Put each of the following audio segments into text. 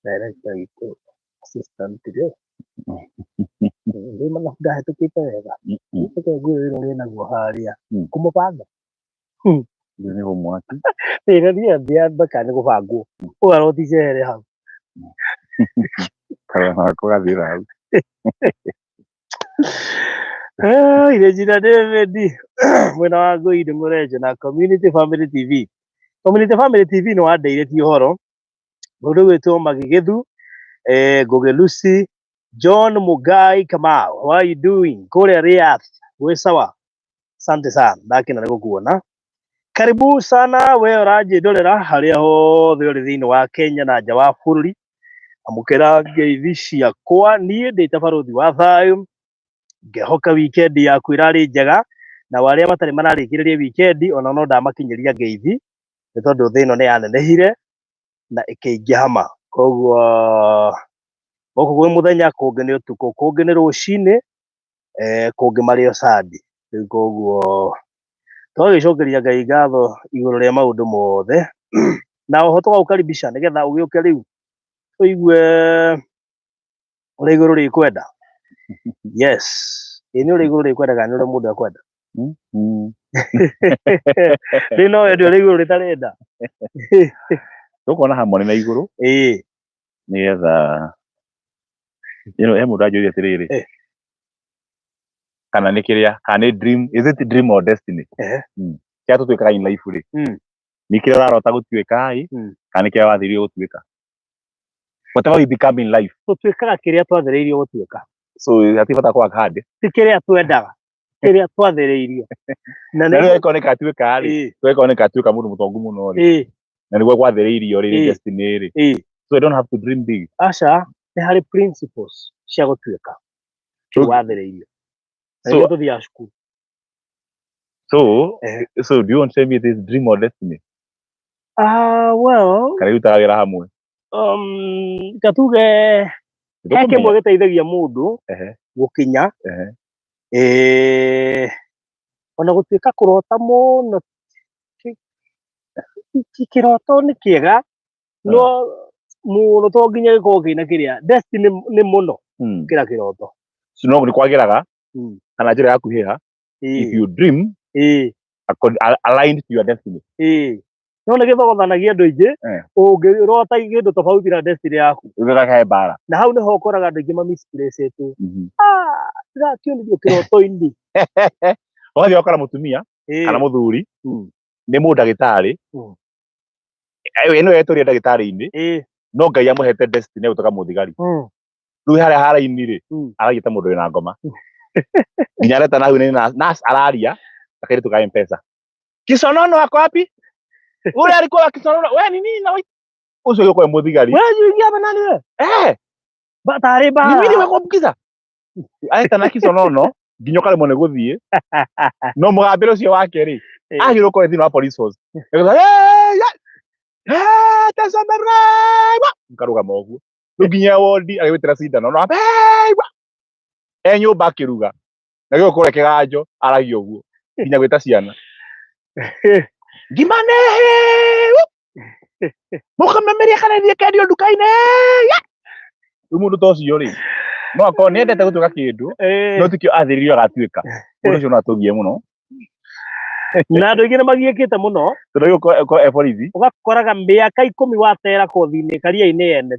Director itu assistant dia. Dia malah dah itu kita ya Pak. Itu kayak gue ngeliat gue hari ya. Kumapanga. Ini homework. Tena dia bakana ko fago. Wala ko tijere ha. Kalau aku kadira. Ile jina David. Mwana wago ide mureje na Community Family TV. Community Family TV no ade ti horo. Bodo wetu Magigethu, Goge Lucy, John Mugai Kamau. How are you doing? Kore Riyadh. We sawa. Asante sana. Daki na kuona. Karibu sana we oraje dolera haria hothe uri thiini wa Kenya na nja wa bururi amukira ngeithi ciakwa nie ndi tabaruthi wa thayu ngehoka weekend yaku irari njega na waria matari mararikiriria weekend ona no ndamakinyiria ngeithi ni tondu thino ni yanenehire na ikingihama koguo goko gwe muthenya kungi ni utuku kungi ni rucini kungi mario sadi riu koguo twagicokeria Ngai ngatho iguru ria maundu mothe na oho twagukaribisha nigetha ugiuke riu tuigue uri iguru rikwenda. Yes, ini uri iguru rikwenda kana uri mundu akwenda rino wendi uri iguru ritarenda Tukuona hamwe na iguru nigetha mundu anjũria atiriri kana ni kiria kana dream, is it dream or destiny? Kia tutwikaga in life ri ni kiria urarota gutwika kana ni kiria wathirio gutwika. Whatever we become in life tutwikaga kiria twathiriirio gutwika, so hatibata kwa hard ti kiria twendaga kiria twathiriirio na nä koneka tuika ri twekoneka tuika mundu mutongu muno ri na niguo gwathiriirio ri destiny ri so I don't have to dream big. Acha ni hari principles cia gutwika wathiriirio. So do you want to tell me this dream or destiny? Well, kana utaragira hamwe katuge heke mwe giteithagia mundu gukinya ona gutwika kurota muno kiroto ni kiega no muno to nginya gikorwo kina kiria destiny ni muno kira kiroto no ni kwagiraga kana njira yaku hiha if you dream aligned to your destiny no nä gä thogothanagia andå aingä å ngä rota gä ndå tofauti na destiny yaku ugakahe bara na hau nä ho ũkoraga andå aingä mamisplacĩtwo tigakio nä dio kä roto-inä wathi okora mutumia kana muthuri nä må ndagĩtarĩ ĩno yetũria ndagĩtarĩ-inĩ no Ngai amũhete destiny ya gũtuĩka mũthigari rĩu harĩa hara-inĩ rĩ aragia ta mũndũ wĩna ngoma nginya areta na hau nĩ nurse araria akairĩtu ka M-Pesa Kisonono wako wapi? Ule alikuwa Kisonono wewe ni nini na uso yuko mũthigari wewe yuingia hapa nani wewe batari ba ni mimi nimekuambukiza areta na Kisonono nginya kale mone gũthiĩ no mũgambĩre ũcio wake rĩ ahirwo kwa thĩinĩ wa police force tasamera nkarugama ũguo rĩu nginya wodi agĩgwĩtĩra cindano no nyũmba akĩruga na gĩgũkũrĩa kĩganjo aragia ũguo nginya gwĩta ciana ngimane mũkamemeria kana thiĩ kendio nduka-inĩ rĩu mũndũ ta ũcio rĩ no akorwo nĩ endete gũtuĩka kĩndũ no tikĩo athĩrĩirio agatuĩka mũndũ ũcio no atũgie mũno na andå aingä nä magiäkĩte mũno tondũ gĩgũkorwo borithi ũgakoraga mĩaka 10 watera kothi-inĩ karia-inĩ ene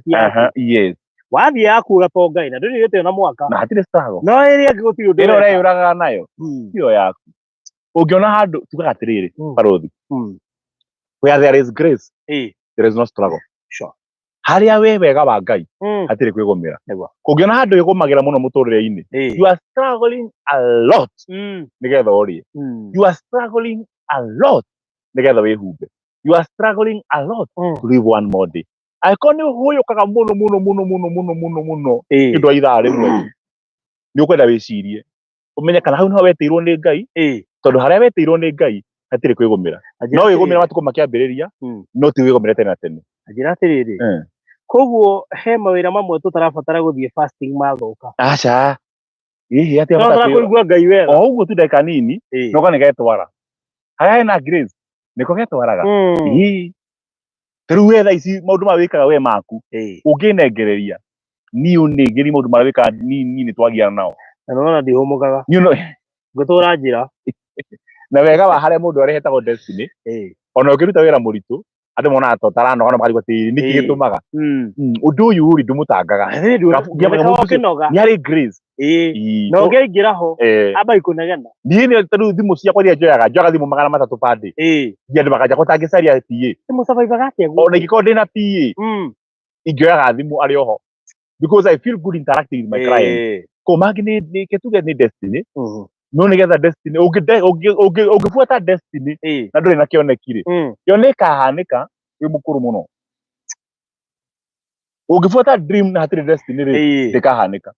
yes wathiĩ yaku ũgatonga ina ndũrĩ gĩtĩo na mwaka na hatirĩ struggle no ĩrĩa ĩngĩ gũtirĩ ũndũ ĩno ũreyũraga nayo tiyo yaku ũngĩona handũ tugaga atĩrĩrĩ barũthi where there is grace there is no struggle harĩa we wega wa Ngai hatirĩ kwĩgũmĩra kũngĩona handũ wĩgũmagĩra mũno mũtũrĩre-inĩ you are struggling a lot nĩgetha ũrĩe you are struggling a lot nĩgetha wĩhumbe you are struggling a lot to live one more day angĩkorwo nĩ ũhũyũkaga mũno mũno mũno mũno mũno mũno mũno kĩndũ wa ithaa rĩmwe nĩ ũkwenda wĩcirie ũmenye kana hau nĩho wetĩirwo nĩ Ngai tondũ harĩa wetĩirwo nĩ Ngai hatirĩ kwĩgũmĩra no wĩgũmĩra matukũ makĩambĩrĩria no ti wĩgũmĩre tene na tene njĩra atĩrĩrĩ koguo he mawira mamwe tutarabatara guthie fasting mathoka acha hihi atia bata kuigua Ngai wega o uguo tu ndeka nini no kana getwara haya na grace niko getwaraga hihi riu wetha ici maundu mawikaga we maku unginengereria ni unengeri maundu mawikaga ni twagiana nao na nona ndihumukaga ngutura njira na wega wa haria mundu arehetagwo destiny ona ukiruta wira muritu andu monaga to taranoga no makarigwo ti niki gitumaga undu uyu uri ndumutangaga ni ari grace no ngingiraho aba ikunegena ni riu thimu ciakwa iria njoyaga thimu 300 pande ndia ndimakaja kutangicaria PA thimu survivor gake ona ingiko ndina PA ingioyaga thimu ari oho because I feel good interacting with my client ko magni ketuge ni destiny no nigetha destiny ungifuata destiny na nduri na kionekire kioneka hanika wi mukuru muno ungifuata dream na hatire destiny ri ndikahanika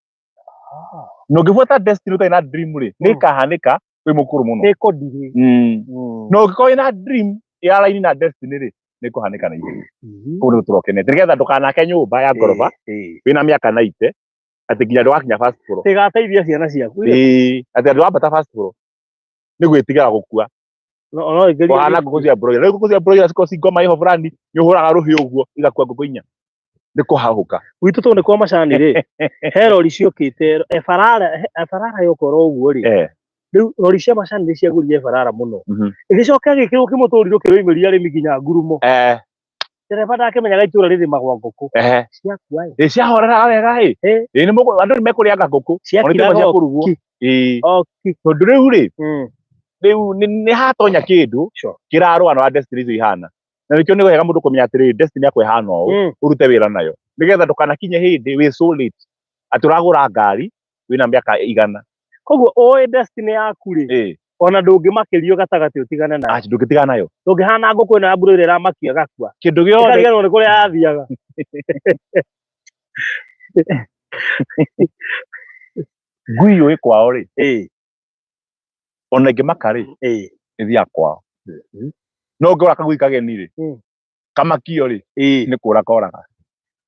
no ungifuata destiny utai na dream ri ndikahanika wi mukuru muno eko diri no ungikoi na dream ya line na destiny ri nikuhanika na iguru kuri turokenete nigetha ndukanake nyumba ya ngoroba wina miaka 90 ati nginya ndwakinya first floor tigateithia ciana ciaku ati ndwambata first floor ni gwitigira gukua no ngeria hana nguku cia broiler nguku cia broiler ciko cingoma iho fulani ni uhuraga ruhiu uguo igakua nguku inya ni kuhahuka witu tu ni kwa macani ri he rori ciukite efarara yokoro uguo ri riu rori cia macani ri ciagurie efarara muno igicoka gikirwo kimuturiro kiroimiria ri miginya ngurumo tereba ndakimenyaga itura riri magwa nguku ciakua ciahorera wega ni mugo andu ni mekurianga nguku ciakira cia kurugwo tondu riu ri riu ni hatonya kindu kirarua na destiny icio ihana na nikio ni wega mundu kumenya atiri destiny yakwe hana o urute wira nayo nigetha ndukanakinye hindi wi so late ati uragura ngari wina miaka 100 koguo oe destiny yaku ri ona ndungimakirio gatagati utigane nayo ndungitigana nayo ndungihana nguku ino ya mburu ira makia gakua kindu giothe kariganwo ni kuria athiaga ngui ui kwao ri ona ingimaka ri ithia kwao no ngora kagui kageni ri kamakio ri ni kura koraga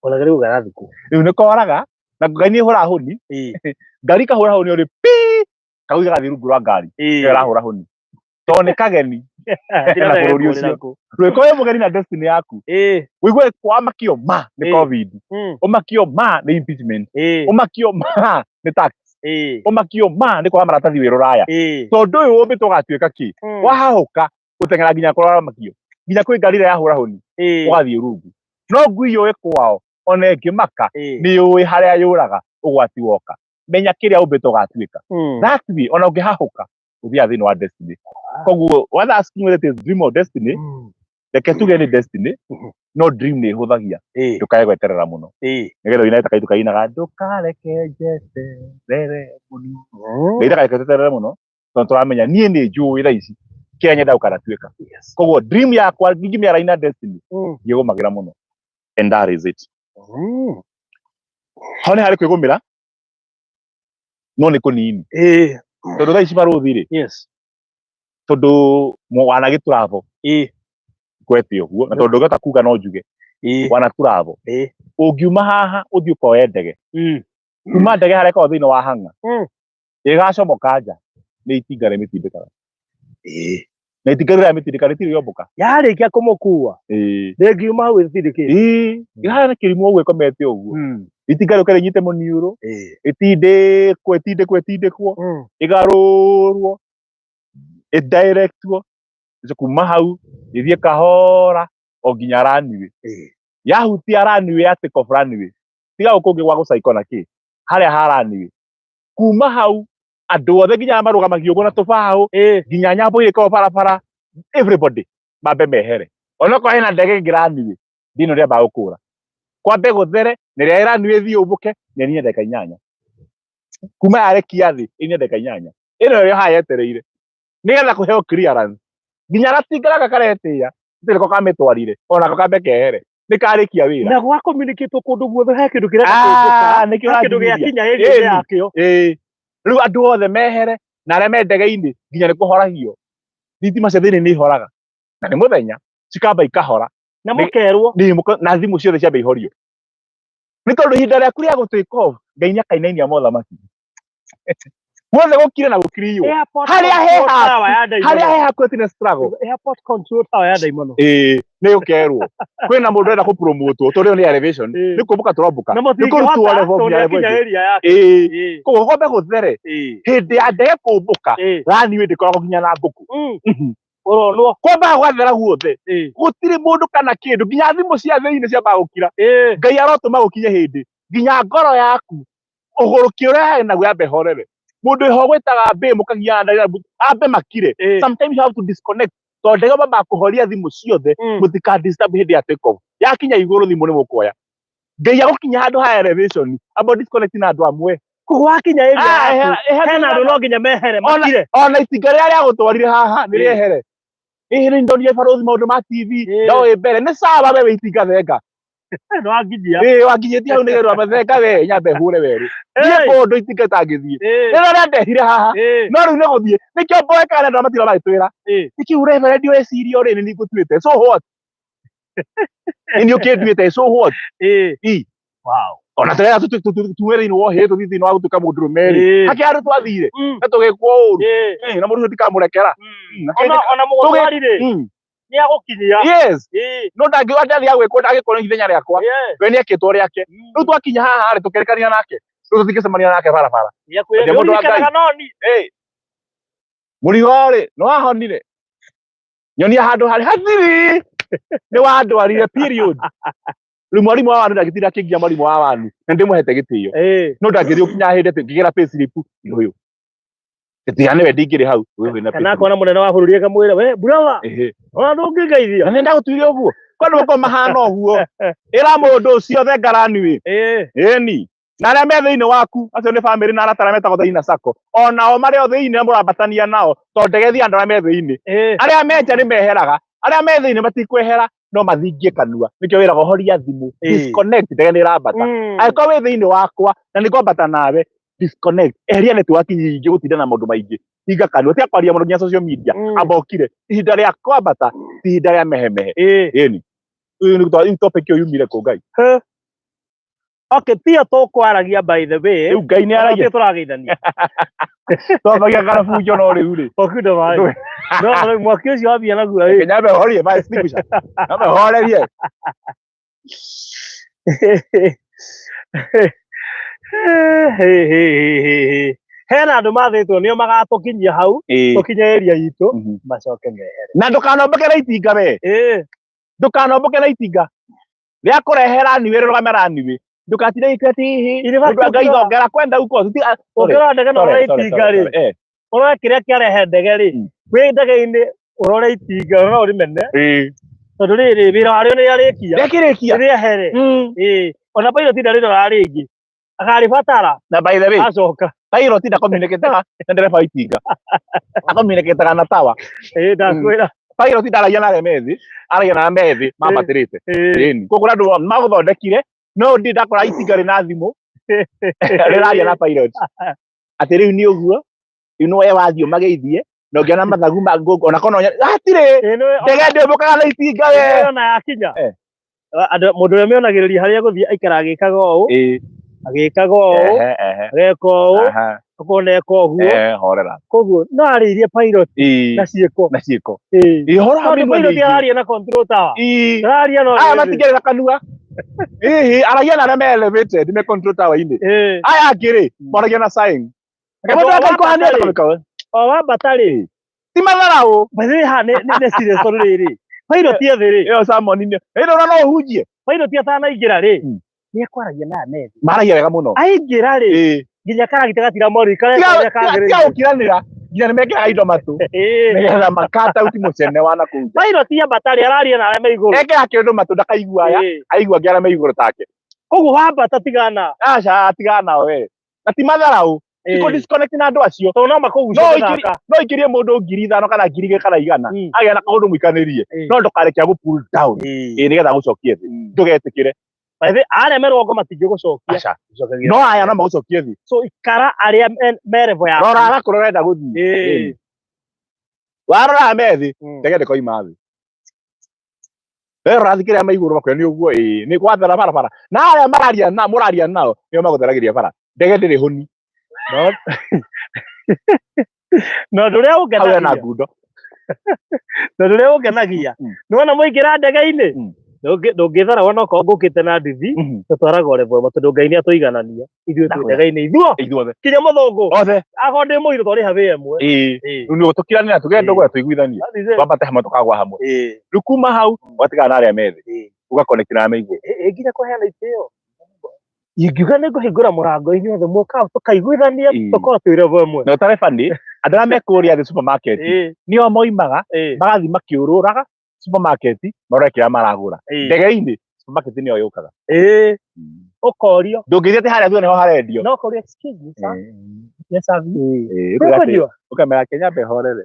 ona riu garathiku riu ni koraga na ngai ni hura honi ngari kahura honi ri pi kagui gathi rungu rwa ngari irahura honi to ni kageni na bururi ucio rwiko we mugeni na destiny yaku wigwe kwa makio ma ni covid umakio ma ni impeachment umakio ma ni tax umakio ma ni kwa maratathi wi ruraya tondu uyu umbi tugatuika ki wahahuka utengera nginya kurora makio nginya kwi ngari ya hura honi ugathie rungu no ngui yo kwao ona ngimaka ni uwi haria yuraga ugwati woka menya kiria umbi tugatuika that way ona ungihahuka uthia thini wa destiny koguo whether asking whether it is dream or destiny reke tuge ni destiny no dream ni huthagia ndukae gweterera muno nigetha inaita kaitu kainaga ndukareke njete rere muno ndeita kaike teterere muno tondu turamenya nie ni njui tha ici kiria nyenda gukaratuika koguo dream yakwa ngimia ina destiny ngigumagira muno and that is it hone hari kwigumira no ni kunini tondu tha ici maruthi ri tondu wana gituravo kwete uguo na tondu ngata kuga no njuge wana turavo ungiuma haha uthii ukoe ndege kuma ndege haria ko thini wa hanga igacomoka nja ni itingare mitindikaga na itingare rĩa mitindika rĩtirĩ rĩomboka yarĩkia kũmũkua ndĩngiuma hau ĩtindĩkĩte ihana kĩrimũ ũguo ĩkomete ũguo itinga rĩũke rĩnyite mũniũrũ ĩtindĩkwo ĩgarũrwo ĩdirectwo kuma hau ĩthiĩ kahora o nginya runway yahutia runway ya take off runway tiga gũkũ gwa gũcaiko na kĩ harĩa ha runway kuma hau andũ othe nginya marũgamagia ũguo na tũbaũ nginya nyambo ĩrĩkorwo barabara everybody mambe mehere onokorwo hena ndege ĩngĩ runway ndino rĩa mbaũ kũra kwambe gũthere nĩrĩa runway ĩthiĩ ũmbũke nĩ ndagĩka 8 kuma yarekia thĩ ĩnye ndagĩka 8 ĩno ĩrĩa haha yetereire nigetha kuheo clearance nginya gatingaraga karetĩa ndĩrĩko kametwarire ona kambe kehere nikarikia wira na gwa communicate kundu guothe he kindu kireka nikio kindu gia kinya hĩndĩ yakio riu andu othe mehere na arĩa me ndege-inĩ nginya nĩ kũhorahio thitima cia thĩinĩ nĩ ihoraga na nĩ mũthenya cikamba ikahora na mũkerwo na thimũ ciothe ciambe ihorio Nĩ tondũ ihinda rĩaku rĩa gũtwĩka off Ngai nĩakainainia mothamaki wothe gũkire na gũkiriyo harĩa he hakuhĩ tine struggle airport control tower ya Daimono nĩ ũkerwo kwĩna mũndũ enda kũpromotwo tondũ nĩ elevation nĩ kũmbuka tũrombuka nĩ kũrutwo level ya kũgombe gũthere hĩndĩ ya ndege kũmbuka rani ndĩkoragwo nginya na mbũkũ ũronwo kwamba gwathera guothe gũtirĩ mũndũ kana kĩndũ nginya thimũ cia thĩinĩ ciambaga gũkira Ngai arotũma gũkinye hĩndĩ nginya ngoro yaku ũgũrũkie ũrĩa harĩ naguo ambe horere mũndũ ho gwĩtaga mbĩ mũkagia ambe makire sometimes you have to disconnect tondũ ndege baba kũhoria thimũ ciothe mũtika disturb hĩndĩ ya take off yakinya igũrũ thimũ nĩ mũkuoya Ngai agũkinya handũ ha elevation abo disconnect na andũ amwe kũgwakinya hena andũ no nginya mehere makire ona itinga rĩrĩa rĩagũtwarire haha nĩ rĩehere nĩ ndonire barothi maũndũ ma TV ndoĩ mbere nĩ sawa we itinga thenga no anginyia wanginyĩtie hau nĩgerwo amathenga we nyambe hũre werũ niĩ kũndũ itinga itangĩthiĩ rĩrĩa ndehire haha no rĩu nĩ gũthiĩ nĩkĩo mboeka andũ matira magĩtwĩra nĩkĩu reverendi ũreciria ũrĩ nĩ ngũtuĩte so what nĩ ũkĩnduĩte so what wow ona tũrĩa tuwĩra-inĩ wohĩ tũthiĩ thĩinĩ wa gũtuĩka mũndũ rũmeri hake handũ twathire na tũgĩkwo ũru na mũndũ ũcio ndikamũrekera ona mũgwari rĩ nĩ agũkinyia yes no ndangĩathiĩ agwĩkwo ndangĩkorwo ithenya rĩakwa we nĩ ekĩtwo rĩake rĩu twakinya haha rĩ tũkerekania nake rĩu tũtingĩcemania nake barabara mũrigo rĩ nĩ wahonire nyonia handũ harĩ hathiri nĩ wandwarire period rĩu mwarimũ wa wanu ndagĩtira akĩngia mwarimũ wa wanu na ndĩmũhete gĩtĩo no ndangĩthiĩ ũkinya hĩndĩ atĩ ngĩgera pay slip ũyũ gĩtĩa nĩwe ndingĩrĩ hau kana akona mũnene wa bũrũri akamwĩra we brother ona ndũngĩngeithia na nĩndagũtuire ũguo kwani makorwo mahana ũguo ĩra mũndũ ũcio the ngarani ĩni na arĩa me thĩinĩ waku acio nĩ bamĩrĩ na arata arĩa metagwo thĩinĩ sako onao marĩ o thĩinĩ mũrambatania nao tondũ ndege andũ arĩa me thĩinĩ arĩa me nja nĩ meheraga arĩa me thĩinĩ matikwehera no mathingie kanua nĩkĩo wĩragwo horia thimũ disconnect ndege nĩ ĩrambata angĩkorwo wĩ thĩinĩ wakwa na nĩ kwambata nawe disconnect eheria network nyingĩ gũtinda na maũndũ maingĩ hinga kanua tia kwaria mũndũ nginya social media ambokire ihinda rĩa kwambata ti ihinda rĩa mehemehe ĩni ũyũ nĩ topic ũyũ yumire kũ Ngai okay pia tũkwaragia by the way rĩu Ngai nĩ aragia tũrageithania twabagia karabujo no rĩu rĩ okuda vai no mwaki ũcio wambia naguo ĩ nyambe horie ma extinguisher nyambe horerie hena andũ mathĩtwo nĩo magatũkinyia hau tũkinye area itũ macoke mehere na ndũkanombeke na itinga we ndũkanombeke na itinga rĩa kũrehera niwe rũgame raniwe ndũgatire ikati mũndũ ngaithongera kwenda uko ũkĩrora ndege na ũrore itinga rĩ ũrore kĩrĩa kĩarehe ndege rĩ wĩ ndege-inĩ ũrore itinga ũrore ũrĩmene tondũ rĩrĩ wĩra warĩo nĩ arĩkia rĩehere ona pilot ndarĩ ndora rĩngĩ akarĩbatara na by the way acoka pilot ndakomunicataga na ndereba itinga akomunicataga na tawa ndakwĩra pilot ndaragia na methi aragia na methi mabatĩrĩte koguo andũ magũthondekire no ndi ndakora itinga rĩna thimũ rĩraria na pilot atĩ rĩu nĩ ũguo rĩu nĩwe wathiĩ ũmageithie na ũngĩona mathagu ona kona hatirĩ ndege ndĩmbũkaga na itinga we ona yakinya mũndũ ũrĩa mĩonagĩrĩria harĩa gũthiĩ aikara agĩkaga ũũ agĩkaga ũũ ageka ũũ ũkoneka ũguo horera koguo no arĩirie pilot na ciĩko pilot araria na control tower araria no aya matingĩrĩra kanua aragia na arĩa me elevated me control tower-inĩ aya angĩ moragia na sign o wambata rĩ ti matharaũ haha nĩ serious rĩrĩ pilot ethĩ rĩ ĩyo salmon-inĩ ĩno no ũhunjie pilot atanaingĩra rĩ nĩ ekwaragia na nethi maragia wega mũno aingĩra rĩ nginya karagita gatira mori karĩa kagĩrĩire gũkiranĩra nginya nĩ mekĩraga indo matũ nĩgetha makata uti mũcene wa nakũu pilot yambata rĩ araria na arĩa me igũrũ ekĩra kĩndũ matũ ndakaigua aya aigua angĩ arĩa me igũrũ take koguo wambata tigana aca tigana we na ti matharaũ iko disconnect na andũ acio tondũ no makũgucia no ingĩrie mũndũ 5,000 kana 2,000 kana 100 agĩa na kaũndũ mũikanĩrie no ndũkareke agũ pull down nĩgetha gũcokie thĩ ndũgetĩkĩre aremerwo ngo matingĩgũcokia no aya no magũcokie thĩ so ikara arĩa me level ya rora agakorwo urenda gũthiĩ warora me thĩ ndege ndĩkoima thĩ rathikire ama iguru bakwe ni uguo ni kwathara barabara na aria mararia na muraria nao nio magutharagiria bara ndege ndiri huni no nduria ugenagia na ngundo no nduria ugenagia nona muingira ndege-ini ndungithara wona ko ngukite na ndithi tutwaraga urevo matundu Ngai ni atuiganania ithuĩ twĩ ndege-ini ithuothe kinya muthungu akorwo ndi muiru twari havi emwe ni tukiranira tugenda uguo tuiguithanie twambate hamwe tukagwa hamwe rukuma hau watigana na aria methi ugakonekira na meigua nginya kuheana itio ingiuga ni nguhingura murango inyuothe muka tukaiguithania tukorwo twĩ revo emwe no tare bandi andũ arĩa mekuria the supermarket nio moimaga magathi makiũrũraga supermarket marekira maragura ndege-ini supermarket nio yukaga ukorio ndungithia ti haria niho harendio no korio excuse me sir yes sir ukamera Kenya behorere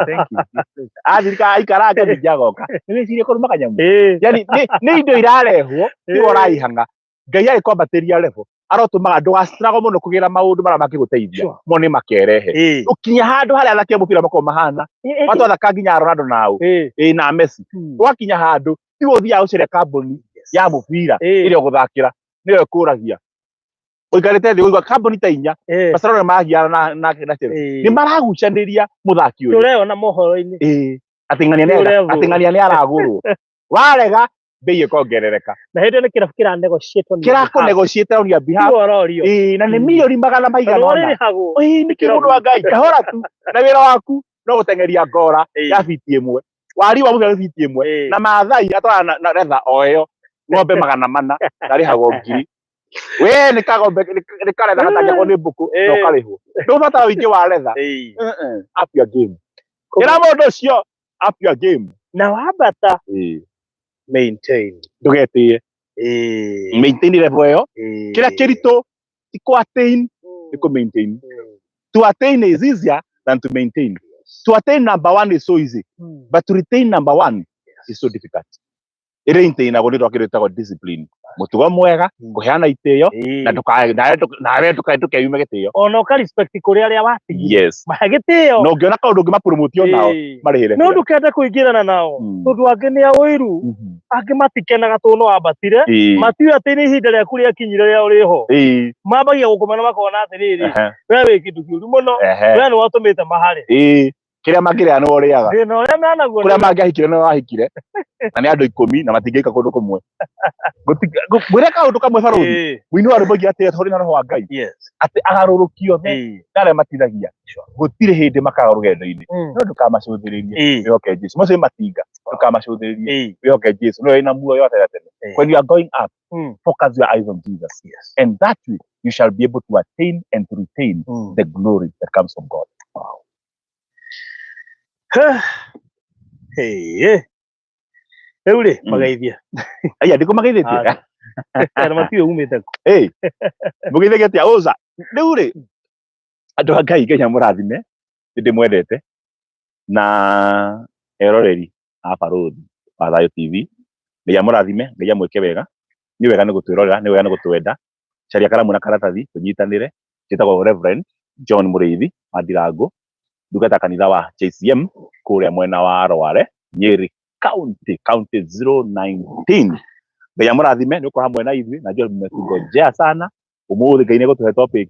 thank you athirika ikaranga ngiagoka ni cirie kuru makanyamu yani ni indo irarehwo ti oraihanga Ngai ari kwambatĩria level arotumaga ndũgastruggle mũno kũgĩra maũndũ marĩa mangĩgũteithia mo nĩ makerehe ukinya handũ harĩa athaki a mũbira mako mahana watu athaka nginya Ronaldo nao na Messi wakinya handũ ti gũthiaga gũcaria kambuni ya mũbira ĩrĩa ũgũthakĩra nĩyo ĩkũragia ũikarĩte thĩ ũigua kambuni ta inya Barcelona magiana na nĩ maragucanĩria mũthaki ũyũ tũreona mohoro-inĩ ateng'ania nĩ aragũrwo warega bei ikongerereka na hindi ni kirabu kira negotiate on your behalf na ni milioni magana maigana ni kimundu wa Ngai kahora tu na wira waku no gutengeria ngora ya fiti imwe wari wa muthari fiti imwe na mathai atwara na retha oyo ng'ombe magana mana ndarihagwo ngiri we ni kagombe ni karetha gatangĩko nĩ mbũkũ no karĩhwo ndũbatara ũingĩ wa retha up your game ĩra mũndũ ũcio up your game na wambata maintain ndugetie maintain level yo kila kiritũ ti ku attain ni ku maintain to attain is easier than to maintain to attain number one is so easy but to retain number one is so difficult maintain na gũthĩrwo kĩrĩtagwo discipline mũtugo mwega kuheana itĩo na nawe tukeyume gĩtĩo ona uka respect kũrĩa arĩa watigia yes mahe gĩtĩo no ngĩona kaũndũ ũngĩmapromote onao marĩhĩre no ndũkende kũingĩrana nao tondũ angĩ nĩ awĩru angĩ matikenaga tondũ no wambatire matiũĩ atĩ nĩ ihinda rĩaku rĩakinyire rĩrĩa ũrĩho mambagia gũkũmena makona atĩrĩrĩ we wĩ kĩndũ kĩũru mũno we nĩ watũmĩte mahare kiria mangĩrĩa nĩ ũrĩaga thĩna ũrĩa menaguo kũrĩa mangĩahikire nĩ wahikire na nĩ andũ 10 na matingĩika kũndũ kũmwe ngwĩre kaũndũ kamwe barũthi mũini wa rwĩmbo atĩ tondũ na roho wa Ngai atĩ agarũrũkio na arĩa matithagia gũtirĩ hĩndĩ makaga rũgendo-inĩ no ndũkamacũthĩrĩrie wĩhoke Jesũ macio matinga ndũkamacũthĩrĩrie wĩhoke Jesũ no wĩna muoyo tene tene when you are going up focus your eyes on Jesus and that way you shall be able to attain and to retain the glory that comes from God. Wow. Rĩu rĩ mageithia aya ndiko mageithĩtie na matiũĩ umĩte kũ mũgeithagia atĩa ũza rĩu rĩ andũ a Ngai Ngai amũrathime nĩndĩmwendete na eroreri a Barũthi wa Thayũ TV Ngai amũrathime Ngai amwĩke wega nĩ wega nĩ gũtwĩrorera nĩ wega nĩ gũtwenda caria karamu na karatathi tũnyitanĩre njĩtagwo Reverend John Mũrĩithi wa Ndirangũ ndungata kanitha wa JCM kũrĩa mwena wa Rware Nyeri county 019 Ngai amũrathime nĩ ũkorwo hamwe na ithuĩ na John mmekungojea sana ũmũthĩ Ngai nĩ gũtũhe topic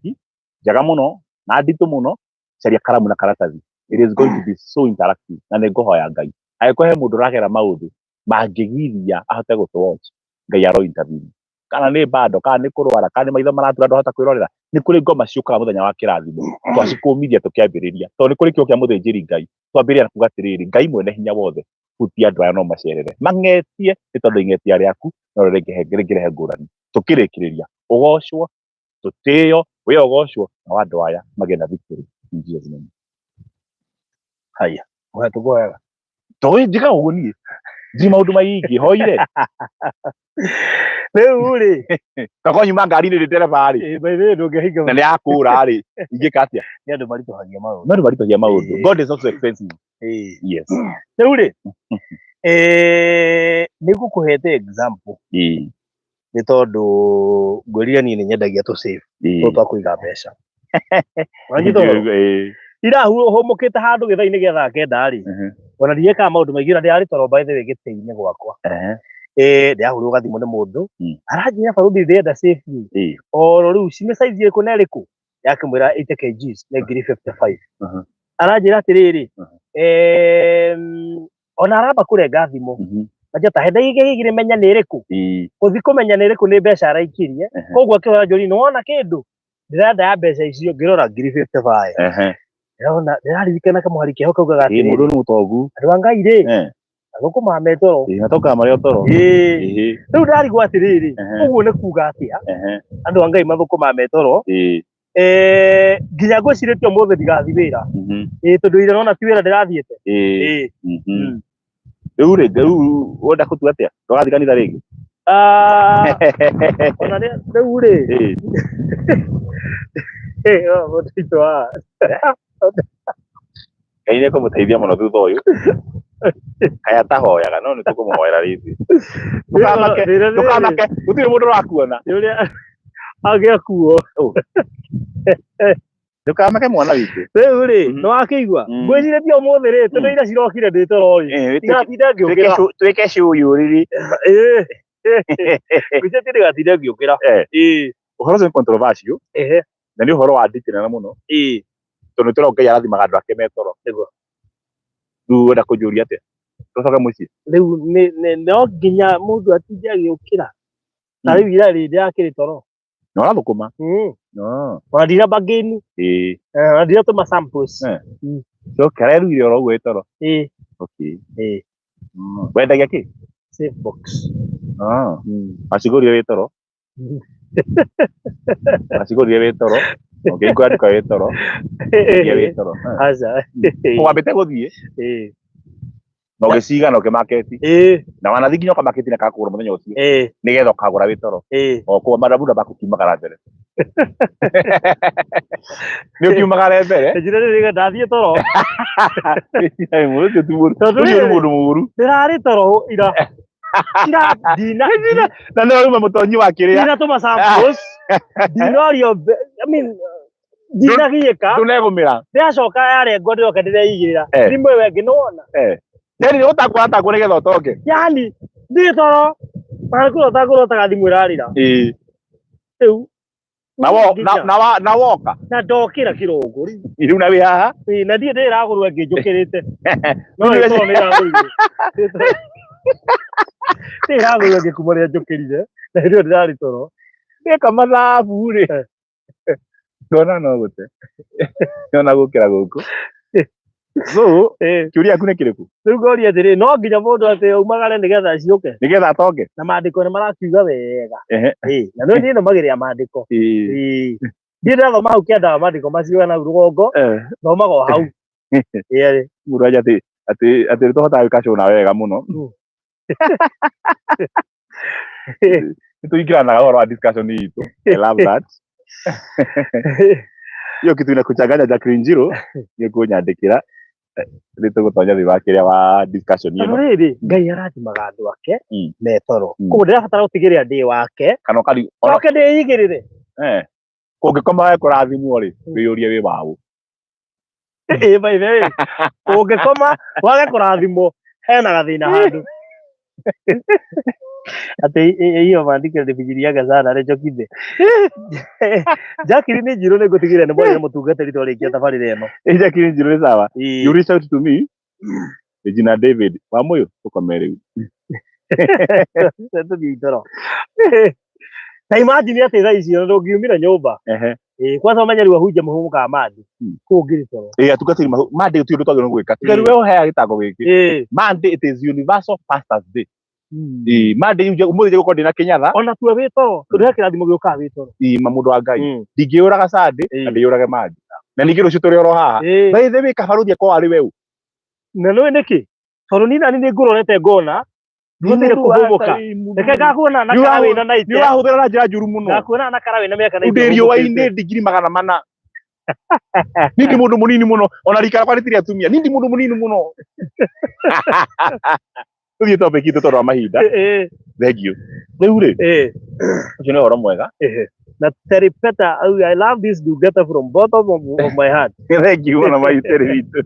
njega mũno na nditũ mũno caria karamu na karatathi it is going to be so interactive na nĩ ngũhoya Ngai agĩkũhe mũndũ ũragera maũndũ mangĩgiria ahote gũtũwatch Ngai aro intervene kana nĩ bado kana nĩ kũrwara kana nĩ maitho maratura ndahota kwĩrorera nĩ kũrĩ ngoma ciũkaga mũthenya wa kĩrathimo twacikũmithia tũkĩambĩrĩria tondũ nĩ kũrĩ kĩo kĩa mũthĩnjĩri Ngai twambĩrĩria na kuuga atĩrĩrĩ Ngai mwene hinya wothe hutia andũ aya no macerere mang'etie nĩ tondũ ing'etia rĩaku no rĩngĩrehe ngũrani tũkĩrĩkĩrĩria ũgocwo tũtĩo we ũgocwo na andũ aya magĩe na victory in Jesus name. Haya ũhetũkũhega tũĩ njĩka ũguo niĩ ndirĩ maũndũ maingĩ hoire rĩu rĩ kakonyuma ngari-inĩ ndĩ ndereba rĩ ndũngĩhinga na nĩ yakũra rĩ ingĩka atĩa nĩ andũ maritũhagia maũndũ God is also expensive yes rĩu rĩ nĩ ngũkũhete example nĩ tondũ ngwĩrire niĩ nĩ nyendagia tũ save tondũ twa kũiga mbeca ira hũmũkĩte handũ gĩthai-inĩ gĩa thaa kenda rĩ ona ndieka maundu maingi na ndiari toro by the way gitei-ini gwakwa ndiahurwo gathimu ni mundu aranjinya baruthi ndenda safely oro riu cime size iriku na iriku yakimwira 80 kgs na 55 aranjira atiriri ona aramba kurenga thimu ajata henda igire menya ni iriku kuthi kumenya ni iriku ni mbeca araikirie koguo akihora njuri nona kindu ndirenda ya mbeca icio ngirora 55 Ona ndirarikana kamuhari keho kaugaga ati mundu ni mutogu andu a Ngai ri agukuma metoro natoka mari otoro riu ndarigwo atiriri uguo ni kuga atia andu a Ngai mathukuma metoro nginya ngwiciretie umuthi ndigathi wira tondu ira nona ti wira ndirathiete riu wenda kutua atia ndogathi kanitha ringi ona riu ri mutito Ngai nä kåmũteithia må no thutha å yå kaya tahoyaga no nä tå kå må hoera rä ndå kamake gå tirä må ndå rakuona agä akuo ndå kamake mwana witå rä u rä nä wakä igua ngwä ciretie å må thä rä tondå ira cirokire ndä toro igatinda ngä å kä ra twä ke cå yå rä ngwä ndä gatinde ngä å kä ra å horo å controversial na nä å horo wa nditinana må no tondå tå Ngai arathimaga andå ake metoro riu wenda kå njå ria atä tåcoke må ciä rä u no nginya må ndå atinde agä å kä ra na rä u ira rä ndä rakä rä toro na å rathå kå ma ona ndiramba ngäni ona ndiratå ma kereruire oro å guo ä toro wendagia kä acigå rire wä toro acigå rire wä toro ngä nduka wä toro wä toro wambä te gå thiä na å gä ciga na å kä maketi na wanathi nginya å kamaketi na kakå gå ra må thenya å cio nä getha å kagå ra wä toro okå marabunda maku kiumagara mbere nä å kiumagara mbere njira rä rä ndathiä toro må cio nä må ndå må ru ndä rarä toro ira na nä wauma må tonyi wa kä rä a ndinatå ma ndinorio ndinagiä ka ndå negå mä ra ndä acoka yarengwo ndä roka ndä reigä rä ra thimå ä we ngä nona yani å takå ratagwo nä getha å toke yani ndä toro makå rota ngå rotaga thimå ä rarä ra rä u na woka na ndokä ra kä rongo rä u na wä haha na ndiä ndä ragå rwo ngä njå kä rä te no nä toro nä ragå rire ndä ragå rwo ngä kuma rä a njå kä rire na hä ndä ä yo ndä rarä toro ndä ka mathabu rä tona no gå te ona gå kä ra gå kå so kä å ria aku nä kä rä kå rä u ngoria atä rä no nginya må ndå atä aumagare nä getha ciåke nä getha atoke na mandä ko nä marakiuga wega na nä ndä thomagä rä a mandä ko ndiä ndathoma hau kä andaga mandä ko macio na rũgongo thomaga o hau må ndå anja atä nä tå hotaga gwä ka cå na wega må no nä tå ingä ranaga å horo wa discussion itå I love that hiyo kitu inakuchanganya Jacqueline Njiro nä kå nyandä kä ra nä tå gå tonya thä wa kä rä a wa discussion ino rä rä Ngai arathimaga andå ake metoro koguo ndä rabatara gå tigä rä ra ndä wake kana oke ndä igä rä re kå ngä koma we kå rathimwo rä wä yå rie wä waå kå ngä koma wage kå rathimwo hena gathä na handå atä iyo mandike ndibigiriaga sana rä njokithe Jacqueline Njiro nä ngå tigä rä nä mwene må tungatä ri twarä kia thabarä ra ä no Jacqueline Njiro nä sawa you reach out to me Regina David wa må yå tå kome rä u tå thiä itoro na imagine atä thaa icio ndå ngiumä ra nyå mba kwanza å menye rä u ahunjia må humå kaga mandi kå ngä rä toro atungatä mandä gå tirä ndå twagä rwo gwä ka tiga rä we å heaga gä tango gä kä mandä it is universal pastors day mandä må thä gå korwo ndä na kä nyatha ona tua wä toro tå ndä rakä rathimo gä å kaga wä toro må ndå wa Ngai ndingä å raga sandä na ndä å rage mandä na ningä rå cio tå rä oro haha baithä wä kabaruthi akorwo arä we u na nä nä kä tondå nini nä ngå rorete ngona ndåtä kå hå ka reke ngakuona na kara wä na naite nä wahå thä ra na njä ra njuru må no ngakuona na kara wä na mä aka ndä riå-inä ndigiri 400 nindi må ndå må nini må no ona rika rakwa rä tirä atumia nindi må ndå må nini må no tå thiä topic itå tondå wa mahinda thengio rä u rä å cio nä å horo mwega na Terry Peter I love this Dugeta from bottom of my heart thengio ona maitärä witå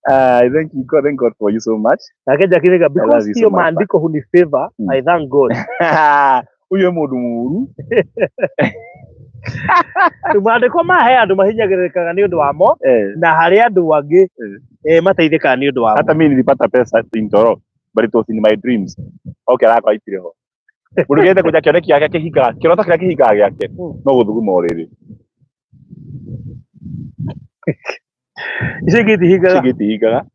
Thank you God, thank God for you so much. Nakeja kirega because hiyo maandiko huni favor, I thank God. Uyo mundu muru. Maandiko mahe andu mahinyagirikaga ni undu wamo na hari andu angi mateithikaga ni undu wamo. Hata mimi nilipata pesa intoro, but it was in my dreams. Okay, rako aitire ho. Urugende kuja kioneki yake kihiga, kirota kira kihiga yake. No guthuguma oriri. Ishigiti higaga.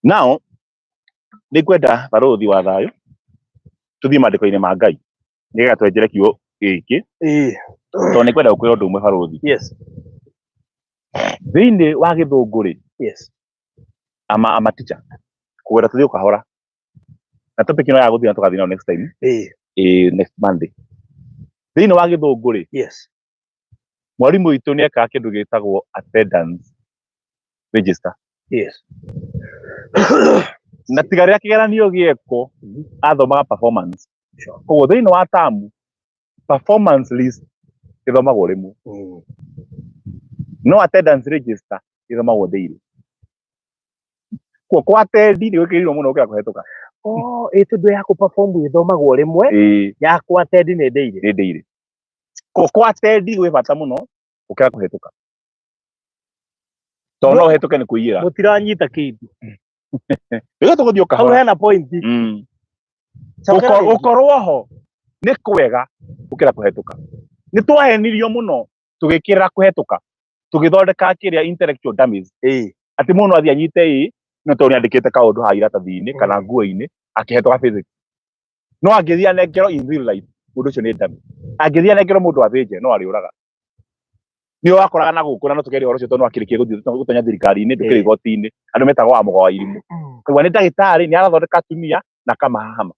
Now, nikwenda barothi wa thayo. Tuthie maandiko-ini ma Ngai. Nigetha twenjere kiugo giki. To nikwenda gukwira undu umwe barothi. Yes. Thiini wa githunguri. Yes. Ama teacher. Kugweta tuthie ukahora. Na topic ino ya guthie tugathie nayo next time. Next Monday. Thiini wa githunguri. Yes. Mwarimu witu ni eka kindu gitagwo attendance register. Yes. Na tigaria kigeranio gieko athomaga performance. Koguo thiini wa tamu performance list ithomagwo rimwe. No attendance register ithomagwo daily. Kwa atendi ni gwikirirwo muno ukira kuhetuka. Tundu ya ku perform ithomagwo rimwe. Ya ku atendi ni daily. Ni daily. Kwa atendi gwi bata muno ukira kuhetuka. To no hetuke ni kuiyira. Mutiranyita kindu. Nigo tuguthie ukahora. Hau hena point. Ukorwo ho ni kwega ukira kuhetuka. Ni twahenirio muno tugikirira kuhetuka. Tugithondeka kiria intellectual dummies. Ati muno athia nyite no to ni andikite kaundu ha iratathi-ini kana nguo-ini akihetuka physics. No angithia nekero in real life mundu ucio ni dummy. Angithia nekero mundu athinje no ariuraga. Ni wakoraga na gukuna no tugeria horo cio to no akirikie gutonya thirikari-ini ndukiri goti-ini andu metagwo wa mugo wa irimu. Koguo ni ndagitari ni arathondeka atumia na kamahama.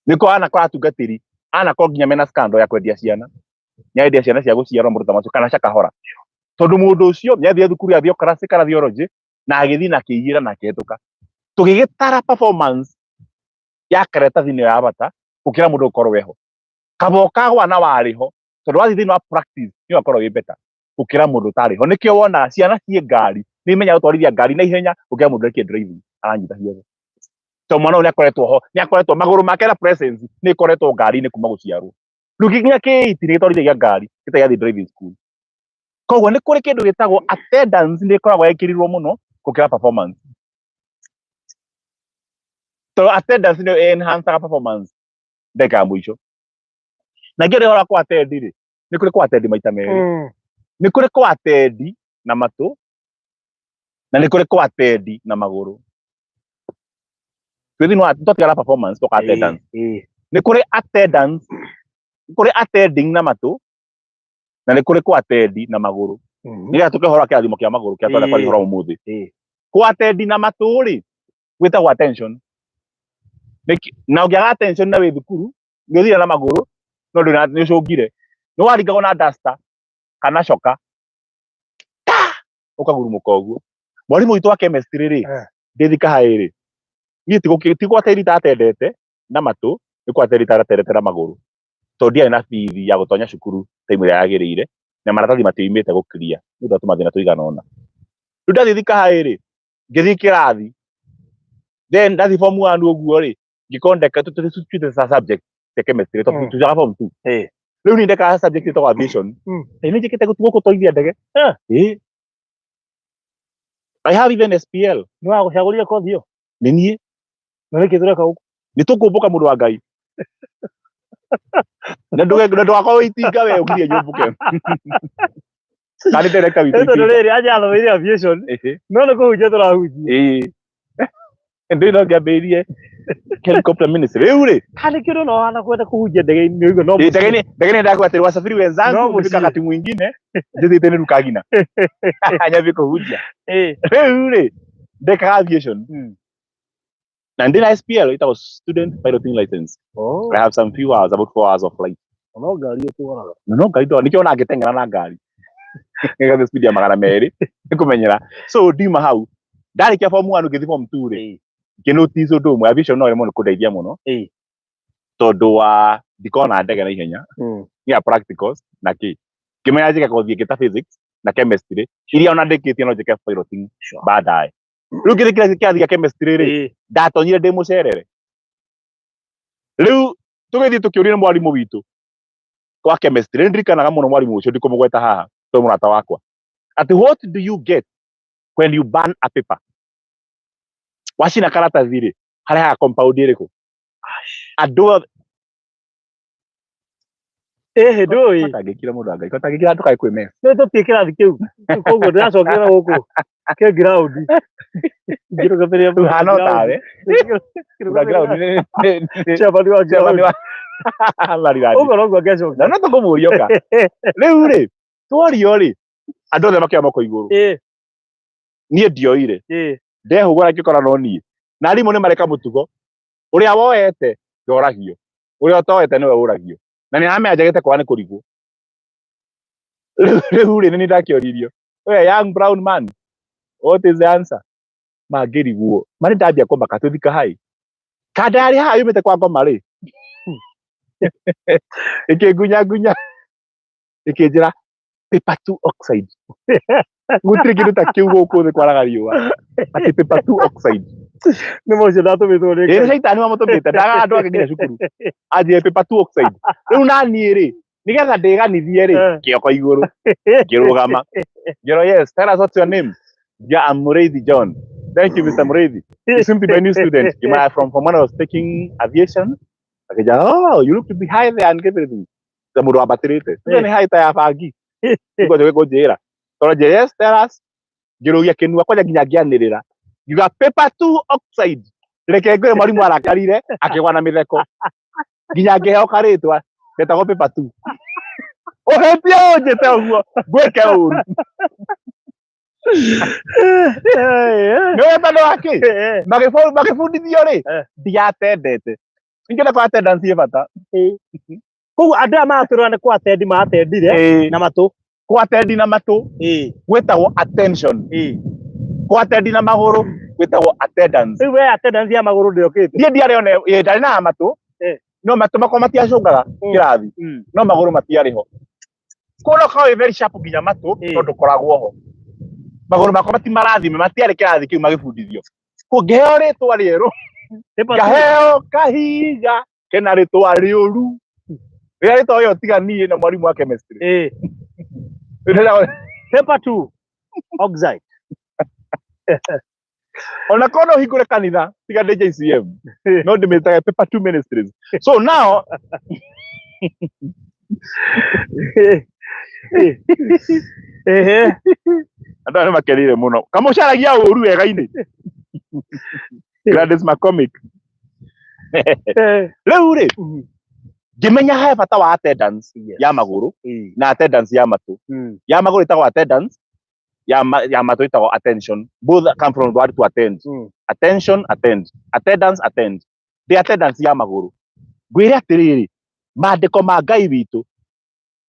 Niko ana kwa atungatiri ana ko nginya mena scandal ya kwendia ciana. Nyaendia ciana cia guciarwo mundu tamacu kana cakahora. Tondu mundu ucio ni athie thukuru athio classic kana theology na agithi na kiiyira na ketuka. Tugigitara performance ya karatathi-ini ya bata ukira mundu ukorwo weho. Kaboka wana wariho tondu wathi thiini wa practice ni wakorwo wi better ukira mundu tariho. Nikio wona ciana cie ngari ni imenya gutwarithia ngari na ihenya ukira mundu reke driving aranyita hiyo. To mwana uria akoretwo ho ni akoretwo maguru make na presence ni ikoretwo ngari-ini kuma guciarwo. Rukinya kiti ni twarithagia ngari gitayathi driving school. Koguo ni kuri kindu gitagwo attendance ni ikoragwo yekirirwo muno gukira performance. To attendance ni enhance performance ndeka mwisho. Na ngire ora kwa atendi ri ni kuri kwa atendi maita meri. Ni kuri kwa atendi na matu na ni kuri kwa atendi na maguru. Kwithini wa totigara performance to attendance. Ni kuri attendance, kuri attending na matu na ni kuri kwa atendi na maguru. Ni ya tukihora kia thimo kia maguru kia twale pali hora umuthi. Kwa atendi na matu ri gwitagwo attention. Na ugiaga attention na wi thukuru ni uthira na maguru no nduna ni ucungire no waringagwo na duster kana coka ukagurumuka uguo. Mwarimu witu wa chemistry ri ndithika hairi ni tigo aterita atendete na matu ni kwa aterita ateretera maguru to ndia na bithi ya gutonya cukuru time ya yagirire na maratathi matiimite gukiria ni ndu tumathina tuigana ona. Ndu ndathithika hairi ngithi kirathi then ndathi form 1 uguo ri ngikondeka tututuite sa subject ya chemistry to tujaga form 2 riu ni ndeka subject to aviation ni njikite gutugo kutoithia ndege I have even SPL Ni wa gucaguria kothi yo ni nie na ni kithureka huko ni tukumbuka mundu wa Ngai na ndu wako itinga we ukirie nyumbuke kani director witu ndo riri aja athomeire aviation no no kuhunjia turahunjia ndio ino ngambirie helicopter ministry riu ri kani kiru no ana kwenda kuhunjia ndege-ini ugo no ndege ndakwa ati wasafiri wenzangu kufika kati mwingine ndithite ni rukagina anyabi kuhunjia riu ri ndeka aviation na ndina SPL it was student piloting license. I have some few hours, about 4 hours of flight. No ngari utwaraga No ngari ndo nikiona agitengera na ngari ngega speed ya magana meri nikumenyera so ndima hau ndari kia form 1 ngithi form 2 ri kinotizo ndo mwe aviation no remo kudeithia muno tondu wa ndikona ndege na ihenya ya practicals na ki kimenya jika kothie kita physics na chemistry iria ona ndĩkĩtie no njĩke piloting baadaye. Rĩu kĩrĩ kĩrathi gĩa chemistry rĩ ndatonyire ndĩ mũcerere. Rĩu tũgĩthiĩ tũkĩũria mwarimũ witũ wa chemistry, ndirikanaga mũno mwarimũ ũcio ndikũmũgweta haha tondũ mũrata wakwa, atĩ what do you get when you burn a paper? Wacina karatathi rĩ harehaga compound ĩrĩkũ? Andũ ndũĩ atangĩkira mũndũ angaika atangĩkira andũ kaĩ kwĩ mess nĩ tũtiĩ kĩrathi kĩu koguo ndĩracokera gũkũ ke ground ngĩrũgamĩrĩra hana ũtarĩ chabani wa ũguo noguo ngĩcoka no tũkũmũria ũka. Rĩu rĩ tworio rĩ andũ othe makĩoya moko igũrũ, niĩ ndioire ndehũgũra ngĩkora no niĩ, na arimũ nĩ mareka mũtugo ũrĩa woete ndoragio, ũrĩa ũtoete nĩwe ũragio, na nĩ aramenya njagĩte kwaga nĩ kũrigwo. Rĩu rĩ nĩ ndakĩoririo young brown man, what is the answer? Mangĩrigwo marĩ ndambia kũmaka tũthika hai kanda yarĩ haha yumĩte kwa ngoma rĩ ĩkĩngunyangunya ĩkĩnjĩra paper 2 oxide. Gũtirĩ kĩndũ ta kĩu gũkũ thĩ kwaraga riũa atĩ paper 2 oxide. Nĩ mocio ndatũmĩtwo nĩ ĩrĩ caitani mamũtũmĩte ndaga andũ ake nginya cukuru anjĩre paper 2 oxide. Rĩu naniĩ rĩ nĩgetha ndĩganithie rĩ kĩoko igũrũ ngĩrũgama ngĩrwo yes, tell us what's your name? Yeah, I'm Mureithi John. Thank you, Mr. Mureithi. You seem to be a new student. You are from when I was taking aviation. Akaja, oh, you look to be high there and everything. The mũndũ wambatĩrĩte nĩ high ta ya bangi ngoja gũkũnjĩra tondũ yes, tell us. Ngĩrũgia kĩnua kwanja nginya ngĩanĩrĩra ngiuga paper 2 oxide. Reke ngwĩre mwarimũ arakarire akĩgwa na mĩtheko nginya ngĩheoka rĩtwa ndetagwo paper 2. Ũhĩtie ũnjĩte ũguo ngwĩke ũru. Nĩwe tondũ wake magĩbundithio rĩ ndiatendete ingĩenda kwa attendance ĩ bata. Koguo andũ aya maratwĩra nĩ kwa attend maatendire na matũ, kwa attend na matũ gwĩtagwo attention, kwa attend na magũrũ gwĩtagwo attendance. Rĩu we attendance ya magũrũ ndĩokĩte niĩ ndiarĩ ona ndarĩ na matũ no matũ makwa matiacũngaga kĩrathi no magũrũ matiarĩ ho. Koguo ũkoragwo wĩ very sharp nginya matũ tondũ koragwo ho. Magũrũ makwa matimarathime matiarĩ kĩrathi kĩu magĩbundithio. Koguo ngĩheo rĩtwa rĩerũ ngaheo kahiga kena rĩtwa rĩũru rĩrĩa rĩtwa rĩo tiga niĩ na mwarimũ wa chemistry. Paper 2 oxide. Ona kono hingũre kanitha tiga ndĩ JCM no ndĩmĩtaga paper 2 ministries. So now andũ nĩ makerire mũno kamũcaragia ũru wega-inĩ. Gladys McCormick. Rĩu rĩ ngĩmenya he bata wa attendance ya magũrũ na attendance ya matũ. Ya magũrũ ĩtagwo attendance, ya matũ ĩtagwo attention. Both come from the word to attend. Attention, attend. Attendance, attend. The attendance ya magũrũ ngwĩre atĩrĩrĩ maandĩko ma Ngai witũ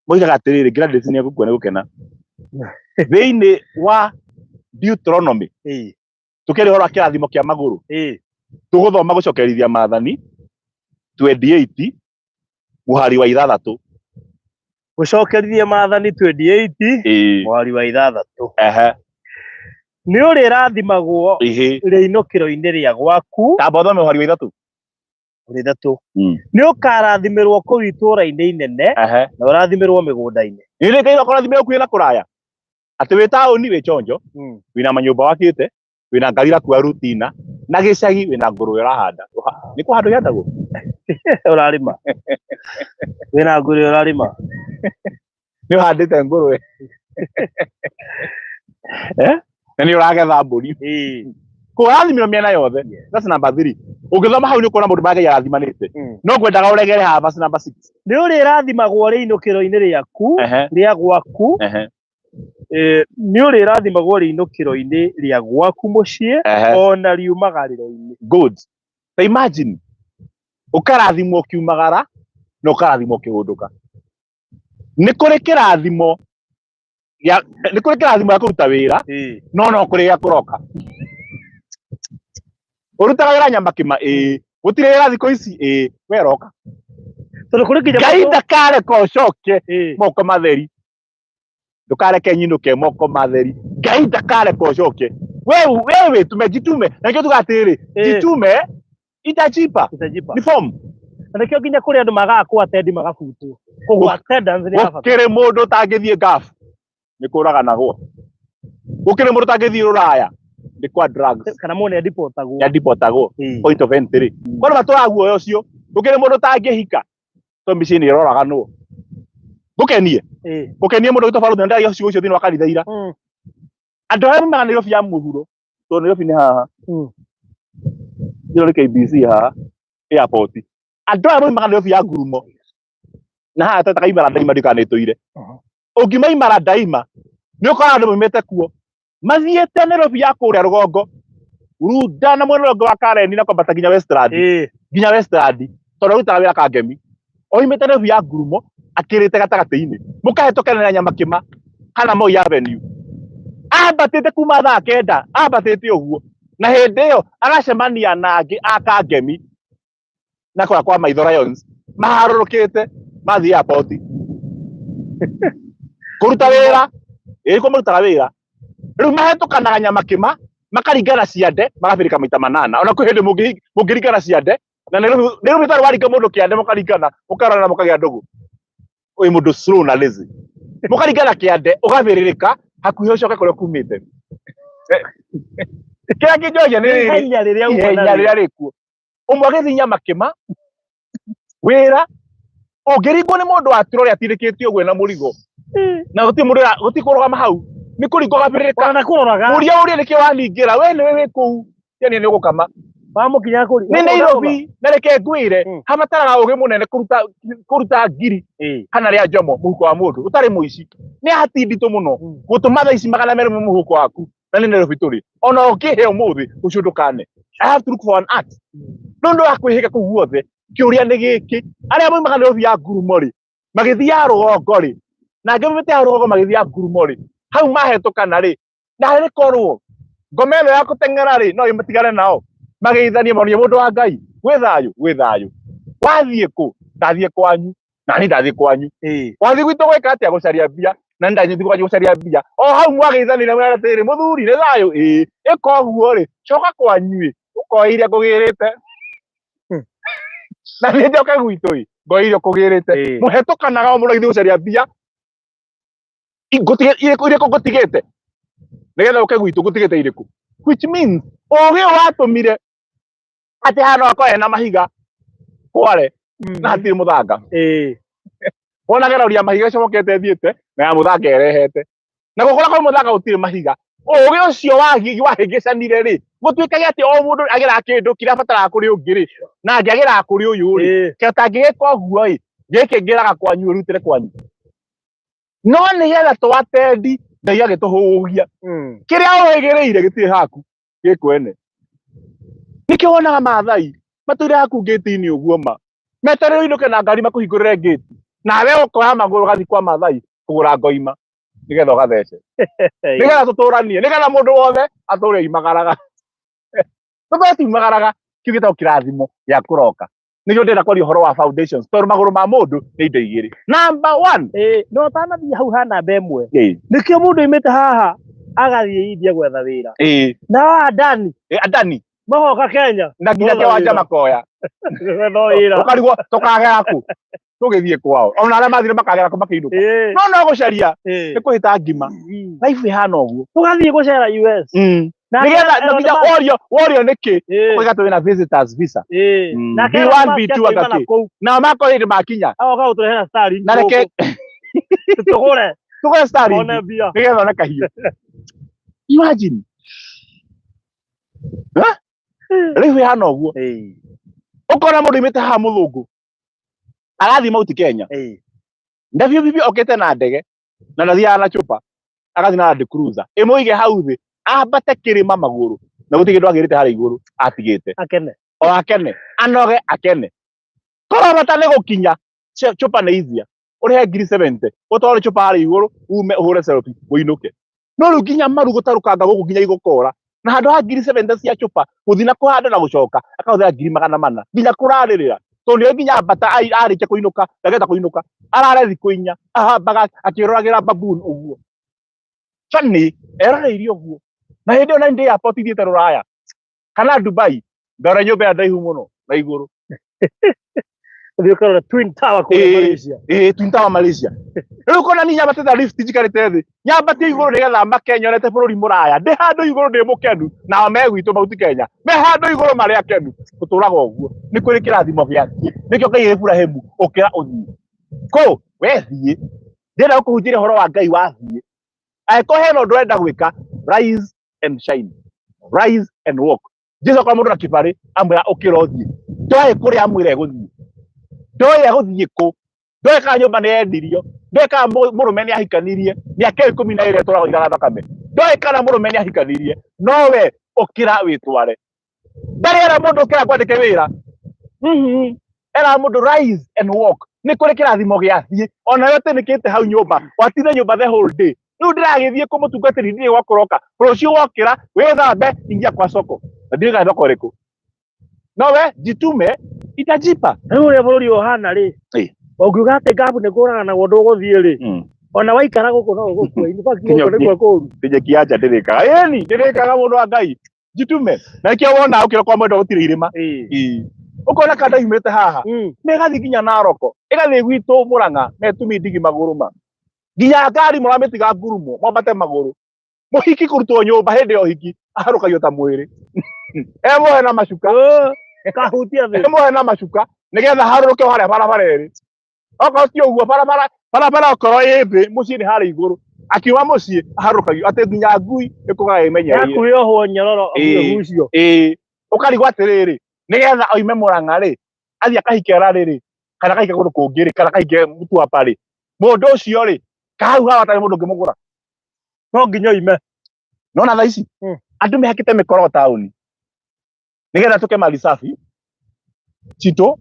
moigaga atĩrĩrĩ Gladys nĩ egũkua nĩ gũkena thĩinĩ wa Deuteronomy tũkĩrĩ ũhoro wa kĩrathimo kĩa magũrũ tũgũthoma gũcokerithia Maathani 28 mũhari wa 6. Gũcokerithia Maathani 28 mũhari wa 6. Nĩ ũrĩrathimagwo rĩinũkĩro-inĩ rĩa gwaku. Tamba ũthome mũhari wa 3. Nĩ ũkarathimĩrwo kũu itũũra-inĩ inene na ũrathimĩrwo mĩgũnda-inĩ. Nĩ Ngai ũkũrathimĩrwo kuĩ na kũraya atĩ wĩ taũni wĩ chonjo wĩna manyũmba wakĩte wĩna ngari ĩrakua rutina na gĩcagi wĩna ngũrũwe ũrahanda. Nĩ kũ handũ yandagwo ũrarĩma wĩna ngũrũwe ũrarĩma nĩ ũhandĩte ngũrũwe na nĩ ũragetha mbũri. Kũrathimirwo mĩena yothe. That's number 3. Ũngĩthoma hau nĩ ũkuona mũndũ Ngai arathimanĩte no ngwendaga ũregere haha verse number 6. Nĩ ũrĩrathimagwo rĩinũkĩro-inĩ rĩaku rĩa gwaku. Nĩ ũrĩrathimagwo rĩinũkĩro-inĩ rĩa gwaku mũciĩ ona riumagarĩro-inĩ. Good. So imagine ũkarathimwo ũkiumagara na ũkarathimwo ũkĩhũndũka. Nĩ kũrĩ kĩrathimo gĩa kũruta wĩra no kũrĩ gĩa kũroka. Ũrutaga wĩra nyama kĩma gũtirĩ wĩra thikũ ici weroka. Ngai ndakareka ũcoke moko matheri. ndukareke nyinuke moko matheri Ngai ndakareka ucoke wewe tumejitume na kio tugatiri jitume itajipa ni form na kio ginya kuri andu magakwa atendi magafutwo kugwa attendance ni gafata kire mundu tangithie gafu ni kuraga nago ukire mundu tangithie ruraya ni kwa drugs kana mone adipotagwo point of entry kono maturaguo ucio ukire mundu tangihika to micini iroraga no gukenie mundu gitofaro ndenda yo cio thini wa kanitha ira andu aya magana Nairobi ya muhuro to Nairobi ni haha ndio KBC haha airport andu aya magana Nairobi ya ngurumo na haha tatakaimara ndaima ndikanituire ungimaimara ndaima ni ukora andu moimete kuo mathiete Nairobi ya kuria rugongo ruda na mwena wa Kareni na kwambata ginya Westland tondu rutaga wira Kangemi oimete Nairobi ya ngurumo akirite gatagati-ini mukahitũkana na Nyamakima kana Moi Avenue ambatĩte kuma thaa 9 ambatĩte ũguo na hĩndĩ ĩyo agacemania na angĩ a Kangemi na kwa Maitho Lions maharũrũkĩte mathiĩ airport kũruta wĩra kũmũrutaga wĩra rĩu mahĩtũkanaga Nyamakima makaringana ciande magabĩrĩka maita 8 ona kwĩ hĩndĩ mũngĩringana ciande na Nairobi tarĩ waringa mũndũ kĩande mũkaringana mũkarana mũkagĩa ndũgũ oi mundu slow na lazy mukaringana kiande ugaviririka hakuhi ucoke kuria kumite kira kijoja ni ihenya riria rikuo umwe agithii Nyamakima wira ungiringwo ni mundu wa tirori atirikitio gwe na murigo na guti kurugama hau ni kuringo gaviririka na kuroraga uria nikio waningira we niwe wi kuu yani ni ugukama bamukinya kuri ni Nairobi na reke ngwire hamataraga ugi munene kuruta ngiri kana ria njomo muhuko wa mundu utari muici ni hatinditu muno gutuma thaa ici magana merĩ muhuko waku na ni Nairobi turi ona ukihe umuthi ucundukane I have to look for an act nundu akwihika kuu guothe kiuria ni giki aria moimaga Nairobi ya ngurumo ri magithia rugongo ri na ngimite ya rugongo magithia ngurumo ri hau mahetũkana ri na ri korwo ngomelo ya kuteng'era ri no imutigane nao magithanie monie mundu wa Ngai gwi thayu wathie ku ndathie kwanyu na ni ndathie kwanyu wathie gwitu gweka atia gucaria mbia na ndathie kwanyu gucaria mbia o hau mwagithanire mwaratiri muthuri ni thayu iko guo ri coka kwanyu ukoiria ngugirite na ni njoke gwitu ngoiria kugirite muhetũkanaga o mũraithie gucaria mbia iriko ngutigite nigetha uke gwitu ngutigite iriku which means ugi watumire ati hano akoe na mahiga kware na hatiri muthanga wona geroria mahiga cokete thiete na ya muthanga erehete na gukora kwa muthanga utire mahiga ugi ucio wahingicanire ri gutwikage ati o mundu agira kindu kira batara kuri ungiri na ngiagira kuri uyu ri ketangigeka uguo ri giki ngiraga kwanyu rutire kwanyu no ni getha twatendi Ngai agituhugia kiria wigiriire gitire haku gikwene nikio wonaga Maathai mature haku ngĩti-inĩ ũguo meterero inuke na ngari makuhingũrĩre ngĩti nawe ũkoya magũrũ gathi kwa Maathai kũgũra ngoima nigetha ũgathece nigetha tũtũranie nigetha mũndũ wothe atũre imagaraga tũtimagaraga kiu gĩtagwo kĩrathimo gĩa kũroka nĩkĩo ndĩrenda kwaria ũhoro wa foundations tondũ magũrũ ma mũndũ nĩ indo igĩrĩ number 1 no tanathiĩ hau ha namba ĩmwe nĩkĩo mũndũ oimĩte haha agathiĩ India gwetha wĩra na Adani magoka Kenya na nginya kĩwanja makoya ũkarigwo tũkagera kũ tũgĩthiĩ kwao ona arĩa mathire makagera kũ makĩinũka no gũcaria nĩ kũhĩta ngima life ĩhana ũguo tũgathiĩ gũcera US nigetha nginya worio nĩkĩ ũgaiga wĩna visitors visa B1 B2 agakĩ na makorwo hĩndĩ makinya agoka gũtũrehera Starlink na reke tũgũre Starlink nigetha ona kahiũ imagine rĩu ĩhana ũguo ũkona mũndũ oimĩte haha mũthũngũ agathiĩ Mount Kenya na biũ okĩte na ndege na ndathiaga na chupa agathiĩ na Land Cruiser ĩmũige hau thĩ ambate kĩrĩma magũrũ na gũtirĩ kĩndũ agĩrĩte harĩa igũrũ atigĩte akene anoge akene tũrabata nĩ gũkinya chupa nĩ ithia ũrĩhe 70 ũtware chupa harĩa igũrũ ume ũhũre selfie ũinũke no rĩu nginya maru gũtarũkanga gũkũ nginya igũkora na handũ ha 70 cia chupa gũthi na kũhanda na gũcoka akahũthĩra 400 nginya kũrarĩrĩra tondũ nginya ambata arĩkia kũinũka ndagetha kũinũka arare thikũ 4 ahambaga akĩroragĩra baboon ũguo Funny, era irio guo. Na hindi ona ndi airport ithiete Ruraya. Kana Dubai, ndora nyumba ya ndaihu muno na iguru. Uliokana Twin Tower kule Malaysia. Twin Tower Malaysia. Riu kona ni nyamba teta lift jikarite thi. Nyamba ti iguru nigetha makenya onete bururi Muraya. Ndi handu iguru ndi mukenu na megwitu mauti Kenya. Me handu iguru mari akenu. Guturaga uguo. Ni kuri kirathimo giaki. Nikio Ngai Ibrahim ukira uthii. Ko we thii. Ndira kuhunjire horo wa Ngai wa thii. Aiko heno ndwenda gwika rise and shine. Rise and walk. Jesu kwa mundu na kibari amwira ukira uthii. Ndoe kuri amwire guthii. Ndoe guthii ku. Ndoe ka nyumba ni endirio. Ndoe ka murume ni ahikanirie. Ni ake 12 turago igana thakame. Ndoe kana murume ni ahikanirie. Nowe ukira witware. Ndari era mundu ukira kwandike wira. Era mundu rise and walk. Ni kuri kirathimo giathie. Ona yote nikite hau nyumba. Watinde nyumba the whole day. Riu ndiragithie kumutungatiri ndire gwakoroka. Rucio wokira withambe ingia kwa soko. Ndire thoko riku. Nowe jitume itajipa. Riu ria bururi ohana ri. Ongiuga ati ngabu ni kuraga na gundu guthie ri. Ona waikara guku no gukua. In fact guku ni kwa kuru. Tije kiaja ndirikaga. Eni ndirikaga mundu wa Ngai. Jitume. Na kio wona ukira kwa mwendo gutire irima. Ukona kada imete haha. Megathi ginya Naroko. Igathi gwitu Murang'a metumi ndigi maguruma. Ginya ngari murametiga ngurumo mwambate maguru. Muhiki kurutwo nyumba hindi yo hiki aharukagio ta mwiri. Emwe na macuka. Kahutia thi. Emwe na macuka nigetha haruruke haria barabara iri. Oko ti uguo barabara okoro yimbi mucii ni hari iguru. Akiuma mucii aharukagio ati ginya ngui ikugaga imenya iri. Yakuyohwo nyororo ucio. Ukarigwa atiriri nigetha oime Murang'a ri athia kahikera riri kana kahike kundu kungiri kana kahike Mtwapa ri mundu ucio ri kahau hawa tari mundu ngimugura no nginya ime nona thaa ici andu mehakite mikoro tauni nigetha tuke mali safi chito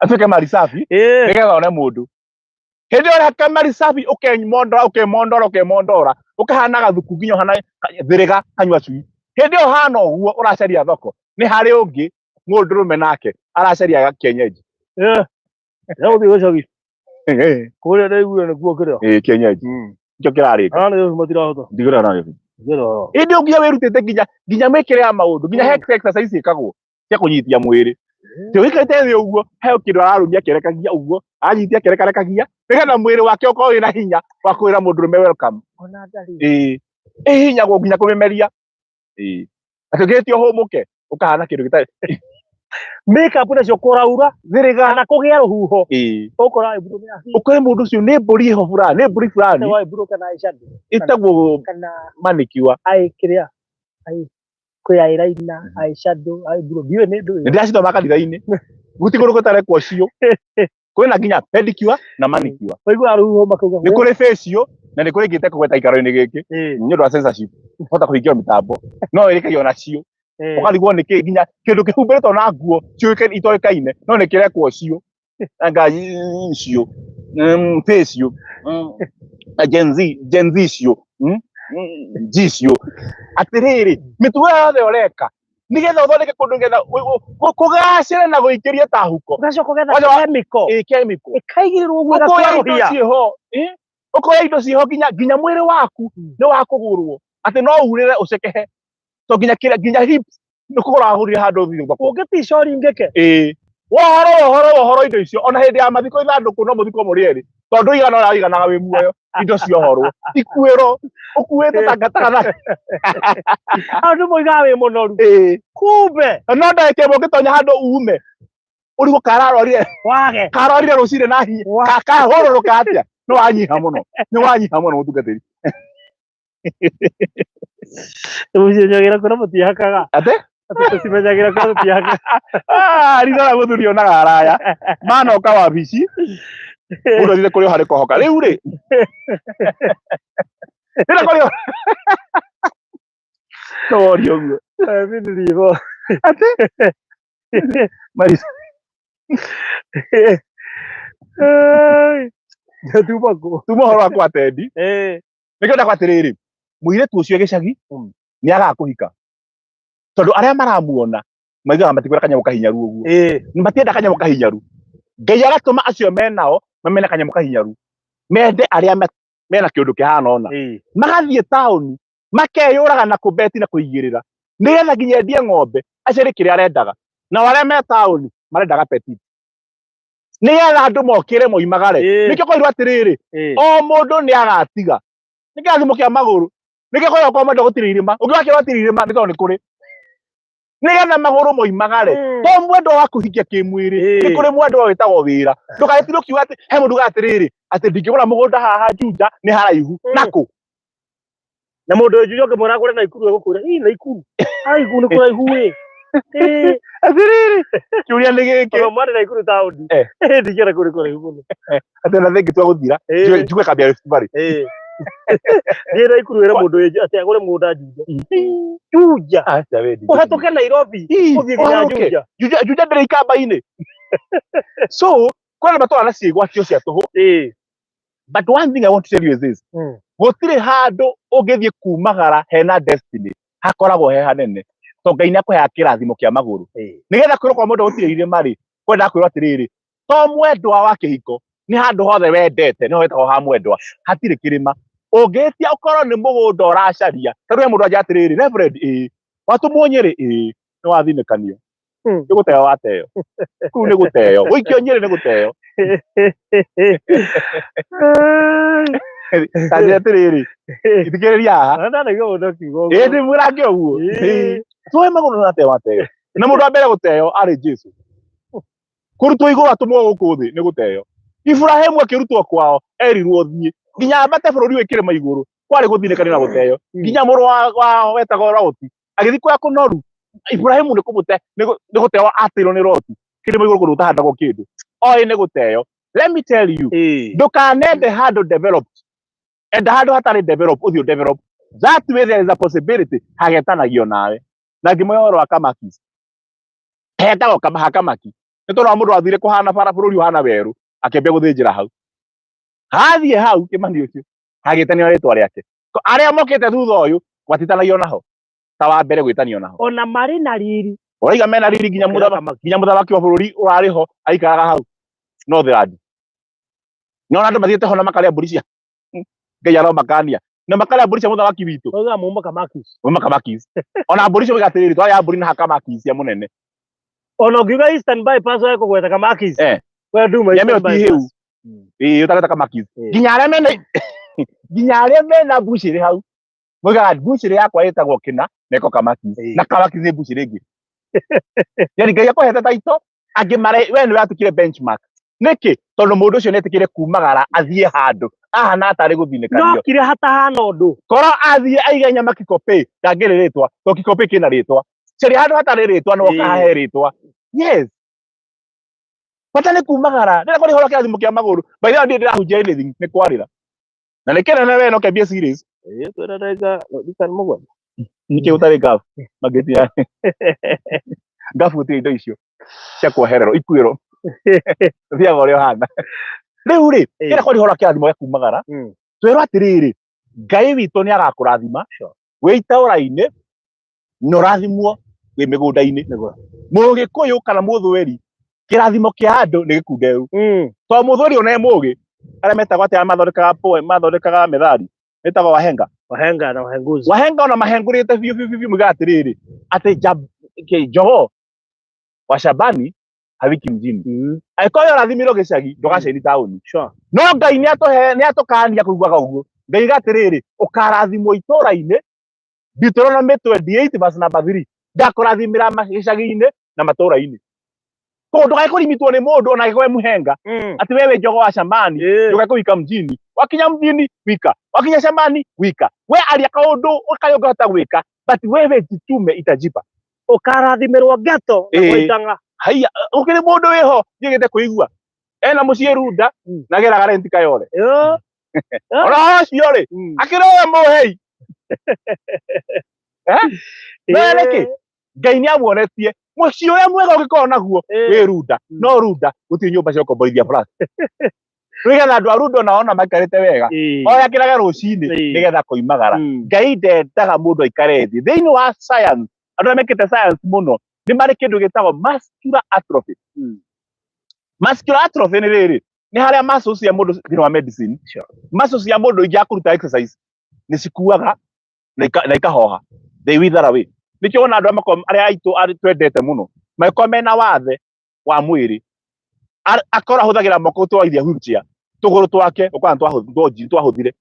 atuke mali safi nigetha one mundu hindi ora kamari safi ukemondora ukahana gathuku nginya hana thiriga kanywa cui hindi ohana uguo uracaria thoko ni hari ungi mundurume nake aracaria kienyeji no uthi gocogi kuria ndaigua ni kuo kiria kienyeji ndio kirarika ana yo matirahota ndigura nayo hindi ungi wirutite nginya mwikire ya maundu nginya exercise ikagwo cia kunyitia mwiri tio ikate thi uguo he kindu ararumia kerekagia uguo anyitia kerekagia nigetha mwiri wake ukorwo wina hinya wa kwira mundurume welcome ona ndari hinya go nginya kumemeria atugitio humuke ukahana kindu gitari makeup na cokora thiriga na kugia ruhuho ukora iburu ni ahi ukore mundu cio ni mburi ho fura ni mburi fulani wa iburu kana ishadu itagwo kana manikiwa ai kiria ai kuyaira ina ai shadu ai iburu biwe ni ndu ndiracitwa makanitha-ini guti kundu gutarekwo cio kwina nginya pedicure na manicure waigua ruhuho makauga ni kuri facial na ni kuri ngite kugweta ikaro-ini giki nĩ ũndũ wa censorship hota kuhingio mitambo no ĩrĩkagio nacio ukarigwo nĩ kĩ nginya kĩndũ kĩhumbĩrĩtwo na nguo itoĩkaine no nĩ kĩrekwo cio anga cio facial Gen Z cio G cio atirĩrĩ mĩtugo yothe ũreka nigetha uthondeke kundu ngetha kugacira na guikiria ta huko ugacoka getha chemical ikaigirwo gwira kwaruhia ciho ukoya indo ciho nginya mwiri waku ni wakugurwo ati no urire ucekehe to nginya hips ni kugura agurire handu thithwa ungitishori ngeke wohoro indo icio ona hindi ya mathiko ithanduku no muthiko murieri tondu iganaga wi muoyo indo ciohorwo ikuiro ukuite tangatagana andu moigaga wi munoru kumbe no ndeke mungitonya handu ume urigo kararorire wage karorire rucire na hinya kahororoka atia no wanyiha muno mutungatiri tumenyagira kuna mutihakaga ate tumenyagira kuna mutihakaga rinda guthurio na garaya manoka wabici mundu thire kurio hari kohoka riu ri ira kurio torio guo bindiribo ate Marisa tuma horo akwa tendi nikienda kwa tiriri muiretu ucio gicagi ni agakuhika tondu aria maramuona maigaga matikwira kanyamu kahinyaru uguo ni matienda kanyamu kahinyaru Ngai agatuma acio menao mamena kanyamu kahinyaru mende aria mena kiundu kihana ona magathie tauni makeyuraga na kubeti na kuigirira nigetha nginya endie ng'ombe acere kiria arendaga na wale me tauni marendaga petit nigetha andu mokire moimagare nikio koirwo atiriri o mundu ni agatiga nikathimo kia maguru nikio koirwo kwa mundu gutiri irima ungikirwo atiri irima ni tondu kuri nigetha maguru moimagare to mwendo wa kuhikia kimwiri ni kuri mwendo witagwo wira ndukaitiro kiuga ati he mundu gatiriri ati ndingigura mugunda haha Juja ni haraihu naku na mundu Juja ngimwira kuri na ikuru egukura na ikuru aigu ni kuraihu atiriri kiuria ni giki mwana na ikuru tauni ndikira kuri kuraihu ati na thengi twa guthira njuge kambia Rift Valley ndira ikuru ira mundu ati agure mugunda Juja acha we uhetoke Nairobi uthie nginya Juja ndiri ikamba-ini so kuna matwara na ciigwa cio cia tuhu but one thing I want to tell you is this gutire handu ungithie kumagara hena destiny hakoragwo he hanene to Ngai nakuhe kirathimo kia maguru nigetha kwirwo kwa mundu gutire irima ri kwenda kwirwo atiriri to mwendwa wa kihiko ni handu hothe wendete ni wetagwo ha mwendwa hatire kirima ungitia ukorwo ni mugunda uracaria tarwe mundu anja atiriri reverend watu muonyere ni wathinikanio ni guteo wateo ku ni guteo wikio Nyeri ni guteo kaje atiriri itikireria haha ndana gyo mundu kiugo ndi murange uguo tuwe maguru na teo wateo na mundu ambere guteo ari Jesu kurutwo iguru atumwo guku thi ni guteo Ibrahimu akirutwo kwao erirwo thie nginya mbate bururi wikire maiguru kwari guthinekanio na guteo nginya muru wa wetagwo Loti agithi kwa kunoru Ibrahimu ni kumute ni guteo atirwo ni Loti kiri maiguru kundu utahandagwo kindu oi ni guteo. Let me tell you ndukanende handu developed and handu hatari develop uthio develop that way there is a possibility hagetanagio nawe na ngimoyoro akamakis hetagwo kamahakamaki nitora mundu athire kuhana bara bururi uhana weru akembia guthinjira hau hathie hau kimani ucio hagetanio ritwa riake aria mokete thutha uyu gwatitanagio naho ta wa mbere gwitanio naho ona mari na riri oiga mena riri nginya muthamaki wa bururi urariho aikaraga hau no thiradi nona andu mathiete hona makaria mburi cia Ngai aromakania na makaria mburi cia muthamaki witu oiga mumakamaki ona mburi cio igatiriri twaya mburi na hakamaki cia munene ona ngiuga Eastern bypass wa kugweta kamakis we nduma Eastern bypass utageta kamakis nginya aria mena mbuciri hau moiga mbuciri yakwa itagwo kina neko kamakis na kamakis ni mbuciri ingi yani Ngai akohete taito angimare we ni watukire benchmark niki tondu mundu ucio netikire kumagara athie handu aha na atari guthinekanio no kire hatahana undu koro athie aiga nyama Kikope ndangiriritwa to Kikope kina ritwa ceri handu hatari ritwa no kahe ritwa yes patane kumagara ndira kuri hora kirathimo kia maguru by the way ndira hujia anything ni kwarira na nikena na we no kebia series twirarega dikan mugwa niki utari gafu mageti ya gafu uti indo icio cia kuoherero ikuiro thia gore hana riu ri kira kuri hora kirathimo gia kumagara twirwa atiriri Ngai witu ni agakurathima wita uraine no rathimwo wi migunda-ini mugikuyu kana muthweri kirathimo kia andu ni gikundeu to muthweri ona mugi aria metagwo atia mathondekaga methali metagwo wahenga na wahenguzi wahenga ona mahengurite biu mugatiriri ati Joho wa Shabani hawiki mjini aikoyo rathimiro gicagi ndugaceni tauni no Ngai ni atukania kuiguaga uguo Ngai gatiriri ukarathimwo itura-ini Deuteronomy 28 verse number 3 ndakurathimira gicagi-ini na matura-ini to ndugakurimitwo ni mundu ona gikwe muhenga ati wewe Joho wa Shamani ndugakuyika mjini wakinya mjini wika wakinya Shamani wika we aria kaundu ukayogota gwika but wewe jitume itajipa ukarathimirwo geto na gwitanga haya ukiri mundu wiho ngigite kuigua ena mucie Runda na geraga renti kayore ora cio ri akiroya muhei wereke Ngai ni amuonetie mucie uria mwega ungikorwo naguo wi Runda no Runda guti nyumba cia komborithia plus nigetha andu a Runda naona maikarite wega oya kiraga rucini nigetha koimagara Ngai ndendaga mundu aikare thi thiini wa science andu mekite science muno ni mari kindu gitagwo muscular atrophy muscular atrophy ni riri ni haria muscles ya mundu thina wa medicine muscles ya mundu ingia kuruta exercise ni cikuaga na ikahoha they wither away nikio ona andu aria aitu twendete muno maiko mena wathe wa mwiri akora huthagira moko twaithia wheelchair tuguru twake ukwana twahuthire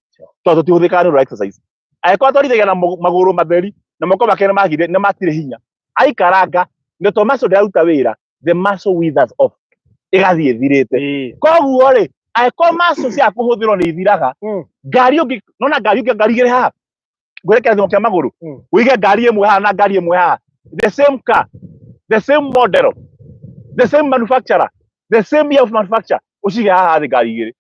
tutihuthika ni exercise aiko twarithagia na maguru matheri na moko make ni magire ni matire hinya aikaranga ni to muscle ndaruta wira the muscle withers off igathie thirite koguo ri aiko muscle cia kuhuthirwo ni ithiraga ngari ungi nona ngari gire ha gwerekera thimo kia maguru uige ngari imwe ha na ngari imwe ha the same car the same model the same manufacturer the same year of manufacture ucige haha thi ngari igiri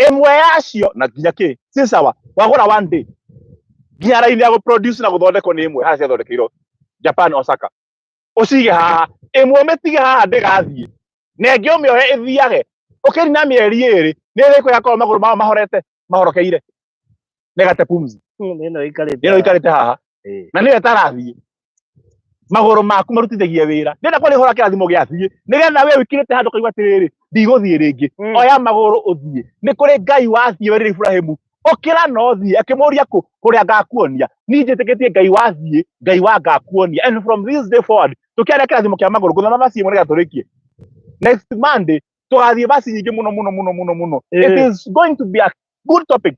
imwe yacio na nginya ki si sawa wagura one day nginya raini ya produce na guthondekwo ni imwe haha cia thondekeirwo Japan Osaka ucige haha imwe metige haha ndigathie nengio miohe ithiage ukiri na mieri iri ni riko yakoro maguru mao mahorete mahorokeire negate pumzi ino ikarite haha na niwe tarathie maguru maku marutithagia wira ndenda kwani hora kirathimo giathie nigetha we wikirite handu kaigwa tiriri ndiguthie ringi oya maguru uthie ni kuri Ngai wathie werire Ibrahimu okira no thie akimuria ku kuria ngakuonia ninjitikitie Ngai wathie Ngai wa ngakuonia and from this day forward tukiaria kirathimo kia maguru kuthoma basi imwe gaturikie next Monday tugathie basi nyingi muno it is going to be a good topic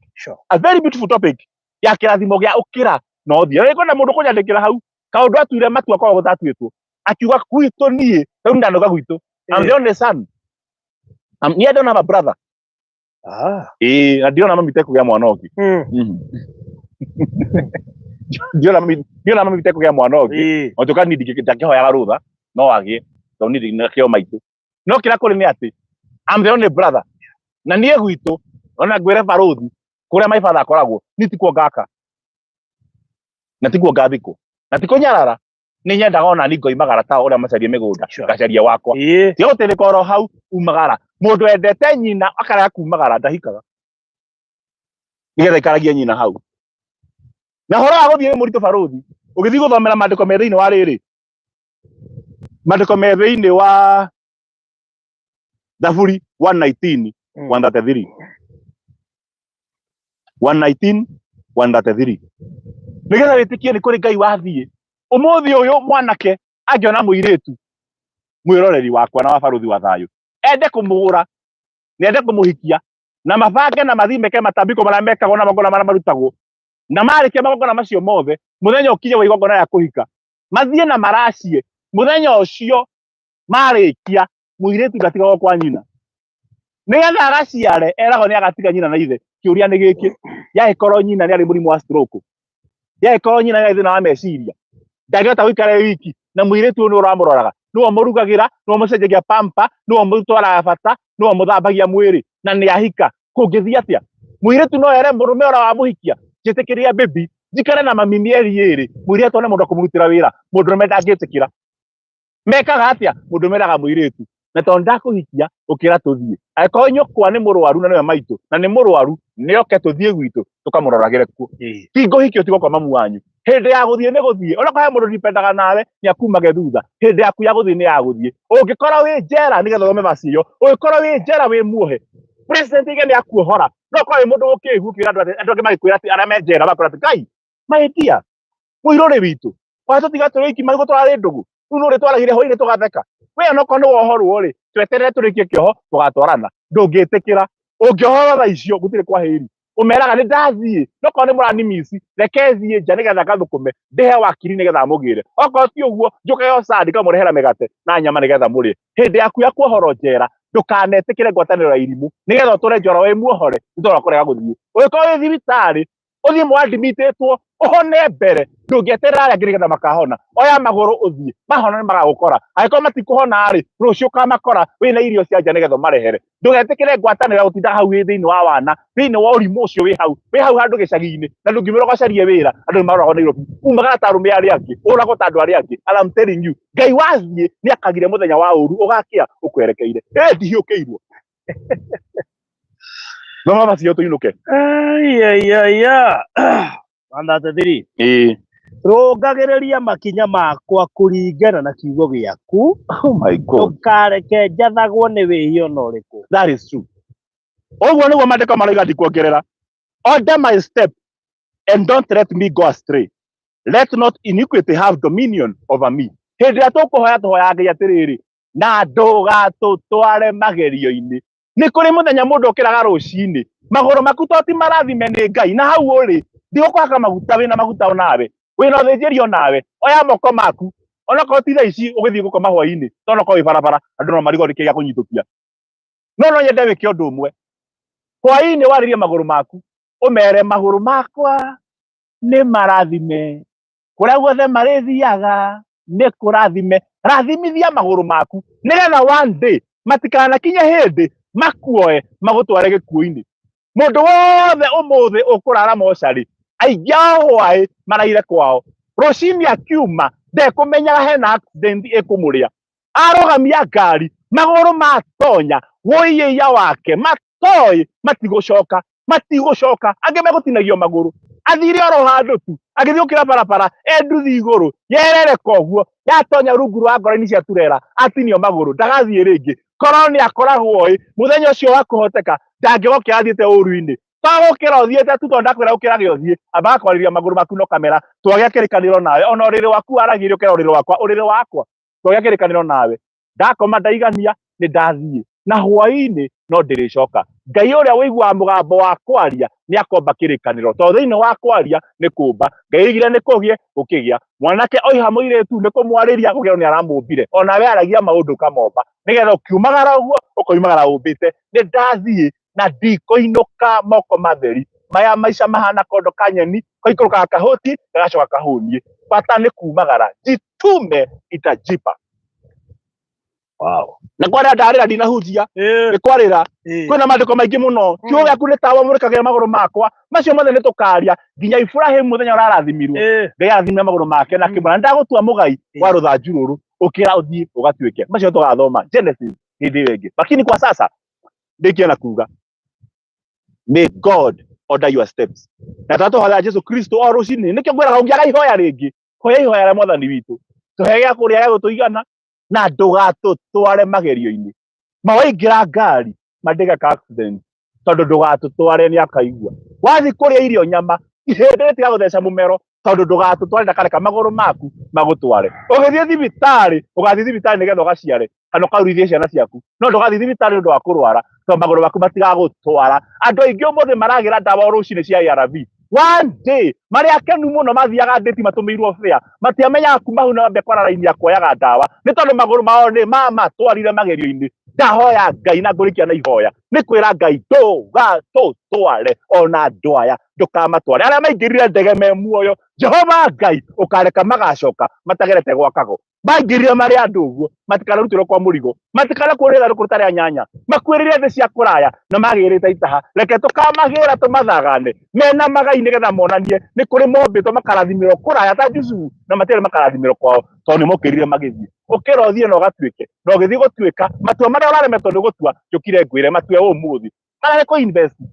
a very beautiful topic ya kirathimo gia ukira no thie riko na mundu kunyandikira hau kaundu atuire matua kwa gutatuitwo akiuga gwitũ nie rĩu ndanoga gwitũ I'm the only son I don't have a brother ndiona mami tekũgĩa mwana ũngĩ ndiona mami tekũgĩa mwana ũngĩ o tuka nindi ndakĩhoyaga rũtha no agĩe tondũ nindi nakĩo maitũ no kĩrĩa kũrĩ nĩ atĩ I'm the only brother na niĩ gwitũ ona ngwĩre barũthi kũrĩa my father akoragwo ni tikuo ngaka na tikuo ngathikwo na tiko nyarara ni nyendaga ona ni ngoimagara ta uria macarie migunda ngacaria wakwa ti gutirika oro hau umagara mundu endete nyina akara kumagara ndahikaga nigetha ikaragia nyina hau na horo wa guthie murito baruthi ugithi guthomera mandiko me thiini wa riri mandiko me thiini wa Zaburi 119 133 133 nigetha witikie ni kuri Ngai wathie umuthi uyu mwanake angiona muiritu mwiroreri wakwa na wa baruthi wa thayu ende kumugura ni ende kumuhikia na mabange na mathimeke matambiko maria mekagwo na magona maria marutagwo na marike magona macio mothe muthenya ukinye wa igongona ya kuhika mathie na maracie muthenya ucio marikia muiritu ngatigwo kwa nyina nigetha agaciare eragwo ni agatiga nyina na ithe kiuria ni giki ya ikoro nyina ni ari murimu wa stroke ya ikoro nyina ya thina wa meciria ndagĩota gũikara wiki na muiritu ni uramuroraga no murugagira no mucenjagia pampa no mutwara bata no muthambagia mwiri na ni ahika kungithia atia muiritu no ere murume ora wa muhikia jitikiria baby jikare na mami mieri iri muiritu ne mundu kumurutira wira mundu me ndangĩtikira mekaga atia mundu meraga muiritu na tondu ndakuhikia ukira tuthie aiko nyukwa ni murwaru na niwe maitu na ni murwaru ni oke tuthie gwitu tukamuroragire kuo kingo hikio tigo kwa mamu wanyu hindi ya guthie ni guthie ona kwa mundu ndipendaga nawe ni akumage thutha hindi yaku ya guthie ni ya guthie ungikora wi njera nigetha thome macio ungikora wi njera wi muohe president ige ni akuohora no kwa mundu ukigukira andu angi magikwira ati ara me njera bakora ati Ngai maitia muirore witu kwa tutiga turiki mago twari ndugu uno ri twaragire hoire tugatheka we no kono wohorwo ri tweterere turikie kioho tugatwarana ndungitikira ungiohora tha icio gutire kwa heri umeraga ni ndathie no kono murani misi rekethie nja nigetha gathukume ndihe wakiri nigetha mugire oko ti uguo njuke yo sadi kamurehera megate na nyama nigetha muri hindi yaku ya kuohoro njera ndukanetikire ngwataniro ya irimu nigetha tore njora we muohore ndora kurega guthie uko wi thibitari uthie mwadimitetwo uhone mbere ndungieterera aria nigetha makahona oya maguru uthie mahona ni magagukora aiko matikuhona ri rucio kamakora wina irio cia nja nigetha marehere ndugetikire ngwataniro gutinda hau thiini wa wana thiini wa urimu ucio wi hau handu gicagi-ini na ndungimira gacarie wira andu maroragwo Nairobi umagara ta arume aria angi uragwo ta andu aria angi and I'm telling you Ngai wathie ni akagire muthenya wa uru ugakia ukwerekeire ndihiukiirwo no mama cio tuinuke Wandathiri rũngagĩrĩria makinya makwa kũringana na kiugo gĩaku oh my God ndũkareke njathagwo nĩ wĩhia ona ũrĩkũ that is true Oguo niguo mandiko maraiga kuongerera. Order my step and don't let me go astray. Let not iniquity have dominion over me. Hindi ria tukuhoya tuhoya Ngai atiriri, na ndugatutware magerio-ini. Ni kuri muthenya mundu ukiraga rucini maguru maku to ti marathime ni Ngai, na hau uri ndigukwaka maguta wina maguta onawe wina uthinjirio nawe oya moko maku ona ko ti thaa ici ugithii gukoma hwa-ini tono ko wi barabara andu no marigo rike gia kunyitukia no nyende wike undu umwe hwa-ini waririe maguru maku umere maguru makwa ni marathime kuria guothe marithiaga ni kurathime. Rathimithia maguru maku nigetha one day matikanakinye hindi makuoe magutware gikuo-ini. Mundu wothe umuthi ukurara mochari aingi ao hwaĩ maraire kwao rucini akiuma ndekumenyaga hena accident ikumuria arogamia ngari maguru matonya woiya wake matoi matigucoka angi megutinagio maguru athire oro handu tu agithiukira barabara enduthi iguru yerere koguo yatonya rungu rwa ngoro-ini cia turera atinio maguru ndagathie ringi koroni akoragwo muthenya ucio wa kuhoteka ndangigokira athiite uru-ini twagukira uthiite tu tondu ndakwira ukirage uthie ambaga kwariria maguru maku no kamera twagia kirikaniro nawe ona uriri waku aragire ukira uriri wakwa twagia kirikaniro nawe ndakoma ndaigania ni ndathie na hwa-ini no ndiricoka. Ngai uria wiguaga mugambo wa kwaria ni akomba kirikaniro to thiini wa kwaria ni kumba. Ngai igire ni kugie gukigia mwanake oiha muiretu ni kumwariria kugira ni aramumbire onawe aragia maundu kamomba nigetha ukiumagara uguo ukoimagara umbite. Ni ndathie na ndikoinuka moko matheri maya maica mahana kondo kanyeni kaikurukaga kahuti gagacoka kahunie bata ni kumagara jitume itajipa. Wow. Na kwaria ndarira ndinahunjia ni kwarira kwina mandiko maingi muno kiugo giaku ni tawa murikagira maguru makwa macio mothe ni tukaria nginya Ibrahim muthenya urarathimirwo Ngai arathimire maguru make na kimura ndagutua mugai wa ruthanju ruru ukira uthii ugatuike macio tugathoma Genesis hindi wengi. Lakini kwa sasa ndikiona kuga may God order your steps na tatuhoya Jesu Kristo o rucini nikio ngwiraga ungiaga ihoya ringi hoya ihoya ria mwathani witu tuhe gia kuria gia gutuigana na ndugatutware magerio-ini mawaingira ngari mandiga ka accident tondu ndugatutware ni akaigua wathi kuria irio nyama hindi ritiga gutheca mumero tondu ndugatutware ndakareka maguru maku magutware. Ugithie thibitari ugathie thibitari nigetha ugaciare kana ukaruithie ciana ciaku no ndugathie thibitari ndu wa kurwara tondu maguru maku matigagutwara. Andu aingi umuthi maragira ndawa rucini cia ARV one day maria akenu muno mathiaga ndeti matumirwo fare matiamenyaga kuma hau na mbe kwara raini ya kuoyaga ndawa ni tondu maguru mao ni mamatwarire magerio-ini. Ndahoya Ngai na ngurikia na ihoya ni kwira Ngai ndugatutware ona andu aya ndukamatware aria maingirire ndege me muoyo Jehova Ngai ukareka magacoka matagerete gwakago maingirire mari andu uguo matikanarutirwo kwa murigo matikana kurira rukuruta ria nyanya makwirire thi cia kuraya na magirite itaha reke tukamagira tumathagane mena magai nigetha monanie ni kuri mombitwo makarathimiro kuraya ta Jusu na matire makarathimiro kwao tondu mukirire magithie ukira uthie na ugatuike na ugithie gutuika matua maria uraremetwo ni gutua njukire ngwire matue umuthi kana ni ku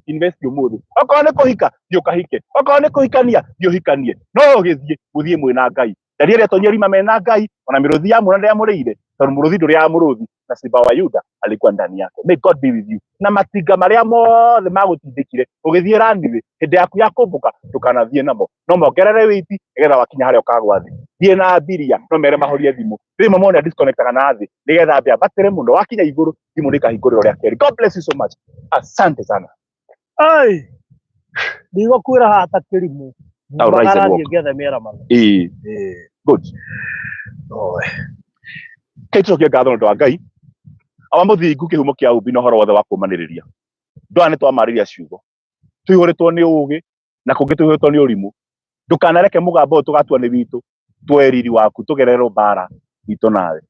invest umuthi okorwo ni kuhika thio kahike okorwo ni kuhikania thio hikanie no ugithie uthie mwina Ngai ndari ria tonyerima mena Ngai ona miruthi ya muranda ya murire tondu muruthi nduri ya muruthi na Simba wa Yuda alikuwa ndani yake. May God be with you na matinga maria mothe magutindikire ugithie ranithi hindi yaku ya kumbuka tukanathie namo no mongerere witi nigetha wakinya haria ukagwa thi thie na mbiria no mere mahorie thimu rimo mone disconnectaga na thi nigetha mbia batire muno wakinya iguru thimu nikahinguriro ria keri. God bless you so much. Asante sana. Ai ndigokwira hata kirimu ngiatha mera mama good Kechokia ngatho ndu wa Ngai awa muthingu kihumo kia umbi no horo wothe wa kumaniriria ndwa ni twamariria ciugo tuihuritwo ni ugi na kungi tuihuritwo ni urimu ndukanareke mugambo tugatua ni witu tweriri waku tugererwo bara witu nawe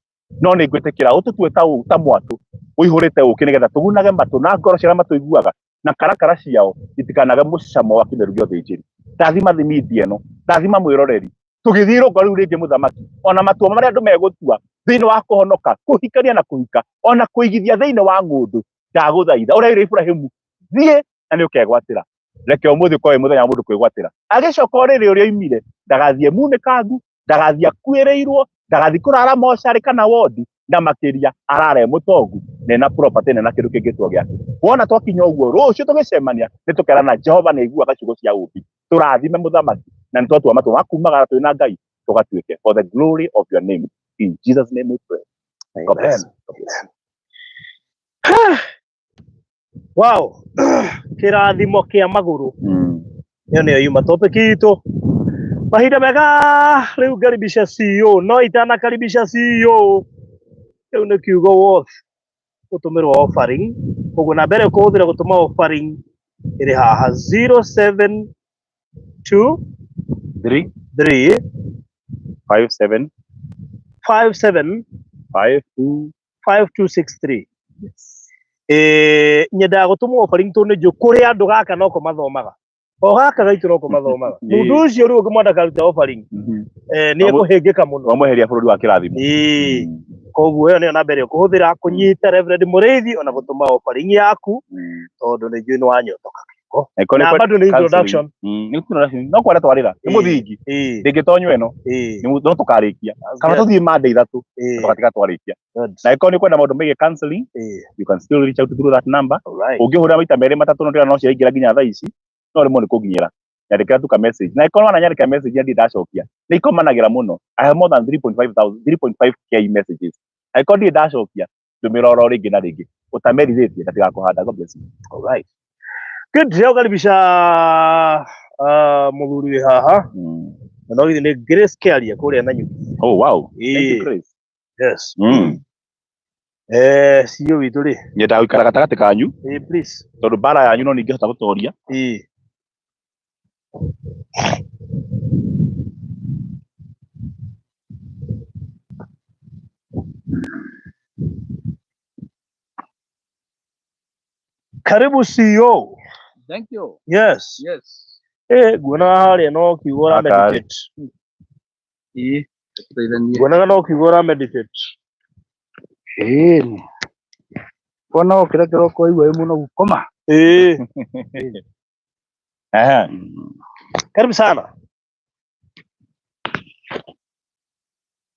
no ni ngwitikira ututue ta mwatu uihurite uki nigetha tugunage matu na ngoro cia matuiguaga na karakara ciao itikanage mucamo wa kimeru giothe injiri ndathima thimithie no ndathima mwiroreri tugithiro ngori ringi muthamaki ona matua maria andu megutua thiini wa kuhonoka kuhikania na kuhika ona kuigithia thiini wa ngundu ndaguthaitha uria Ibrahimu thie na ni ukegwatira reke umuthi kwa muthenya mundu kwigwatira agicoka uriri uria imire ndagathie munikangu ndagathie akuireirwo ndagathie kurara mochari kana wodi na makiria arare mutongu nena property nena kindu kingitwo giake wona twakinya uguo rucio tugicemania nitukerana Jehova ni igua gacigo cia ubi turathime muthamaki na nitwatua matu wakumagara twina Ngai tugatuike for the glory of your name in Jesus name we pray. Amen. Wow. Kirathimo kia maguru iyo niyo yuma topic itu mahinda mega riu ngaribisha CEO no itana karibisha CEO riu ni kiugo worth gutumirwo offering koguo na mbere kuhuthira gutuma offering iri haha 072 3 57 5263 nyenda gutumwo offering tu ni nju kuri andu gaka noko mathomaga o gaka gaitu noko mathomaga mundu ucio riu ngimwenda karuta offering ni ekuhingika muno wamweheria bururi wa kirathimo koguo iyo niyo na mbere kuhuthira kunyita Reverend Muriithi ona gutuma offering yaku tondu ni njui ni wanyotoka na bado ni introduction no kwenda twarira ni muthingi ndingitonywa ino no tukarikia kana tuthie mande ithatu tukatika twarikia na iko ni kwenda maundu megie counseling you can still reach out through that number ungihura maita meri matatu no ndira no ciaingira nginya thaa ici no rimwe ni kuginyira nyandikira tuka message na iko na nyandika message ndi ndacokia ni iko managira muno I have more than 3.5k messages I iko ndi ndacokia ndumiroro ringi na ringi utamerithĩtie katika kuhanda. God bless you. All right. Good. Leo karibisha muthuri haha no hithi ni Grace Kiaria kuria na nyuki. Oh wow. Thank you Grace. Yes. CEO witu ri nyenda guikara gatagati kanyu please tondu bara yanyu no ningihota gutoria karibu CEO. Thank you. Yes. Guona haria no kiugora meditate. Guona no kiugora meditate. Kono kira kiroko iwe muno gukoma. Karibu sana.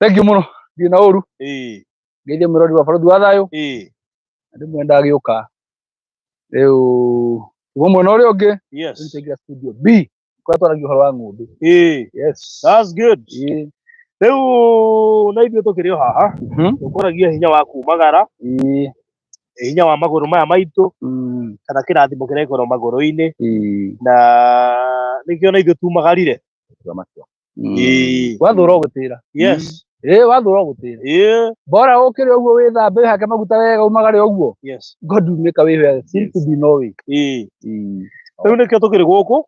Thank you muno. Dina oru. Ngeithia murori wa barothu wa thayo. Ndi mwenda giuka. Riu mwena uria ungi nitaingira studio B kwa twaragia uhoro wa ng'ombe. Yes, that's good. Riu na ithuĩ tukĩrĩ haha tukũragia hinya wa kumagara hinya wa magũrũ maya maitũ kana kĩrathimo kĩrĩa gĩkoragwo magũrũ-inĩ na nĩkĩo na ithuĩ tumagarire wathũra ũgũtĩra. Yes. Wathũra ũgũtĩra. Bora ũkĩrĩ ũguo wĩthambe wĩhake maguta wega umagare ũguo. Yes. God will make a way where there seems to be no way. Rĩu nĩkĩo tũkĩrĩ gũkũ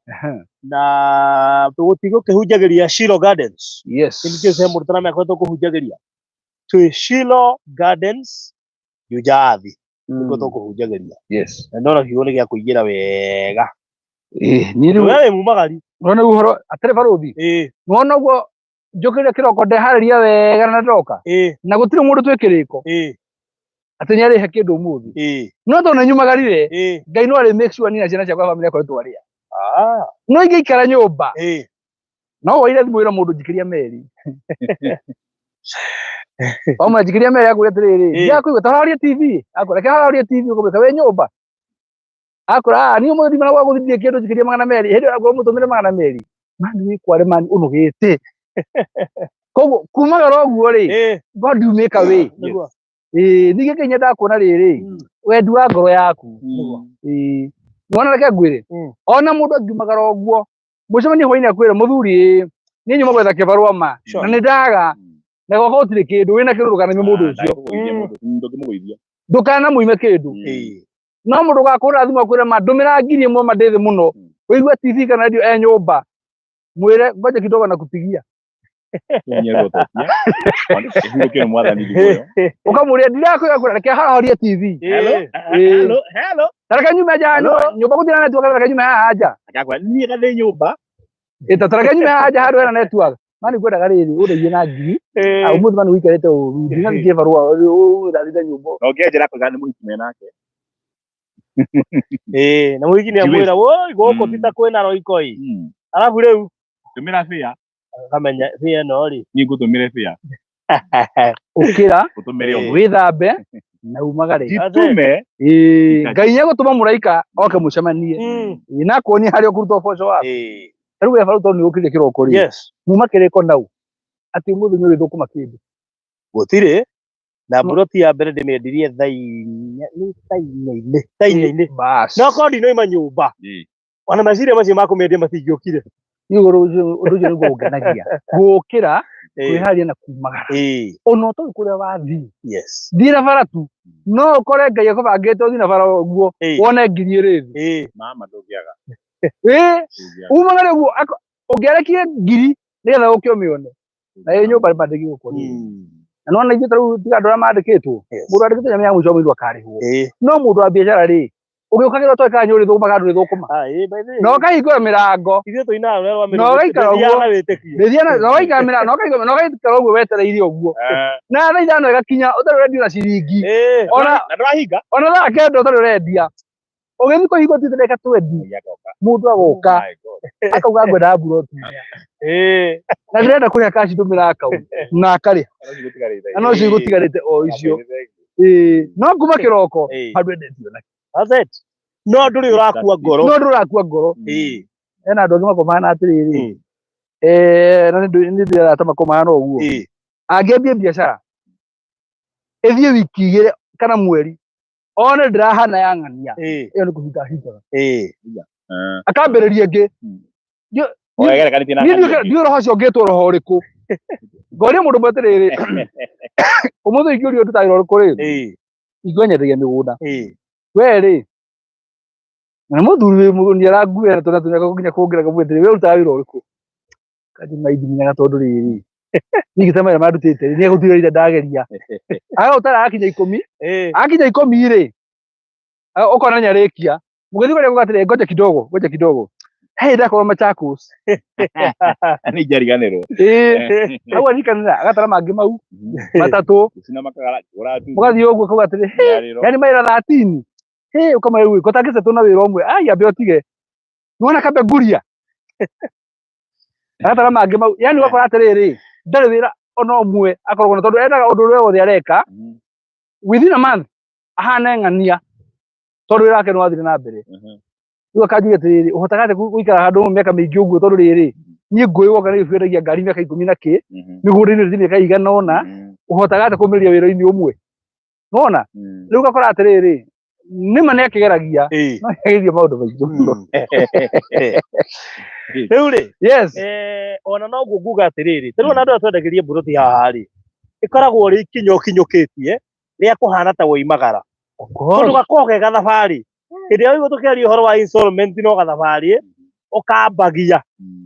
na tũgũtigũkĩhunjagĩria Shiloh Gardens. Yes. Nĩkĩo sehemu tũramĩaka tũkũhunjagĩria twĩ Shiloh Gardens Yujathi nĩkĩo tũkũhunjagĩria. Yes. Na ndona kiugo nĩ gĩa kũingĩra wega. Wewe mumagari urona uhoro atari barothi nona uguo njukire kiroko ndehariria wega na ndoka na gutire mundu twikiriko ati nyari he kindu umuthi no ndona nyumagarire Ngai no ari make sure ni na ciana ciakwa family yakwa twaria no ingiikara nyumba no waire thimu ira mundu njikiria meri Oma njikiria meri yakwa atiriri yakuigwa tararia TV akora kararia TV ukumeka we nyumba akora ni umuthi mana gwa guthithia kindu njikiria magana meri hindi agwo mutumire magana meri mani wi kware mani unugite koguo kumagara uguo ri God will make a way. Nige kenya ndakuona riri wendu wa ngoro yaku mwana reke ngwire ona mundu angimagara uguo mucemani hoine akwira muthuri ni nyuma gwetha kibarua ma na ni ndaga na goka utire kindu wina kindu kana mundu ucio ndukana muime kindu no mundu gakura thimu akwira ma ndumira ngiri imwe mandithi muno wigua TV kana radio nyumba mwire ngoja kidogo na kupigia ukamuria ndirakwira kwira reke hahoria TV. Hello taraka nyuma jano nyumba kuthira network taraka nyuma haja akakwa ni gathe nyumba taraka nyuma haja hadu era network mani kwenda gariri ureie na ngiri au mundu mani wikarete uru ndina ngie barua ndathitha nyumba ongenjera kwigana muhiki nake na muhiki ni amwira woi goko tita kwena roikoi alafu riu tumira fia kamenya fia no ri ni ngutumire fia ukira withambe na umagare gitume Ngai nĩegũtũma mũraika oke mũcemanie na kuonia harĩa ũkũruta ũboco waku rĩu we Faruto nĩ ũkire kĩroko rĩ muma kĩrĩko nau atĩ mũthĩ nĩ ũrĩthũkũma kĩndũ gũtirĩ na buroti ya mbere ndĩmĩendirie thainĩ no kondi no ima nyũmba ona meciria macio makũmĩendia matingĩũkire ũndũ ũcio nĩguo ũngenagia gũkĩra kwĩharĩria na kumagara ona ũtoĩ kũrĩa wathiĩ thiĩ na bara tu no ũkore Ngai akũbangĩte ũthiĩ na bara ũguo wone ngiri ĩrĩ thĩ mama ndũngĩaga umagare ũguo ũngĩarekire ngiri nĩgetha ũke ũmĩone na ĩ nyũmba bandĩki gũkũ na nona ithuĩ tarĩu tiga andũ arĩa mandĩkĩtwo mũndũ andĩkĩtwo nyamũ ya mũico wa mweri akarĩhwo no mũndũ wa biacara rĩ ũgĩũkagĩra ũtoĩ kana nĩ ũrĩthũkũma kana ndũrĩthũkũma na ũkahingũra mĩrango na ũgaikara ũguo na ũgaikara mĩrango na ũgaikara ũguo wetereire ũguo na thaa ithano ĩgakinya ũtarĩ ũrendia na ciringi ona thaa kenda ũtarĩ ũrendia ũgĩthiĩ kũhingũra tu ndagĩka 20 mũndũ agoka akauga ngwenda mburoti na ndĩrenda kũrĩa kaci ndũmĩra akaunti na akarĩha na no cio igũtigarĩte o icio no kuma kĩroko handũ endetio na no ndũrĩ ũrakua ngoro hena andũ angĩ makomana atĩrĩrĩ na nĩ ndĩrata makomana ũguo angĩambia biacara ĩthiĩ wiki 2 kana mweri one ndĩrahana ya ng'ania ĩyo nĩ kũhinga hingaga akambĩrĩria ĩngĩ ndiũ roho ũcio ũngĩtwo roho ũrĩkũ ngoria mũndũ ũmwe atĩrĩrĩ ũmũthĩ ingĩũrio ndũtagĩra ũrĩkũ rĩ ingĩwe nyendagia mĩgũnda we rĩ na mũthuri nĩ aranguĩra tũnyaka nginya kũngĩra kamwe atĩrĩ we ũrutaga wĩra ũrĩkũ kathi maithiminyaga tondũ rĩrĩ ningĩ mawĩra mandutĩte nĩ egũtigĩrĩire ndageria ũtara akinya 10 akinya 10 rĩ ũkona nyarĩkia mũgĩthiĩ kũrĩa gũgatĩrĩ ngoja kidogo hey ndakorwo Machakos nĩ njariganĩrwo hau arikanĩra agatara mangĩ mau matatũ mũgathiĩ ũguo kauga atĩrĩ yani mawĩra 13 ũkamaya rĩu ũtangĩcetwo na wĩra ũmwe ambe ũtige nĩwona kambe nguria agatara mangĩ mau yani ũgakora atĩrĩrĩ ndarĩ wĩra ona ũmwe akoragwo na tondũ endaga ũndũ ũrĩa wothe areka within a month ahana ng'ania tondũ wĩra wake nĩ wathire na mbere rĩu akanjuria atĩrĩrĩ ũhotaga atĩa gũikara handũ mĩaka mĩingĩ ũguo tondũ rĩrĩ niĩ ngũĩ woka nĩ bendagia ngari mĩaka 10 na kĩ mĩgũnda-inĩ rĩrĩ mĩaka igana ũna ũhotaga atĩa kũmĩrĩria wĩra-inĩ ũmwe nona rĩu ũgakora atĩrĩrĩ nĩma nĩ akĩgeragia no nĩageria maũndũ maingĩ rĩu rĩ ona noguo nguga atĩrĩrĩ tarĩu ona andũ arĩa twendagĩria mburoti haha rĩ ĩkoragwo rĩ ikinya ũkinyũkĩtie rĩa kũhana ta woimagara tondũ gakoragwo ge gathabarĩ hĩndĩ ĩrĩa wĩiguo tũkĩaria ũhoro wa installment no gathabarĩ ũkambagia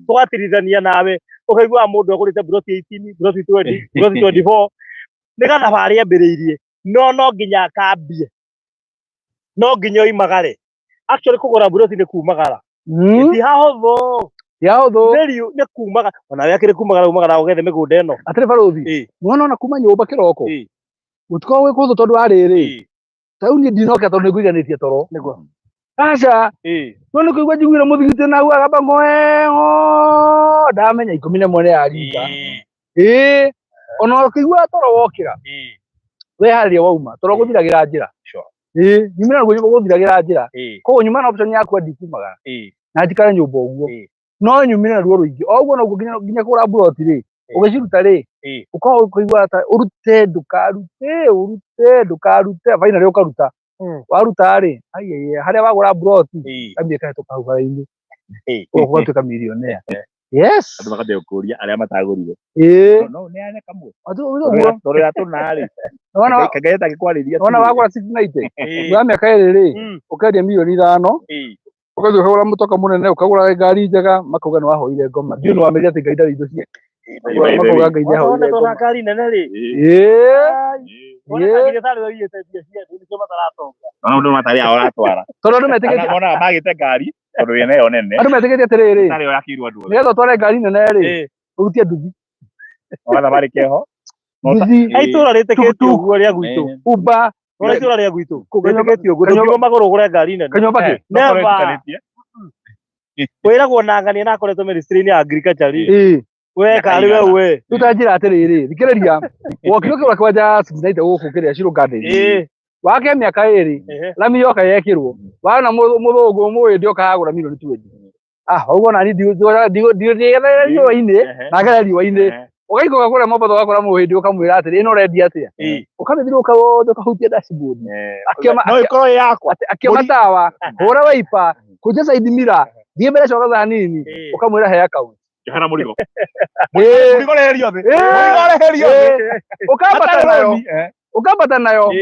tũgatirithania nawe ũkaigua mũndũ agũrĩte mburoti 18 mburoti 20 mburoti 24 nĩ gathabarĩ ambĩrĩirie no nginya akambie no nginya oimagare actually kũgũra mburoti nĩ kumagara ti hahũthũ nĩ kumagara onawe akĩrĩ kumagara umagara ũgethe mĩgũnda ĩno atĩrĩ Barothi nĩwona ona kuma nyũmba kĩroko gũtikoragwo gwĩ kũhũthũ tondũ wa rĩrĩ tarĩu niĩ ndinoka tondũ nĩngũiganĩtie toro aca no nĩ kũigua njiguire mũthigiti nau agamba ng'oeng'o ndamenya 11 nĩ yaringa ona ũkĩigua toro wokĩra weharĩria wauma toro gũthiragĩra njĩra nyumĩra naguo gũthiragĩra njĩra koguo nyuma na option yaku ndikumagara na njikare nyũmba ũguo no nyumĩre naruo rũingĩ o ũguo noguo nginya kũgũra mburoti rĩ ũgĩciruta rĩ ũkoragwo ũkĩigua ta ũrute ndũkarute finally ũkaruta waruta rĩ harĩa wagũra mburoti ambia kahĩtũka hau bara-inĩ ũgatuĩka millionaire andũ makambia gũkũria arĩa matagũrire no nĩane kamwe tondũ ya tũnarĩ Ngai atagĩkwarĩria ona wagũra 690 wa mĩaka ĩrĩ rĩ ũkendia mirioni 5 ũgathiĩ ũkagũra mũtoka mũnene ũkagũra ngari njega makauga nĩ wahoire ngoma ndiũ nĩ wamerire atĩ Ngai ndarĩ indo ciake makauga Ngai nĩahoire ngoma ngari nene rĩ andũ matarĩ ao ratwara tondũ andũ metĩkĩtie monaga magĩte ngari tondũ wĩna ĩyo nene andũ metĩkĩtie atĩrĩrĩ tarĩ yakĩirwo andũ nĩgetha ũtware ngari nene rĩ ũrutie nduthi thabarĩ keho nduthi itũra rĩtĩkĩtie ũguo rĩa gwitũ umba ona itũra rĩa gwitũ rĩtĩkĩtie ũguo ndũkiuma magũrũ ũgũre ngari nene kanyũmba ke wĩragwo na ngania na akoretwo ministry-inĩ ya agriculture we karĩ we tutanjĩra atĩrĩrĩ thikĩrĩria wokire kĩrĩa kwanja 690 gũkũ kĩrĩa Shiro Garden wake miaka 2 lami yoka yekirwo wana muthungu muwi ndio kagura milioni 20 ugo nani dio riũa-inĩ nake riũa-inĩ ugaikũga kũrĩa Mombatha ũgakora mũhĩndĩ ũkamwĩra atĩrĩ ĩno ũrendia atĩa ũkamĩthira ũkahutia dashboard no ikorwo yakwa akĩona tawa hũra waipa kũnja side mirror thiĩ mbere coka thanini ũkamwĩra he account johana mũrigo mũrigo reherio thĩ ukambata nayo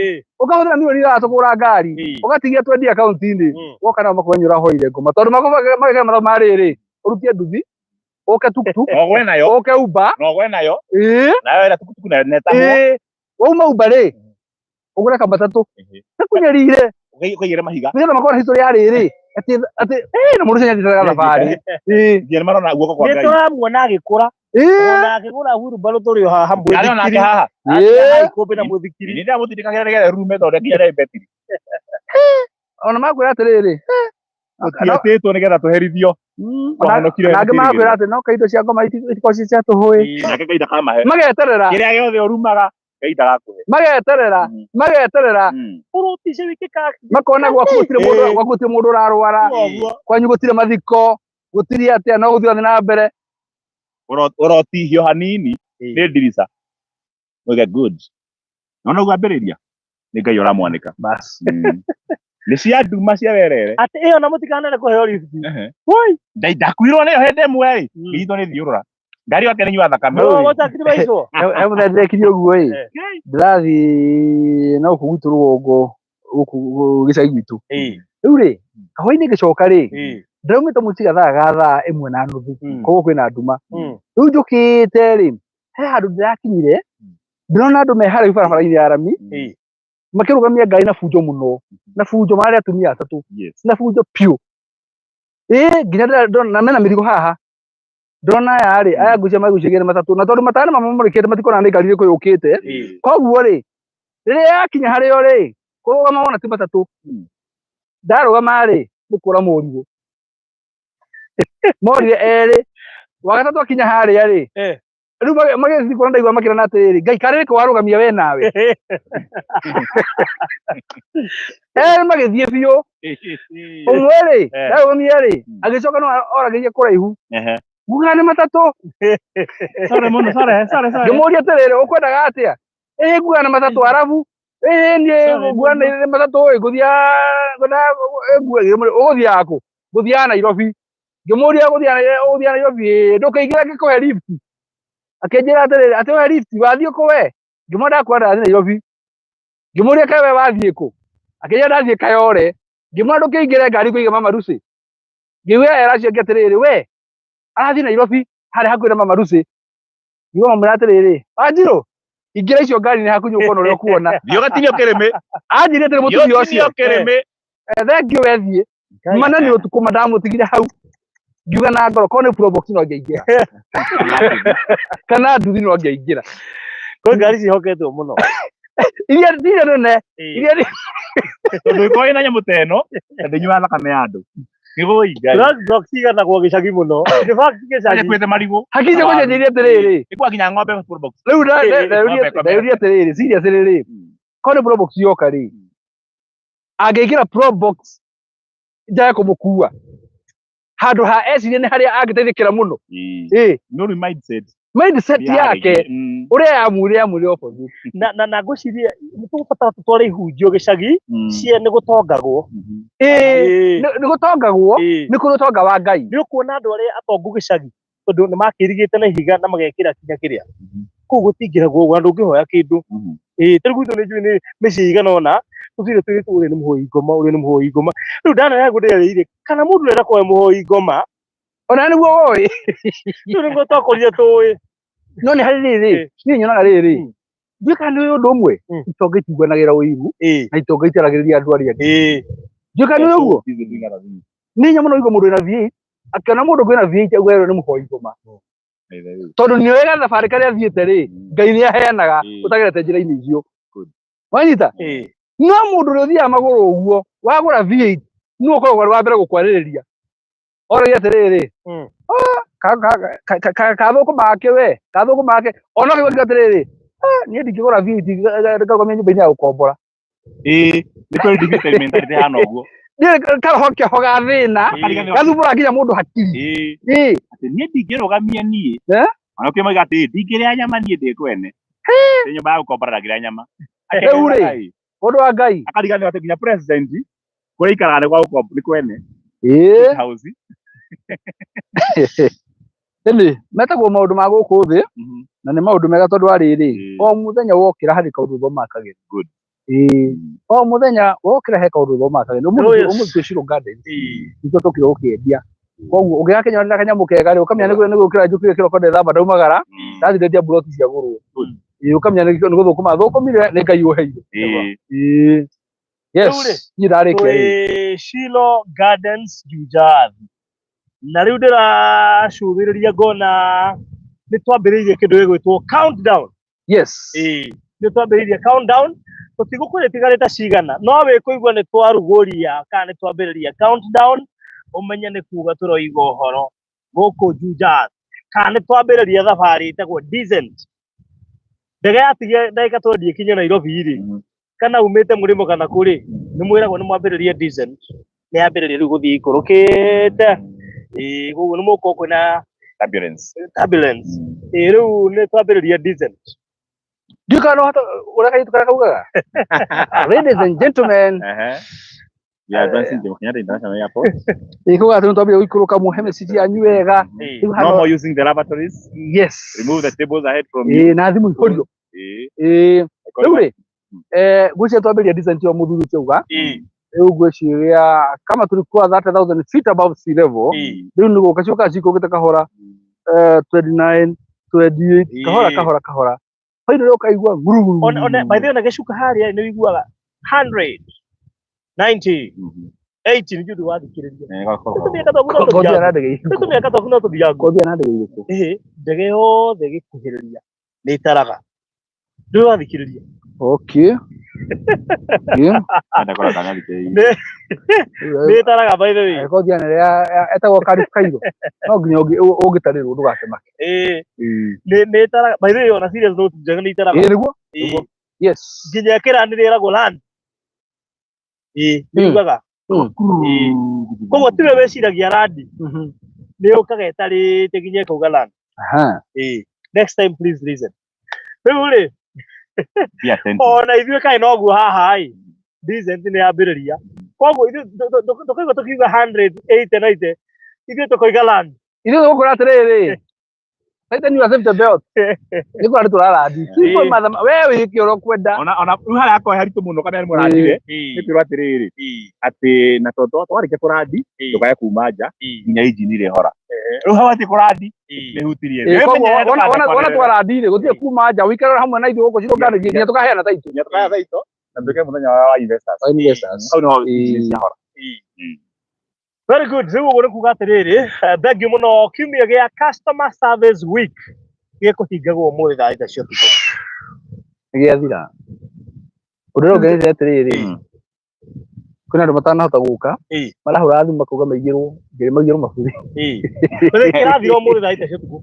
ukahũthĩra milioni 3 kũgũra ngari ũgatigia twendi account-inĩ woka nao makũmenya ũrahoire ngoma tondũ magĩkĩra mathabu marĩrĩ ũrutie nduthi oke tuktuk ogwe nayo oke uba nogwe nayo nayo ĩra tukutuku na netaho wauma uba rĩ ũgũre kambatatũ takunyarire ũkaigĩre mahiga nĩgetha makona history ya rĩrĩ atĩ na mũndũ ũcio nĩathiĩte thabarĩ nginya marona guoko kwa Ngai nĩtũramuona agĩkũra ona akĩgũra wheelbarrow tũrĩ haha arĩ onake haha ikũmbĩ na mũthikiri nĩndamũtindĩkagĩra nĩgetha rume thonde nginya rĩ betiri ona makwĩra atĩrĩrĩ tũtiatĩtwo nĩgetha tũherithio nangĩ makwĩra atĩ no kaindo cia ngoma itikorwo ci cia tũhũĩ nake Ngai ndakamahe mageterera kĩrĩa gĩothe ũrumaga Ngai ndagakũhe mageterera ũrutice wĩkĩka makona gwaku gũtirĩ mũndũ ũrarwara kwanyu gũtirĩ mathiko gũtirĩ atĩa no gũthiĩ na mbere ũrotihio hanini nĩ ndirica oiga good nona ũgambĩrĩria nĩ Ngai ũramwanĩka bas nĩ cia nduma cia werere atĩ ĩyo na mũtikanene kũheo lift woi ndakuirwo nĩyo hĩndĩ ĩmwe gĩitwo nĩ thiũrũra ngari yake nĩnyua thakame mũthekire ũguo ndĩrathiĩ na gũkũ gwitũ rũgongo gũkũ gĩcagi gwitũ rĩu rĩ kahũa-inĩ gĩcoka rĩ ndaumĩte mũciĩ thaa 1:30 koguo kwĩna nduma rĩu njũkĩte rĩ he handũ ndĩrakinyire ndĩrona andũ me harĩa barabara-inĩ ya rami makĩrũgamia ngari na bunjo mũno na bunjo marĩ atumia atatũ na bunjo piũ nginya ndona mena mĩrigo haha ndona aya rĩ aya ngucia magucĩgie nĩ matatũ na tondũ matana mamũrĩkĩte matikona nĩ ngari ĩrĩkũ yũkĩte koguo rĩ rĩrĩa yakinya harĩo rĩ kũrũgama wona ti matatũ ndarũgama rĩ nĩ kũra mũrigo morire erĩ wagatatũ akinya harĩa rĩ rĩu magĩthiĩ kuona ndaigua makĩrana atĩrĩrĩ Ngai karĩ rĩkũ warũgamia we nawe magĩthiĩ biũ ũmwe rĩ ndarũgamia rĩ agĩcoka no oragĩria kũraihu muga nĩ matatũ ngĩmũria atĩrĩrĩ ũkwendaga atĩa nguga nĩ matatũ arabu niĩ nguga nĩ matatũ ũgũthiaga kũ ngũthiaga Nairobi ngĩmũria ũgũthiaga Nairobi ndũkĩingĩre ngĩkũhe lift akĩnjĩra atĩrĩrĩ atĩ we lift wathiĩ kũ we ngĩmwĩra ndakwenda athiĩ Nairobi ngĩmũria kaĩ we wathiĩ kũ akĩnjĩra ndathiĩ Kayole ngĩmwĩra ndũkĩingĩre ngari kũiga Mama Lucy ngĩwĩra eracio angĩ atĩrĩrĩ we arathiĩ Nairobi harĩa hakuhĩ na Mama Lucy ngĩmwĩra atĩrĩrĩ Wanjirũ ingĩra icio ngari nĩ hakunyũ ũkona ũrĩa ũkuona thiĩ ũgatinio kĩrĩmĩ anjĩrire atĩrĩ mũtumia ũcio thengiũ wethiĩ mana nĩ ũtukũ mandamũtigire hau ngiuga na ngoro korwo nĩ probox no ngĩingĩra kana nduthi no ngĩingĩra kwĩ ngari cihoketwo mũno iria ndirĩ nene iria tondũ ĩkorwo ĩna nyamũ ta ĩno ndĩnyuaga thakame ya andũ ngĩgũi Ngai box iganagwo gĩcagi mũno in fact gĩcagi kwĩte marigũ hakinya gũcenjeria atĩrĩrĩ ĩkwa nginya ng'ombe probox rĩu ndauria atĩrĩrĩ serious rĩrĩ korwo nĩ probox yoka rĩ angĩkĩra probox njaya kũmũkua handũ ha ecirie nĩ harĩa angĩteithĩkĩra mũno no mindset yake ũrĩa yamwĩre opposite na ngũciria nĩtũgũbatara tũtware ihunjio gĩcagi cia nĩ gũtongagwo nĩ gũtongagwo nĩ kũrĩ ũtonga wa Ngai nĩ ũkuona andũ arĩa atongu gĩcagi tondũ nĩ makĩrigĩte na ihiga na magekĩra kinya kĩrĩa kũu gũtingĩragwo ũguo na ndũngĩhoya kĩndũ tarĩ gwitũ nĩ njũĩ nĩ mĩciĩ igana ũna tũthiire twĩrĩtwo ũrĩa nĩ mũhoi ngoma rĩu ndanaragwo ndĩrarĩire kana mũndũ nĩ arakoe mũhoi ngoma ona nĩguo woĩ rĩu nĩguo twakorire tũĩ no nĩ harĩ rĩrĩ niĩ nyonaga rĩrĩ ndiũĩ kana nĩ ũndũ ũmwe itonga itiuganagĩra ũiru na itonga itiaragĩrĩria andũ arĩa angĩ ndiũĩ kana nĩ ũguo nĩ nyamũ no igua mũndũ wĩna V8 akĩona mũndũ kwĩna V8 auga nĩ mũhoi ngoma tondũ nĩ oĩ gathabarĩ karĩa athiĩte rĩ Ngai nĩ aheanaga ũtagerete njĩra-inĩ icio wanyita no mũndũ ũrĩa ũthiaga magũrũ ũguo wagũra V8 nĩ ũkoragwo wa mbere gũkwarĩrĩria oragia atĩrĩrĩ kathũkũma gake we kathũkũma gake ona kaigua atĩrĩrĩ niĩ ndingĩgũra V8 ngarũgamia nyũmba-inĩ ya gũkombora Nĩ tũrĩ defeated mentality hana ũguo. Nĩ kahoke hoga thĩna gathubũra nginya mũndũ hakiri. Atĩ niĩ ndingĩrũgamia niĩ. Ona ũkĩmoiga atĩ ndingĩrĩa nyama niĩ ndĩ kwene. Nĩ nyũmba ya gũkomborera ngĩrĩa nyama. Rĩu rĩ mũndũ wa Ngai akariganĩrwo atĩ nginya president kũrĩa ikaraga nĩ gwa gũkombo nĩ kwene. House. Ĩni metagwo maũndũ ma gũkũ thĩ na nĩ maũndũ mega tondũ wa rĩrĩ o mũthenya wokĩra harĩ kaũndũ thomakagira. Good. O mũthenya wokĩra he kaũndũ thomakagira. Ũmũthĩ Shiro Garden nĩtwo tũkire gũkĩendia. Koguo ũngĩga Kenya na kanyamũ kega rĩ ũkamenya nĩ gũkĩra njũkire kĩroko ndethamba ndaumagara ndathirĩtia buroti cia gũrwo. Ukamenya nĩ gũthũkũma thũkũmire nĩ Ngai ũheire. Yes, nĩndarĩkia Shilo Gardens Juja. Na rĩu ndĩracũthĩrĩria ngona nĩ twambĩrĩirie kĩndũ gĩgwĩtwo countdown. Yes. Nĩ twambĩrĩirie countdown. Tũtigũkũrĩa tigarĩta cigana. No wĩkũigua nĩ twarugũria kana nĩ twambĩrĩria countdown. Ũmenye nĩ kuuga tũroiga ũhoro gũkũ Juja. Kana nĩ twambĩrĩria thabarĩ ĩtagwo Decent. Ndege yatigia ndagĩka 20 ikinye Nairobi rĩ. Kana umĩte mũrĩmo kana kũrĩ nĩ mwĩragwo nĩ mwambĩrĩria Decent. Nĩ yambĩrĩria rĩu gũthiĩ ikũrũkĩte. Koguo nĩ mũkũrwo kwĩna turbulence. Rĩu nĩ twambĩrĩria Decent. Ũrĩa kaitũ karĩa kaugaga. Ladies and gentlemen. We are advancing to Kenyatta International Airport. Kuga atĩ twambĩrĩria gũikũrũka muheme city yanyu wega. No more using the lavatories. Yes. Remove the tables ahead from you. Na thimũ ihorio. Rĩu rĩ gwĩciria twambĩrĩria Decent o mũthuri ũkiuga. Rĩu gwĩciria kama tulikuwa 30,000 feet above sea level. Rĩu nĩ gũka ciũka cikũgĩte kahora 29, 28 kahora. Haino ũkaigua nguruguru. By the way, gĩcuka harĩa nĩ wiguaga 100, 90, 80 nĩ ũndũ wa thikĩrĩria. Ndege yothe gĩkuhĩrĩria nĩ itaraga. Nĩ wa thikĩrĩria. Okay. Nĩ itaraga by the way. Ko dia nĩrĩa etagwo Karif Kairo. No nginya ũngĩtarĩrwo ndũgakemake. Nĩ itaraga by the way on a serious note ndege nĩ itaraga. Nĩguo. Yes. Nginya kĩranĩrĩa ĩragwo land. Nĩugaga. Koguo tiwe wĩciragia land. Nĩ ũkaga ĩtarĩte nginya ĩkauga land. Next time please listen. Rĩu rĩ ona ithuĩ kaĩ noguo haha ĩ Decent nĩ yambĩrĩria. Koguo tũkaigua tũkiuga 100, 80, 90 ithuĩ tũkoiga land. Ithuĩ tũgũkora atĩrĩrĩ tighten your safety belt. Nĩ kwa tũrarandi. We wĩke ũrĩa ũkwenda. Ona rĩu harĩa hakorwo haritũ mũno kana nĩ mũrandire nĩ kwĩrwo atĩrĩrĩ atĩ na twarĩkia kũrandi ndũkae kuma nja nginya injini ĩrĩhora. Rĩu hau atĩ kũrandi nĩ hutirie. Ona twarandire gũtirĩ kuma nja ũikare hamwe na ithuĩ gũkũ Shiro Garden nginya tũkaheana taito. Na nduĩke mũthenya wa investors. Hau nĩho injini ciahora. Very good. Rĩu ũguo nĩ kuuga atĩrĩrĩ thengiũ mũno kiumia gĩa Customer Service Week gĩkũhingagwo ũmũthĩ thaa 3 cia ũtukũ. Gĩathira. Ũndũ ũrĩa ũngenete atĩrĩrĩ kwĩna andũ matanahota gũka marahũra thimũ makauga maigĩrwo maburi. Rĩu kĩrathira ũmũthĩ thaa 3 cia ũtukũ.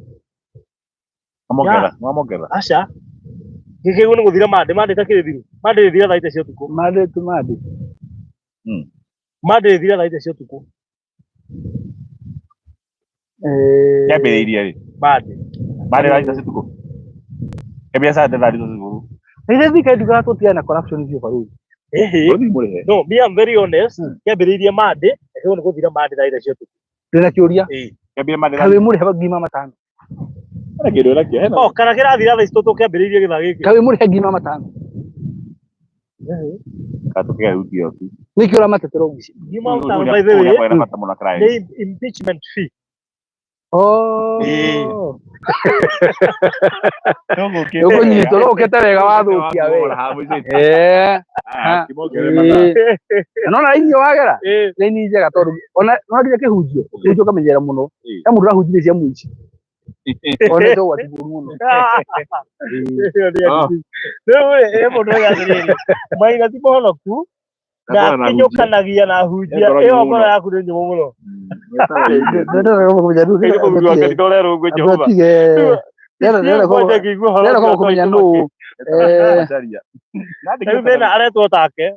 Mamongerera. Aca gĩkĩguo nĩ gũthira mande takĩrĩ thiru. Mande rĩthira thaa 3 cia ũtukũ. Mande rĩthira thaa 3 cia ũtukũ. Kĩambĩrĩirie rĩ. Mande thaa 3 cia ũtukũ. Kĩambĩrĩria thaa 3 cia ũtukũ. Nĩ thika nduga tũtiana na corruption icio barũ. No, me I'm very honest. Kĩambĩrĩirie mande gĩkĩguo nĩ gũthira mande thaa 3 cia ũtukũ. Ndĩna kĩũria. Kĩambĩrĩria mande. Kawe mũrĩ haba ngima matano. Kĩndũ ĩrakĩa hena. Kana kĩrathira thaa 3 kĩambĩrĩirie gĩthaa gĩkĩ. Kawe mũrĩ ngima matano. Katũkĩra rutio tu. Nĩ kĩora matetero ngici. Ngima matano by the way. Nĩ impeachment fee. Ũkũnyitwo no ũkete wega wathũkia we. No na inyuĩ wagera nĩ njega tondũ ona nginya kĩhunjio ũkamenyera mũno. Ya mũndũ arahunjia cia mũici. Ona to wati mũno. Rĩu mũndũ yagĩrĩire. Maina ti mũhonoku. Na kinyũkanagia na hunjia ĩyo ngoro yaku nĩ nyũmũ mũno. Nĩrenda kũmenya nũũ Rĩu thĩna aretwo take.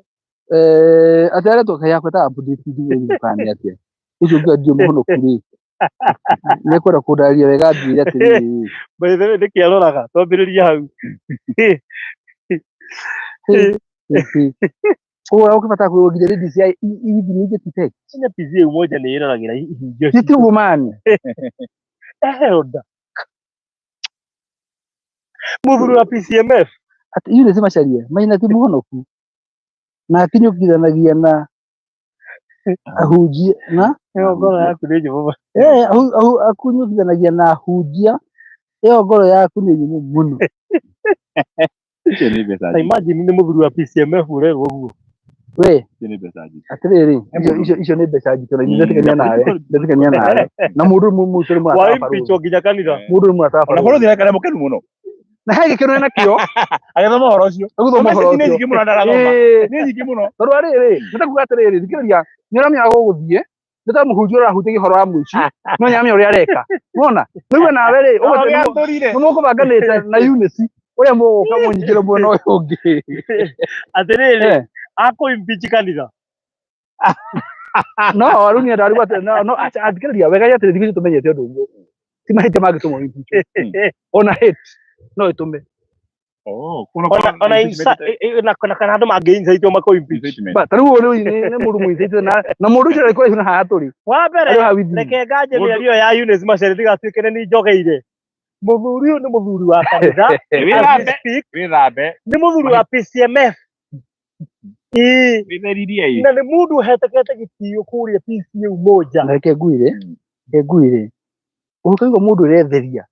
Ati aretwo kai yakwa ta update ndio kani atia. Ucio ndio ndio mũhonoku rĩ. Nĩ kwenda kũndaria wega ndirĩ atĩrĩrĩ. By the way ndĩkĩaroraga twambĩrĩrie hau. Ukipata kuingia redio cia hivi nije tite. Kenya TV moja nĩ ĩroragĩra ihingo. Titugu mani. Onda. Mũthuri wa PCMF. Ati yule sema sharia. Maina ti mũhonoku. Na akinyukithanagia na ahunjia na ngoro yaku nĩ nyũmũ. Akunyukithanagia na ahunjia. Ngoro yaku nĩ nyũmũ mũno. Imagine nĩ mũthuri wa PCMF ũrerwo ũguo. We atĩrĩrĩ icio nĩ mbeca njitũ na ndĩtikania nawe na mũndũ mũtũrĩ mwa wa impicho nginya kanitha mũndũ mwa tafa na bũrũri rekare mũkenu mũno na he gĩkeno nakĩo agĩthoma ũhoro ũcio agũthoma ũhoro ũcio nĩ nyingĩ mũno ndarathoma nĩ nyingĩ mũno tondũ rĩrĩ nĩtakuga atĩrĩrĩ thikĩrĩria nĩ ũramenya gũgũthiĩ nĩ ta mũhunjia ũrahunjagia ũhoro wa mũici no nyamenya ũrĩa areka wona rĩu nawe rĩ nĩ mũkũbanganĩte na Eunice ũrĩa mũgũka mũnyingĩre mwena ũyũ ũngĩ atĩrĩrĩ akũimpeach kanitha no aruni ndarigwa no athikĩrĩria wega atĩrĩ thikũ tũmenyete ũndũ ũguo ti mahĩtia mangĩtũma impeach ona hate no ĩtũme ona kana andũ mangĩincaitwo makũimpeach ta rĩu nĩ mũndũ mũincaitwo na mũndũ ũcio arĩkũraihu na haha tũrĩ wa mbere reke nganje mĩario ya Eunice Macharia ndĩgatuĩke nĩ njogeire mũthuri ũyũ nĩ mũthuri wa kanitha nĩ mũthuri wa PCMF na nĩ mũndũ ũhetekete gĩtĩo kũrĩa PCU moja na reke nguire ũkaigua mũndũ ũretheria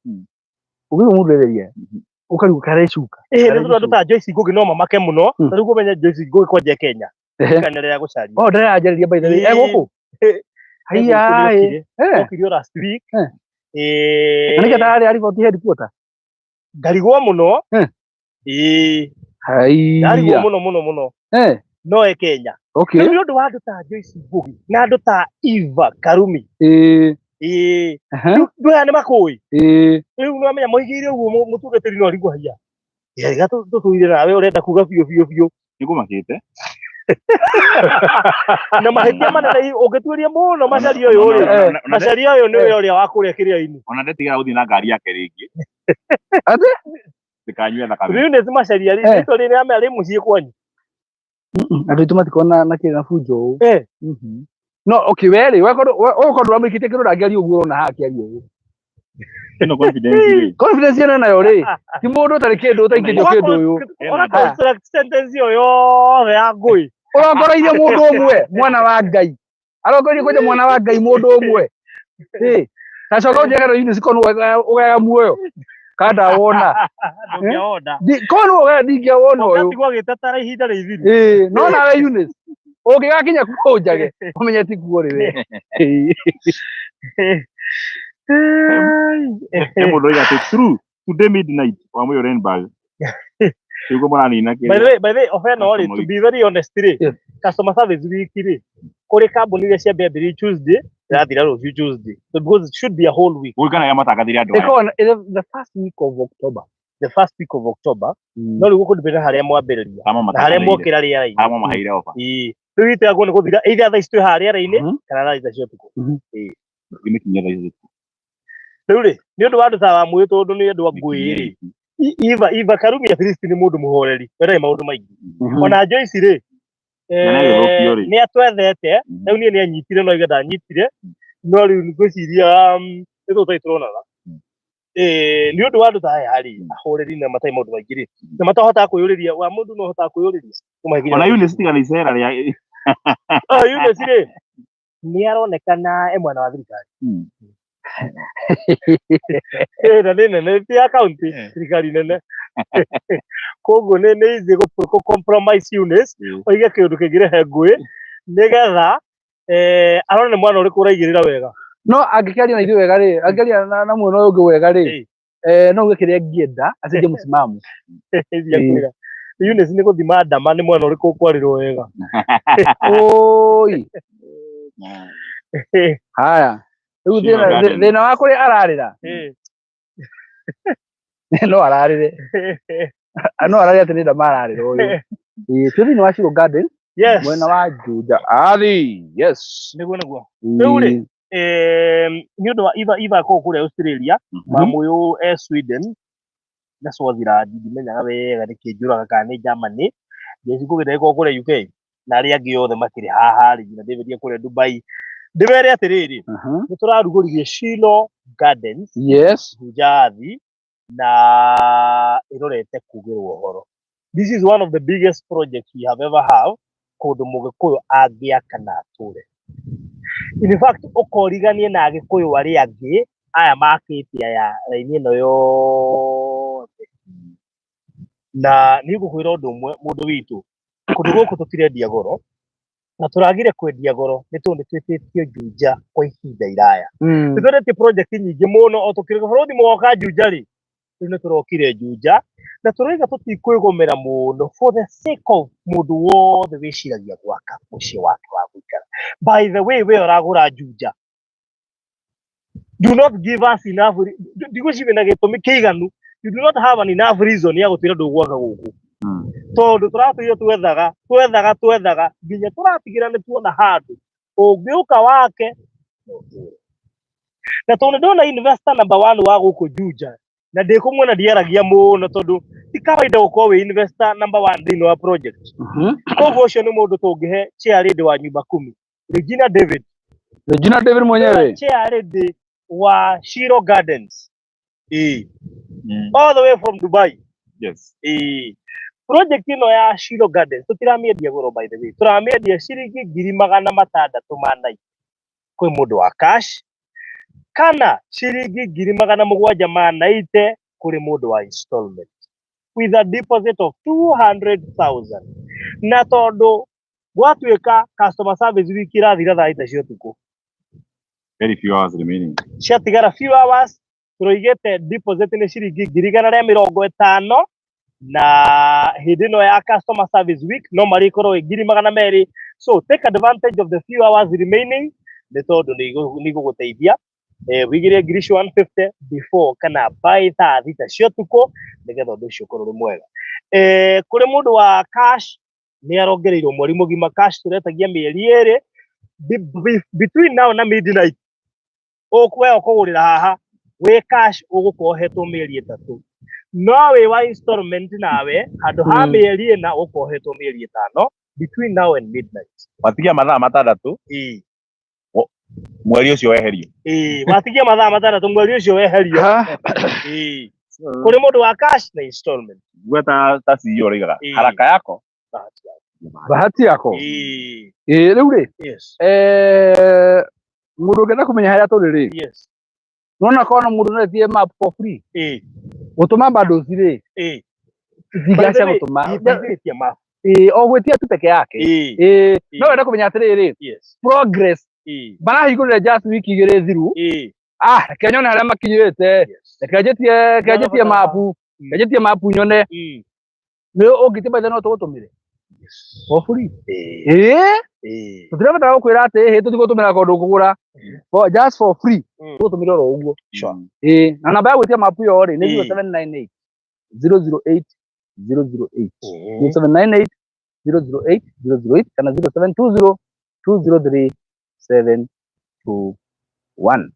ũkaigua karecuka nĩ tondũ ta Joyce Ngugi no mamake mũno na rĩu kũmenya Joyce Ngugi kwanja Kenya kanitha ya gũcaria ndĩrajarĩria by the way gũkũ okirio last week na nĩkĩ ndararĩ ariboti headquarter ndarigwo mũno ndarigwo mũno no Kenya nĩ ũndũ wa andũ ta Joyce Ngugi na andũ ta Eva Karumi ndũya nĩ makũĩ rĩu nĩwamenya moigĩire ũguo mũtungatĩri no arigwo haiya iga tũtũire nawe ũrenda kuga biũ nĩkũmakĩte na mahĩtia manene ũngĩtuĩria mũno Macharia ũyũ Macharia ũyũ nĩwe ũrĩa wa kũrĩa kĩrĩa-inĩ ona ndetigaga gũthiĩ na ngari yake rĩngĩ ndikanyue thakame Eunice Macharia rĩtwa rĩrĩ amenya rĩ mũciĩ kwanyu andũ aitũ matikona na kĩrĩ na bunjo no okay werĩ ũkorwo ndũramũikĩtie kĩndũ ndangĩaria ũguo ũrona haha akĩaria ũguo ĩno confidence ĩno nayo rĩ ti mũndũ ũtarĩ kĩndũ ũtaingĩtio kĩndũ ũyũ sentence ĩyo yothe ya ngũĩ ũrongoreirie mũndũ ũmwe mwana wa Ngai arongoreirie kwenda mwana wa Ngai mũndũ ũmwe nacoka ũnjĩraga no Eunice kono ũgega muoyo kada wona kono ndingĩawona ũyũ ũgatigwo gĩtatara ihinda rĩithiru no nawe Eunice ũngĩgakinya kũnjage ũmenye ti kuo rĩwe mũndũ oiga true today midnight wa mũyũ Renberg Siko mwana ina kile. By the way, ofena ori to be very honest today. Customer service week today. Kore kambuni ile cia be Tuesday, yathira rũciũ Tuesday. So because it should be a whole week. We kana yamata kathiri andu. The first week of October. The first week of October. No rĩu gũkũndĩra harĩa mwambĩrĩria. Harĩa mwokĩra rĩera-inĩ. Amo mahaire ofa. Rĩu ĩtagwo nĩ gũthira either thaa ici twĩ harĩa rĩera-inĩ kana thaa ici cia ũtukũ. Gĩmĩkinya thaa ici. Rĩu rĩ, nĩ ũndũ wa andũ ta wa mwĩ tondũ nĩ andũ a ngũĩ rĩ. Eva Karumi at least nĩ mũndũ mũhoreri. Wĩra maũndũ maingĩ. Ona Joyce rĩ. Nĩ atwethete, rĩu niĩ nĩ anyitire no iga ndanyitire. No rĩu ngwĩciria nĩ tũtũ tũronaga. Nĩ ũndũ wa andũ ta aya rĩ, ahoreri na matai maũndũ maingĩ rĩ. Na matahotaga kwĩyũrĩria, wa mũndũ no hotaga kwĩyũrĩria. Ona Eunice tigana icera rĩa. Eunice rĩ. Nĩ aronekana mwena wa thirikari. Na nene ti account thirikari nene. Koguo nĩ easy go compromise Eunice oige kĩndũ kĩngĩrehe ngũĩ nĩgetha arone mwana ũrĩkũ ũraigĩrĩra wega. No angĩkĩaria na ithuĩ wega rĩ, angĩaria na mwena ũyũ ũngĩ wega rĩ, no uge kĩrĩa angĩenda acenjie mũsimamo. Eunice nĩ gũthima ndama nĩ mwana ũrĩkũ ũkwarĩrwo wega. Oi. Haya. Rĩu thĩna wa kũrĩa ararĩra no ararĩre ano araria tene ndamara royo tuthi no Shiro Garden mwena wa Juja yes niguo uri ni undu iva ko kure Australia mamu yo Sweden na Swaziland ndimenyaga wega nikinjuraga kana ni Germany ngicikugire ko kure UK na aria angi othe makiri haha ri na David kure Dubai ndibere atiriri ni turaruguririe Shiro Gardens Jujathi na irorete kugirwo horo. This is one of the biggest projects we have ever have kundu Mugikuyu angiaka na ature. In fact ukoriganie na Agikuyu ari angi aya makiti aya raini no yo na nigukwira undu umwe mundu witu kundu guku tutirendia goro na turagire kwendia goro ni tundu twititio Juja kwa ihinda iraya tuthondete project nyingi muno o tukirega burudi mwoka Juja ri ni turokire Juja na turaiga tutikwigomera muno for the sake of mundu wothe wiciragia gwaka mucii wake wa guikara. By the way we uragura Juja, do not give us enough ndigucibe na gitumi kiiganu. You do not have an enough reason ya gutira ndugwaka guku tondu turatuyo twethaga nginya turatigira ni tuona handu ungiuka wake na tondu ndona investor number 1 wa guku Juja na ndikumwona ndiaragia muno tondu ti kawaida gukorwo wi investor number 1 thini wa project koguo ucio ni mundu tungihe chairlady wa nyumba 10 Regina David mwenyewe chairlady wa Shiro Gardens all the way from Dubai. Yes. Project ino ya Shiro Gardens tutiramedia goro by the way turamedia ciringi 600,000 kwi mundu wa cash kana ciringi 780 kuri mundu wa installment with a deposit of 200,000 na tondu gwatuika customer service week irathira thaa ita cia tuku very few hours remaining ciatigara few hours turoigete deposit ni ciringi 150 na hindi no ya customer service week no marikoro 200,000 so take advantage of the few hours remaining ni tondu ni guguteithia wigire ngirishi 150 before kana by thaa thita cia tuku nigetha undu ucio ukorwo uri mwega. Kuri mundu wa cash ni arongereirwo mweri mugima cash turetagia mieri iri between now na midnight ukwe ukugurira haha we cash ugukohetwo mieri 3 no we wa installment nawe handu ha mieri ina ukohetwo mieri 5 between now and midnight watigia mathaa 6 mweri ucio weherio watigia mathaa 6 mweri ucio weherio kuri mundu wa cash na installment gweta ta CEO rigaga haraka yako bahati yako riu ri mundu ngenda kumenya haria turi ri nona kona mundu netie map for free gutuma bundles ri ndigacha gutuma o gwetia tu peke yake no wenda kumenya atiriri progress barahingurira just wiki igiri thiru kenyone haria makinyirite kejetie mapu nyone ni ungitiba no tugutumire for free tutirabatara gukwira ati tutigutumira kondu kugura just for free tugutumire ro uguo na namba ya gwetia mapu yo ri ni 0798 008 008 0798 008 008 kana 0720 203 721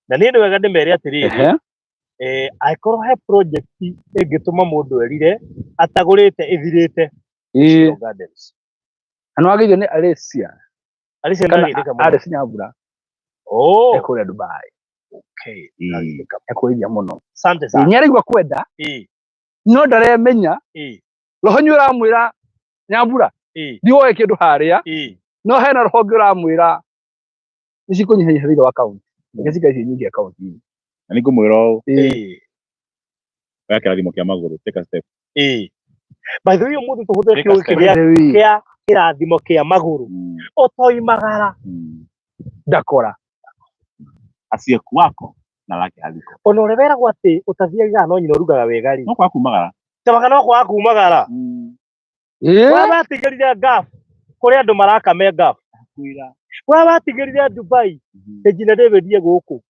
na ni ndu wega ndimere atiriri aikorwo he project ingituma mundu erire atagurite ithirite Shiro Gardens ano agirio ni Alicia ndagithika muno Alicia Nyambura ekore Dubai ekuriria muno asante sana nyarigwa kwenda no ndaremenya roho nyuramwira Nyambura ndiwoe kindu haria no hena roho ngiramwira nicikunyiha thire wa account ngecika ici nyingi account na nikumwira weka thimo kia maguru take a step by the way mundu tuhuthe kia kirathimo kia maguru utoimagara ndakora acie kwako na lake haliko ono revera gwati utathiaga no nyino rugaga wega ri no kwa kumagara tabaga no kwa kumagara wabatigirira gaf kuri andu maraka me gaf kwira wabatigirira Dubai Regina David guku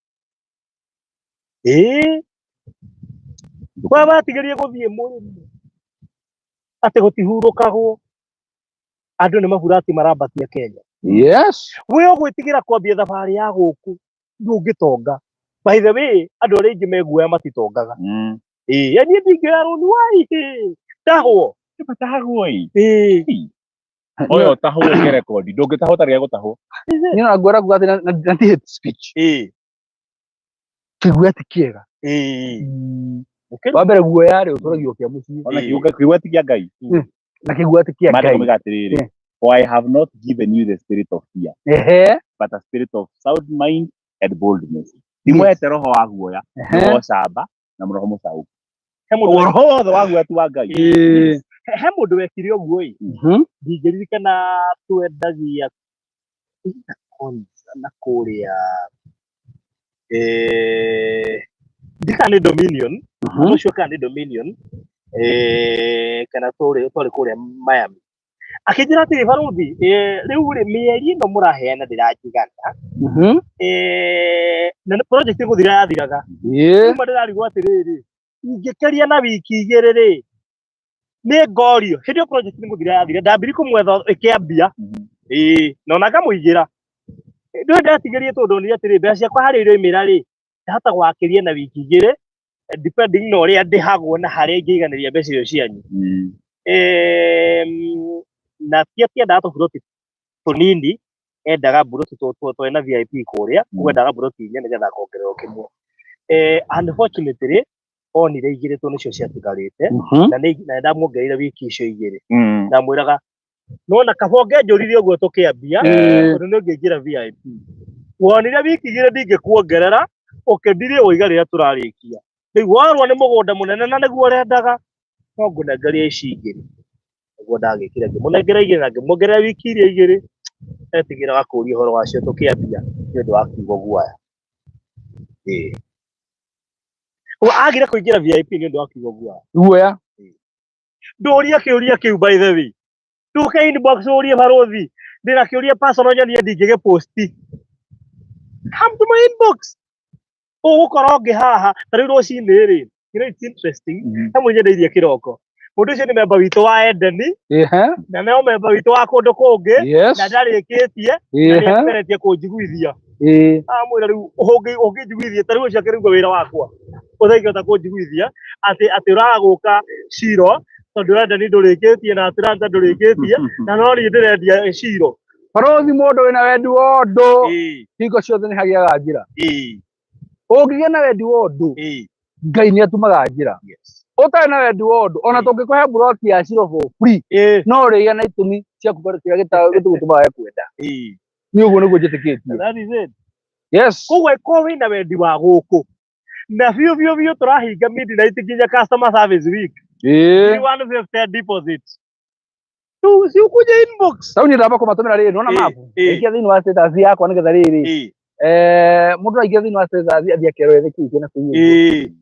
wabatigirira guthie muri ati gutihurukagwo andu ni maburati marambatia Kenya. Yes. We ogwitigira kwambia thabari ya guku ndungitonga. By the way, andu aria ingi meguoya matitongaga. Yani ndingioya runi wai tahwo tahwo oyo tahwo ke record ndungitahota ria gutahwo ni na ngora kuga na hate speech kigua ti kiega wambere guoya ri uturagio kia mucii ona kigua ti kia Ngai na kigua ti kia Ngai magatiriri for I have not given you the spirit of fear but a spirit of sound mind and boldness. Dimwete roho wa guoya roho camba na roho mucau roho wothe wa guoya tu wa Ngai he mundu wekire uguo ndingiririkana twendagia na kuria ndikani Dominion ucio kandi Dominion kana tore kuria Miami akijira ati baruthi riu ri mieri no muraheana ndirajigana na project iguthira yathiraga kuma ndirarigwo atiriri ingikeria na wiki igiri ri ni ngorio hindio project iguthira yathira ndambiri kumwetha ikiambia nona ngamuigira ndio ndatigerie tondu ni atiri mbeca ciakwa hari iro imira ri ndahota gwakiria na wiki igiri depending no ria ndihagwo na haria ingiganiria mbeca icio cianyu na pia ndato buroti tunini endaga buroti twena VIP kuria kwendaga buroti nyene getha kongerero kimwe unfortunately onire igire to nicio ciatigarite na ndamuongereire wiki icio igire na mwiraga nona kabonge njurire uguo tukiambia tondu ni ngingira VIP wonire wiki igire ndingikuongerera ukendire uiga riria turarikia riu warwa ni mugunda munene na niguo rendaga no ngunengeria ici igire niguo ndagikire ngimunengera igire na ngimuongerera wiki iria igire etigiraga kuria horo wacio tukiambia ni undu wa kiugo guaya agire kuingira VIP ni undu wa kiugo guaya nduria kiuria kiu by the way tuke inbox uria barothi ndira kiuria personal nyoni ndingige posti come to my inbox ugukora ngihaha tari rucini ri it's interesting hamwe ndeirie kiroko mundu ucio ni member witu wa Edeni na neo member witu wa kundu kungi na ndarikitie na nderetie kunjiguithia amwira riu ungijiguithia tari ucio akirigwo wira wakwa uthaikiota kunjiguithia ati uraguka Shiro tondu renda ni ndurikitie na Atlanta ndurikitie na no ni ndirendia Shiro barothi mundu wina wendi wondu hingo ciothe ni hagiaga njira ungigia na wendi wondu Ngai ni atumaga njira utari na wendi wondu ona tungikuhe buroti ya Shiro for free no rigia na itumi cia kugarukia gitugutumaga kwenda ni uguo niguo njitikitie that is it yes kuwe ko wina wendi wa guku na biu turahinga midnight nginya customer service week 150 deposit tu si ukuja inbox tau ni ndaba kumatumira riri nona mapu ikia thini wa status yakwa nigetha riri mundu aikia thini wa status athia kero etheki ikina kuyi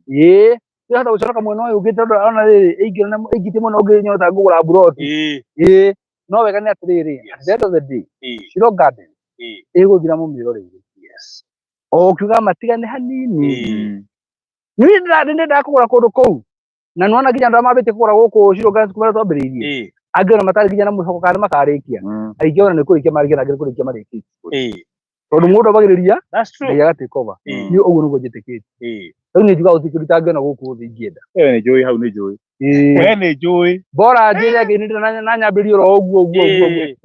hata gucoka mwena uyu ungite ona riri ingite muno unginyota ngugura buroti no wega ni atiriri at the end of the day Shiro Garden iguthira mumiro riri ukiuga matigane hanini ni ndenda kugura kundu kou na nona nginya ndu mabite kugura guku Shiro Garden kumara twambiririe angiona matari nginya na mucoko kana makarikia aikiona ni kurikia marikia na kurikia marikia tondu mundu bagiriria ngai agatake over ni uguo niguo njitikitie riu ni njuga utikirita ngiona guku thi ngienda we ni njui hau ni njui we ni njui bora njire nginira na nyambirio ro uguo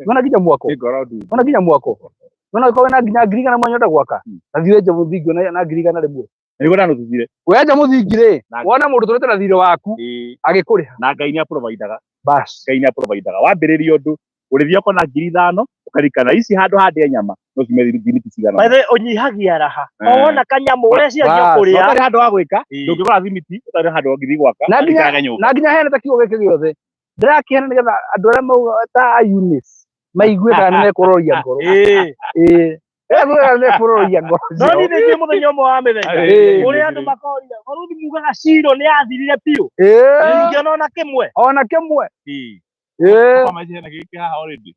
nona nginya mwako nona nginya mwako nona ko na nginya ngiriga na mwanyo ndagwaka athiwe nje muthingio na ngiriga na rimwe niguo na nuthire wenja muthingire wona mundu turete na thiro waku agikuriha na Ngai ni aprovidaga bas Ngai ni aprovidaga wambiriria undu urithia ko na 5,000 ukarikana ici handu hande nyama no cime thimiti cigana by the unyihagia raha ona kanyamu uria ciagia kuria utari handu wa gwika ndungigura thimiti utari handu wangithi gwaka na nginya hene ta kiugo giki giothe ndirakihena nigetha andu aria mau ta Eunice maigue kana ne kuroria ngoro ne kuroria ngoro no ni ndi muthenya umwe wa mithenya uria andu makoria baruthi mugaga Shiro ni athirire piu ngiona ona kimwe kama jena giki haha already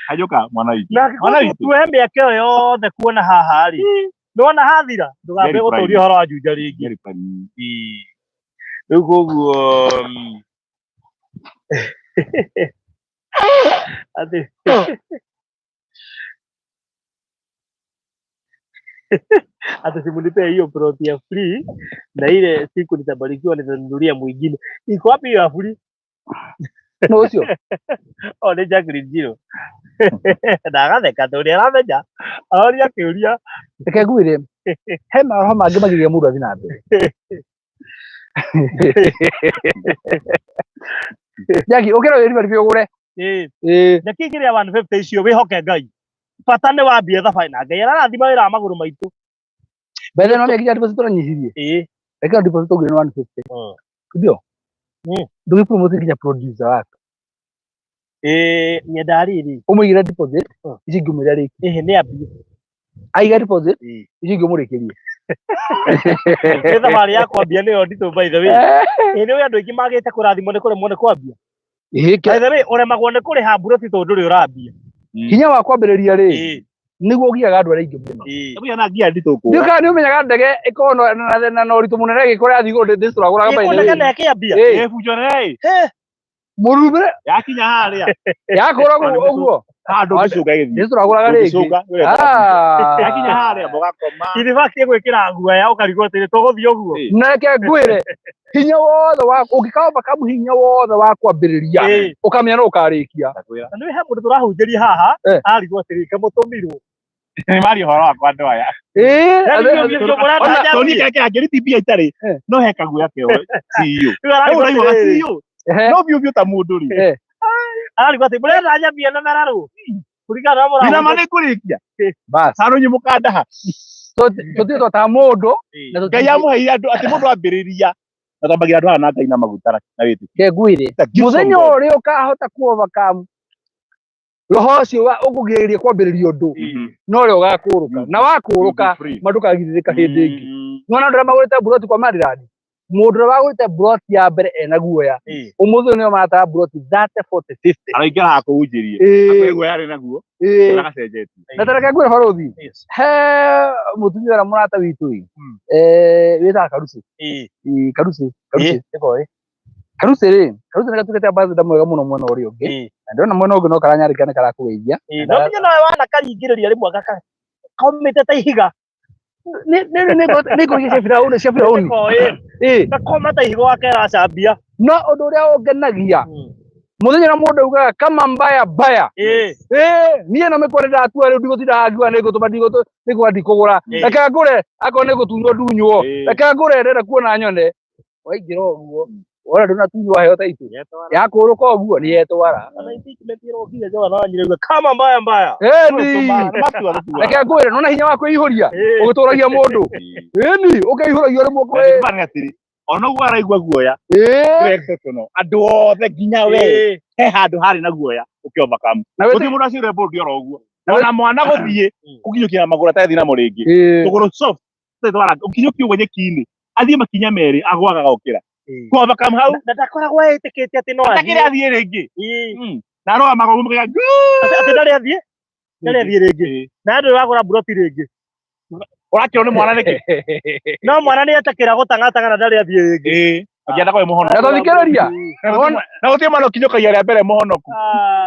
ajoka mwana witu tuembe akeo yothe kuona haha ri nona hathira ndugambe guturia horo wa junja ringi riu koguo Hata simunipe hiyo plot ya free na ile siku nitabarikiwa nitanunulia mwingine. Iko wapi hiyo free? No sio. Ole Jacqueline Njiro. Ndagatheka tondũ nĩaramenya oria kĩũria. Reke ngwĩre he maroho mangĩ magirie mũndũ athiĩ na mbere. Jackie ũkĩra wĩribari biũ ũgũre. Na kĩngĩrĩa 150 icio wĩhoke Ngai. Bata nĩ wambie thabarĩ na Ngai arathima wĩra wa magũrũ maitũ. Bethe no mĩkinya deposit ũranyihirie. Reke deposit ũgũre 150. Ndio. Ndio promote kinya producer wako. Nyenda rĩrĩ. Ũmũigĩre deposit ici ngĩmwĩra rĩngĩ. Nĩ ambie. Aiga deposit ici ngĩmũrĩkĩrie. Nĩ thabarĩ ya kwambia nĩyo nditũ by the way. Nĩ andũ aingĩ magĩte kũrathimwo nĩ kũremwo nĩ kwambia. By the way ũremagwo nĩ kũrĩha mburoti tondũ ndũrĩ ũrambia. Hinya wa kwambĩrĩria rĩ nĩguo ũgiaga andũ arĩa aingĩ mũno. Nĩ na ngia nditũ kũ. Nĩ kana nĩ ũmenyaga ndege ĩkorwo na ũritũ mũnene gĩkora yathi igũrũ ndĩcũragũraga by the way. Ndege ĩkĩambia. Bunjo nĩ. Mũrumĩre yakinya harĩa. Yakũragwo ũguo. Handũ gĩcũga gĩthiĩ. Ndĩcũragũraga rĩngĩ. Yakinya harĩa mũgakoma. Ini baki gwĩkĩra nguo ya ũkarigwo atĩ tũgũthiĩ ũguo. Na reke ngwĩre hinya wothe wa ũngĩkamba kamu hinya wothe wa kwambĩrĩria ũkamenya no ũkarĩkia. Na nĩ he mũndũ tũrahunjĩria haha arigwo atĩ rĩka mũtũmirwo. Nĩ mari horo wa kwa andũ aya. Toni keke angĩriti mbia itarĩ no he kaguoya keo CEO. Ũraigua CEO. No biũ ta mũndũ rĩ. Arigwo atĩ mũrenda nyambia na merarũ. Kũringana na mũragũ. Nina mane kũrĩkia. Bas. Saro nyimũkandaha. Tũthiĩ twata mũndũ na Ngai amũheire andũ atĩ mũndũ ambĩrĩria na twambagia andũ hana Ngai na maguta na wĩtĩkio. Ke ngwĩre mũthenya ũrĩa ũkahota kuovercome roho ũcio ũkũgirĩrĩria kwambĩrĩria ũndũ no ũrĩa ũgakũrũka na wakũrũka mandũkagirĩrĩka hĩndĩ ĩngĩ. Nona andũ arĩa magũrĩte buroti kwa Marirani mũndũ ũrĩa wagũrĩte buroti ya mbere ena guoya ũmũthĩ nĩo marataga buroti 30 40 50 araingĩra hakũhunjĩrie akwĩguo yarĩ naguo agacenjetie. Na tareke ngwĩre barothi he mũtumia ũrĩa mũrata witũ wĩtaga Karusi rĩ Karusi nĩ gatugĩte ambassador mwega mũno mwena ũrĩa ũngĩ na ndĩrona mwena ũngĩ no karanyarĩka nĩ karakũgeithia. No menya nawe wanakaringĩrĩria rĩmwe gakomĩte ta ihiga. Nĩ kũrĩa cia Firaũni gakoma ta ihiga wakeracambia. No ũndũ ũrĩa ũngenagia mũthenya na mũndũ augaga kama mbaya niĩ na mĩkwa nĩndatua rĩu ndigũtinda hangiuga nĩngũga ndikũgũra reke ngũre akorwo nĩ gũtunywo ndunywo reke ngũre ndĩrenda kuona nyone waingĩra ũguo wona ndũnatunywo heo ta itu yakũrũka ũguo nĩ yetwara kama mbaya reke ngwĩre nona hinya wa kwĩihũria ũgĩtũragia mũndũ ĩni ũkĩihũragio rĩmwe kwĩ ona ũguo araigua guoya andũ othe nginya we he handũ harĩ na guoya ũkĩovercome gũthiĩ mũndũ acio ũrĩa ndio ũguo ona mwana gũthiĩ ũkinyũkia magũrũ atethi na mũrĩngĩ tũgũrũ soft ũkinyũkia ũguo nyeki-inĩ athiĩ makinya merĩ agwagaga ũkĩra kuovercome hau na ndakoragwo etĩkĩtie atĩ no athiĩ rĩngĩ na no magũrũ mũkĩra atĩ ndarĩ athiĩ rĩngĩ na ndũ wagũra buroti rĩngĩ ũrakĩrwo nĩ mwana nĩkĩ no mwana nĩ etĩkĩra gũtang'atanga na ndarĩ athiĩ rĩngĩ akienda kwa mũhonoku ndathikĩrĩria na gũtirĩ mwana ũkinyũkagia rĩa mbere mũhonoku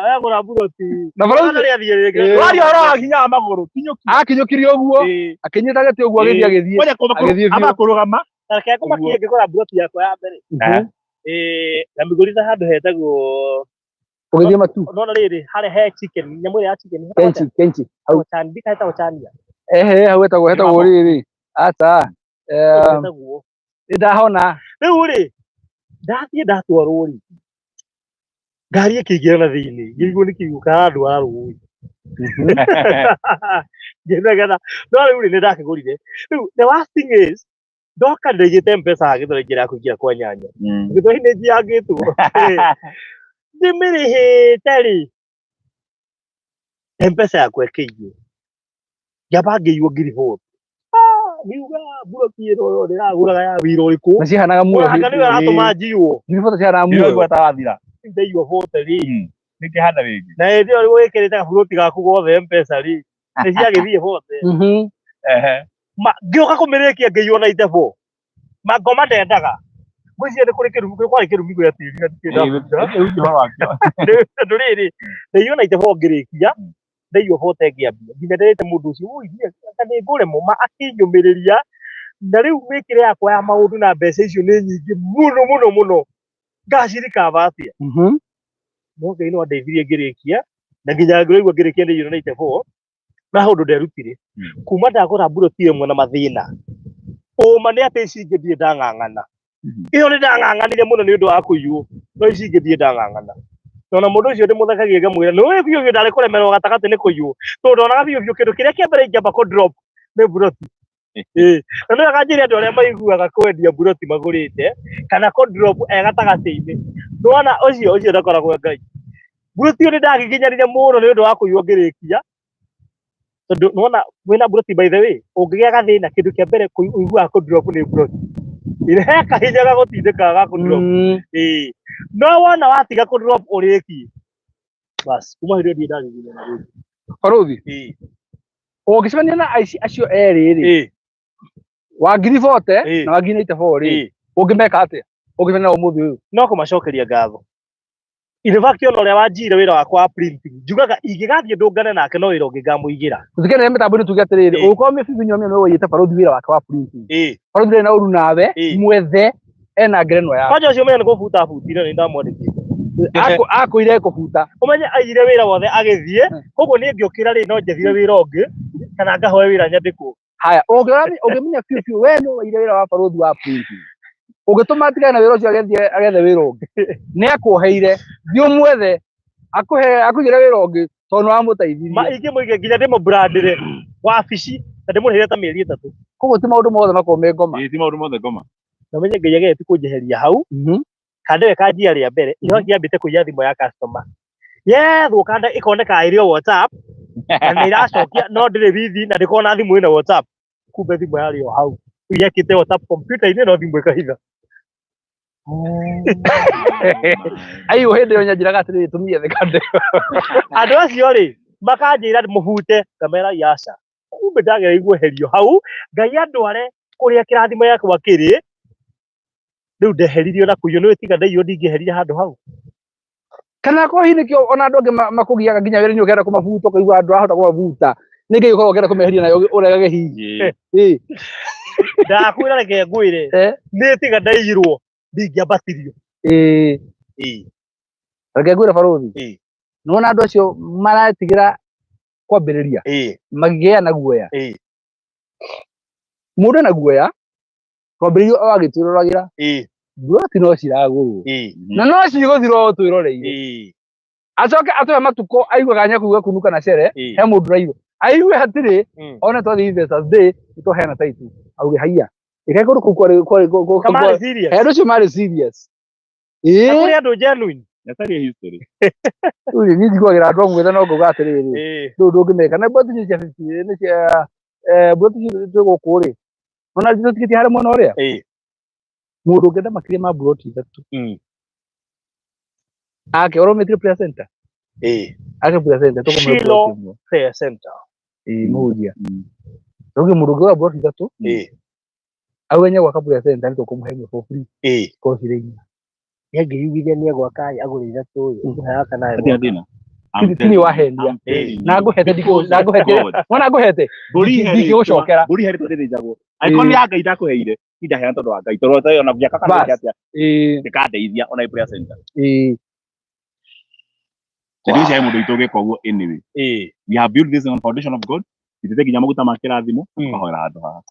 wagũra buroti na ndarĩ athiĩ rĩngĩ waria ũhoro wa hinya wa magũrũ akinyũkirie ũguo akĩnyita gĩtĩ ũguo agĩthiĩ kũrũgama reke ngũmakie ngĩgũra buroti yakwa ya mbere na mĩgũrĩte handũ hetagwo ũgĩthiĩ matu nona rĩrĩ harĩa he chicken nyamũ ĩrĩa ya chicken kenchi hau chandi hetagwo chania hau hetagwo rĩrĩ aca ndahona rĩu rĩ ndathiĩ ndatwarwo rĩ ngari ĩkĩingĩra na thĩinĩ ngĩiguo nĩ kĩiguo handũ ha rũĩ ngĩnegena no rĩu rĩ nĩ ndakĩgũrire rĩu the worst thing is ndoka ndĩigĩte M-Pesa gĩthore njĩra ya kũingĩra kwa nyanya gĩthore-inĩ njiangĩtwo ndĩmĩrĩhĩte rĩ M-Pesa yakwa ĩkĩiywo ngĩamba ngĩiywo ngiri ngiuga buroti ĩno ndĩragũraga ya wĩra ũrĩkũ na cihanaga muoyo anga nĩwe aratũma njiyo nĩbota cihanaga muoyo atawathira ndĩiywo bote rĩ nĩkĩhanda rĩngĩ na hĩndĩ ĩyo wĩkĩrĩte gaburoti gaku gothe M-Pesa rĩ nĩ ciagĩthiĩ bote ngĩũka kũmĩrĩkia ngĩiywo na itebo ngoma ndendaga Mwiciende kuri kirumu kwa kirumu gwa tiri na tikenda Ujo wakio. nduriri ndiyona itebo ngirikia ndiyo hote ngiambia nginya ndirite mundu ucio uithie kana ngure muma akinyumiriria na riu mikire yakwa ya maundu na mbeca icio ni nyingi muno ngacirika batia Mungu ino andeithirie ngirikia na nginya ngiraigua ngirikia ndiyo na itebo na hundu nderutire kuma ndagura buroti imwe na mathina uma ni ati ici ngithie ndang'ang'ana iyo ni ndang'ang'anire muno ni undu wa kuiywo no ici ngithie ndang'ang'ana nona mundu ucio ndimuthakagia ngamwira no biu ndari kuremerwo gatagati ni kuiywo tondu ona biu kindu kiria kiambere ingamba ku drop ni buroti na no akanjire andu aria maiguaga kwendia buroti magurite kana ku drop gatagati-ini nona ucio ndakoragwo ngai buroti ni ndagiginyarire muno ni undu wa kuiywo ngirikia tondu nona wina buroti by the way ungigia gathina kindu kia mbere kuiguaga ku drop ni buroti ile kahinya ga gutindika ga ku drop no wona watiga ku drop uriki bas kuma hirio ndi ndagiginya na rĩu Baruthi ungicemania na aici acio eri wa ngiri 40 na wa ngiri 84 ungimeka atia ungimenya umuthi uyu no kumacokeria ngatho in fact ona uria wanjire wira wakwa wa printing njugaga ingigathie ndungane nake no wira ungi ngamuigira tutikene mitambo-ini tuge atiriri ukorwo mibinywo mio no wiyite Baruthi wira wake wa printing Baruthi ndari na uru nawe mwethe ena ngerenwa ya kwaja ucio menya ni kubuta butire ni ndamwandikire akuire kubuta umenye aire wira wothe agithie koguo ni ngiukira ri no njethire wira ungi kana ngahoe wira nyandikwo haya ungimenya fiu we no waire wira wa Baruthi wa printing ugituma atigane na wira ucio agethe wira ungi ni akuheire thio mwethe akugira wira ungi tondu wa muteithirie ma ingi muige nginya ndimo brandire wabici na ndimuheire ta mieri 3 koguo ti maundu mothe makome ngoma Ti maundu mothe ngoma na menye nginya geti kunjeheria hau kande we kanjia ria mbere iho kiambite kuiya thimo ya customer yethwo kanda ikoneka irio WhatsApp na iracokia no ndire bithi na ndikona thimu ina WhatsApp kumbe thimu yario hau iyekite WhatsApp computer-ini no thimu ikahitha ayo hindi yo nyajiraga atiriri tumie the kande andu acio ri makanjira mubute kamera yasha kumbe ndagera igweherio hau ngai andware kuria kirathimo yakwa kiri riu ndeheririo na kuyo niwe tiga ndaiyo ndingĩherire handu hau kana ko hini kio ona andu angi makugiaga nginya wira ni ukenda kumabuta ukaigua andu ahota kumabuta ningi ukorwo ukenda kumeheria nayo uregage hihi ndakwira reke ngwire ni tiga ndaiyirwo ndingĩambatirio reke ngwire Baruthi nona andu acio maratigira kwambiriria magigea na guoya mundu na guoya kwambiririo agitiruragira buroti no ciragurwo na no ciguthirwo twiroreire acoke atoe matuko aigua ganya kuigua kunuka na cere he mundu rairu aigue hatiri ona twathi Investors Day itohena taitu auge haiya ikaguru kama serious andu cio mari serious kuri andu genuine Nyatari history uri ni njiguagira andu amwe no nguga atiriri ndungimeka na boti cia 50 ni cia boti tugukuri ona tikiti hari mwana uria mundu ungenda makiria ma buroti 3 ake orometri player center ake player center Shilo player center mujia ndoge mundu ungera buroti 3 awenye gwaka player center nito kumuhenya for free kosirenya yage yugithia ni gwaka agurira 3 ukuhaya kana Adina tini wahendia na nguhete ndiko na nguhete wona nguhete ndigucokera buri hari tondire jago icon ya ngai ndakuheire indahera tondu wa ngai tondu tayo na byaka kana atia ndikandeithia ona player center Tedi cia mundu itoge koguo anyway we have built this on foundation of God itete nginya maguta ma kirathimo ahoera handu haha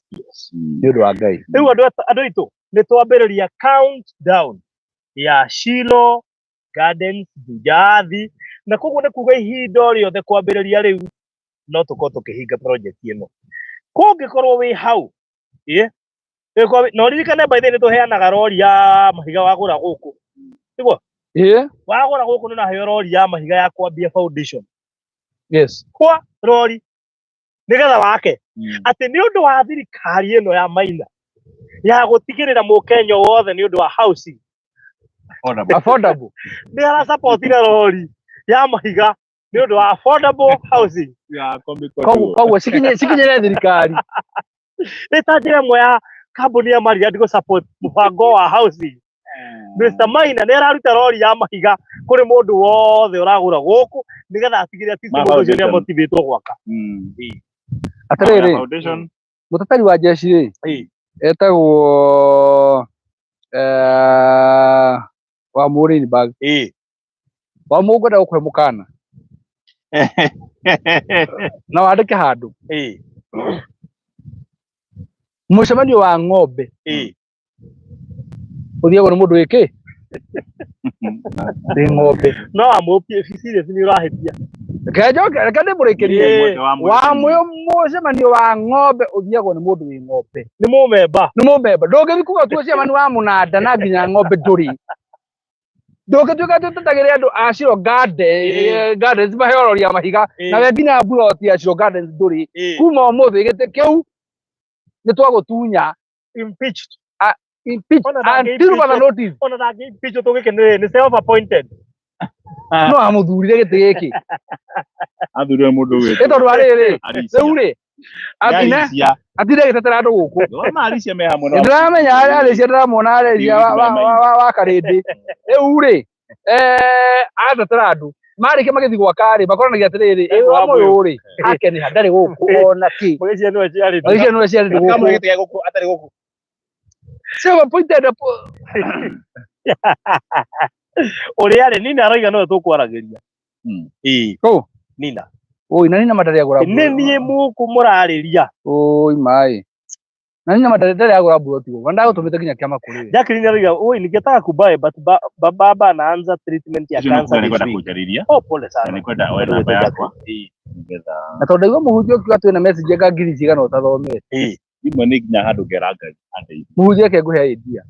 ni undu wa ngai riu andu itu ni twambiriria countdown ya Shilo Gardens Njathi na koguo ni kuga ihinda riothe kwambiriria riu no tuko tukihinga project ino kungikorwo wi hau no ririkane by the way tuheanaga rori ya mahiga wagura guku tiguo wagura guku ni naheo rori ya mahiga ya kwambia foundation yes kwa rori nigetha wake ati ni undu wa thirikari ino ya Maina ya gutigirira mukenya wothe ni undu wa housing affordable ni ara support ira rori ya mahiga ni undu wa affordable housing kwa sikinye thirikari ita njira imwe ya kambuni ya Maria ndigo support mubango wa housing Mr. Maina nä araruta rori ya mahiga kå rä må ndå wothe å ragå ra gå kå nä getha atigä re må ndå å cio nä amotivĩtwo gwaka. Atä rä rä må tatari wa jeshi rä etagwo wa må rä bag wa må ngwenda gå kå he må kana na wandä ke handå må cemanio wa ng'ombe å thiagwo nä må ndå wä kä ndä ng'ombe no amå serious nä å rahätia reke ndä må rä kä rie wa må cemanio wa ng'ombe å thiagwo nä må ndå wä ng'ombe nä må memba ndå ngä thi kuga tuo cemanio wa må nanda na nginya ng'ombe ndå rä ndå ngä tuä ka tå tatagä re andå aciro gardens maheororia mahiga na we nginya mburoti aciro gardens ndå rä kuma å må thä gä tä kä u nä twagå tunya impeached until further notice ona ndangä impeachwo tå gä kä nä self appointed no amå thurire gä tä gä kä athurire må ndå wä ä tondå arä rä rä u rä atire gä tetera andå gå kå ndä ramenya arä cia ndä ramona arä cia wa karä ndä rä u rä atetera andå marä kä magä thi gwaka rä makoranagia atä rä rä må yå rä ake nä ndarä gå kå ona kä magä cia nä ciarä ndä gå kå self appointed å rä arä nina araiga no tå kwaragä ria nina na nina matarä agå ra nä niä må kå må rarä ria maä na nina matarä agå ra mburoti ndagå tå mä te nginya kä ama kå rä Jacqueline araiga ningetaka kubae but baba anaanza treatment ya cancer pole sana na tondå igua må hunjia å kiuga twä na message anga ngiri cigana å tathomete imwe nä nginya handå ngera ngai må hunjia ke ngå he ndia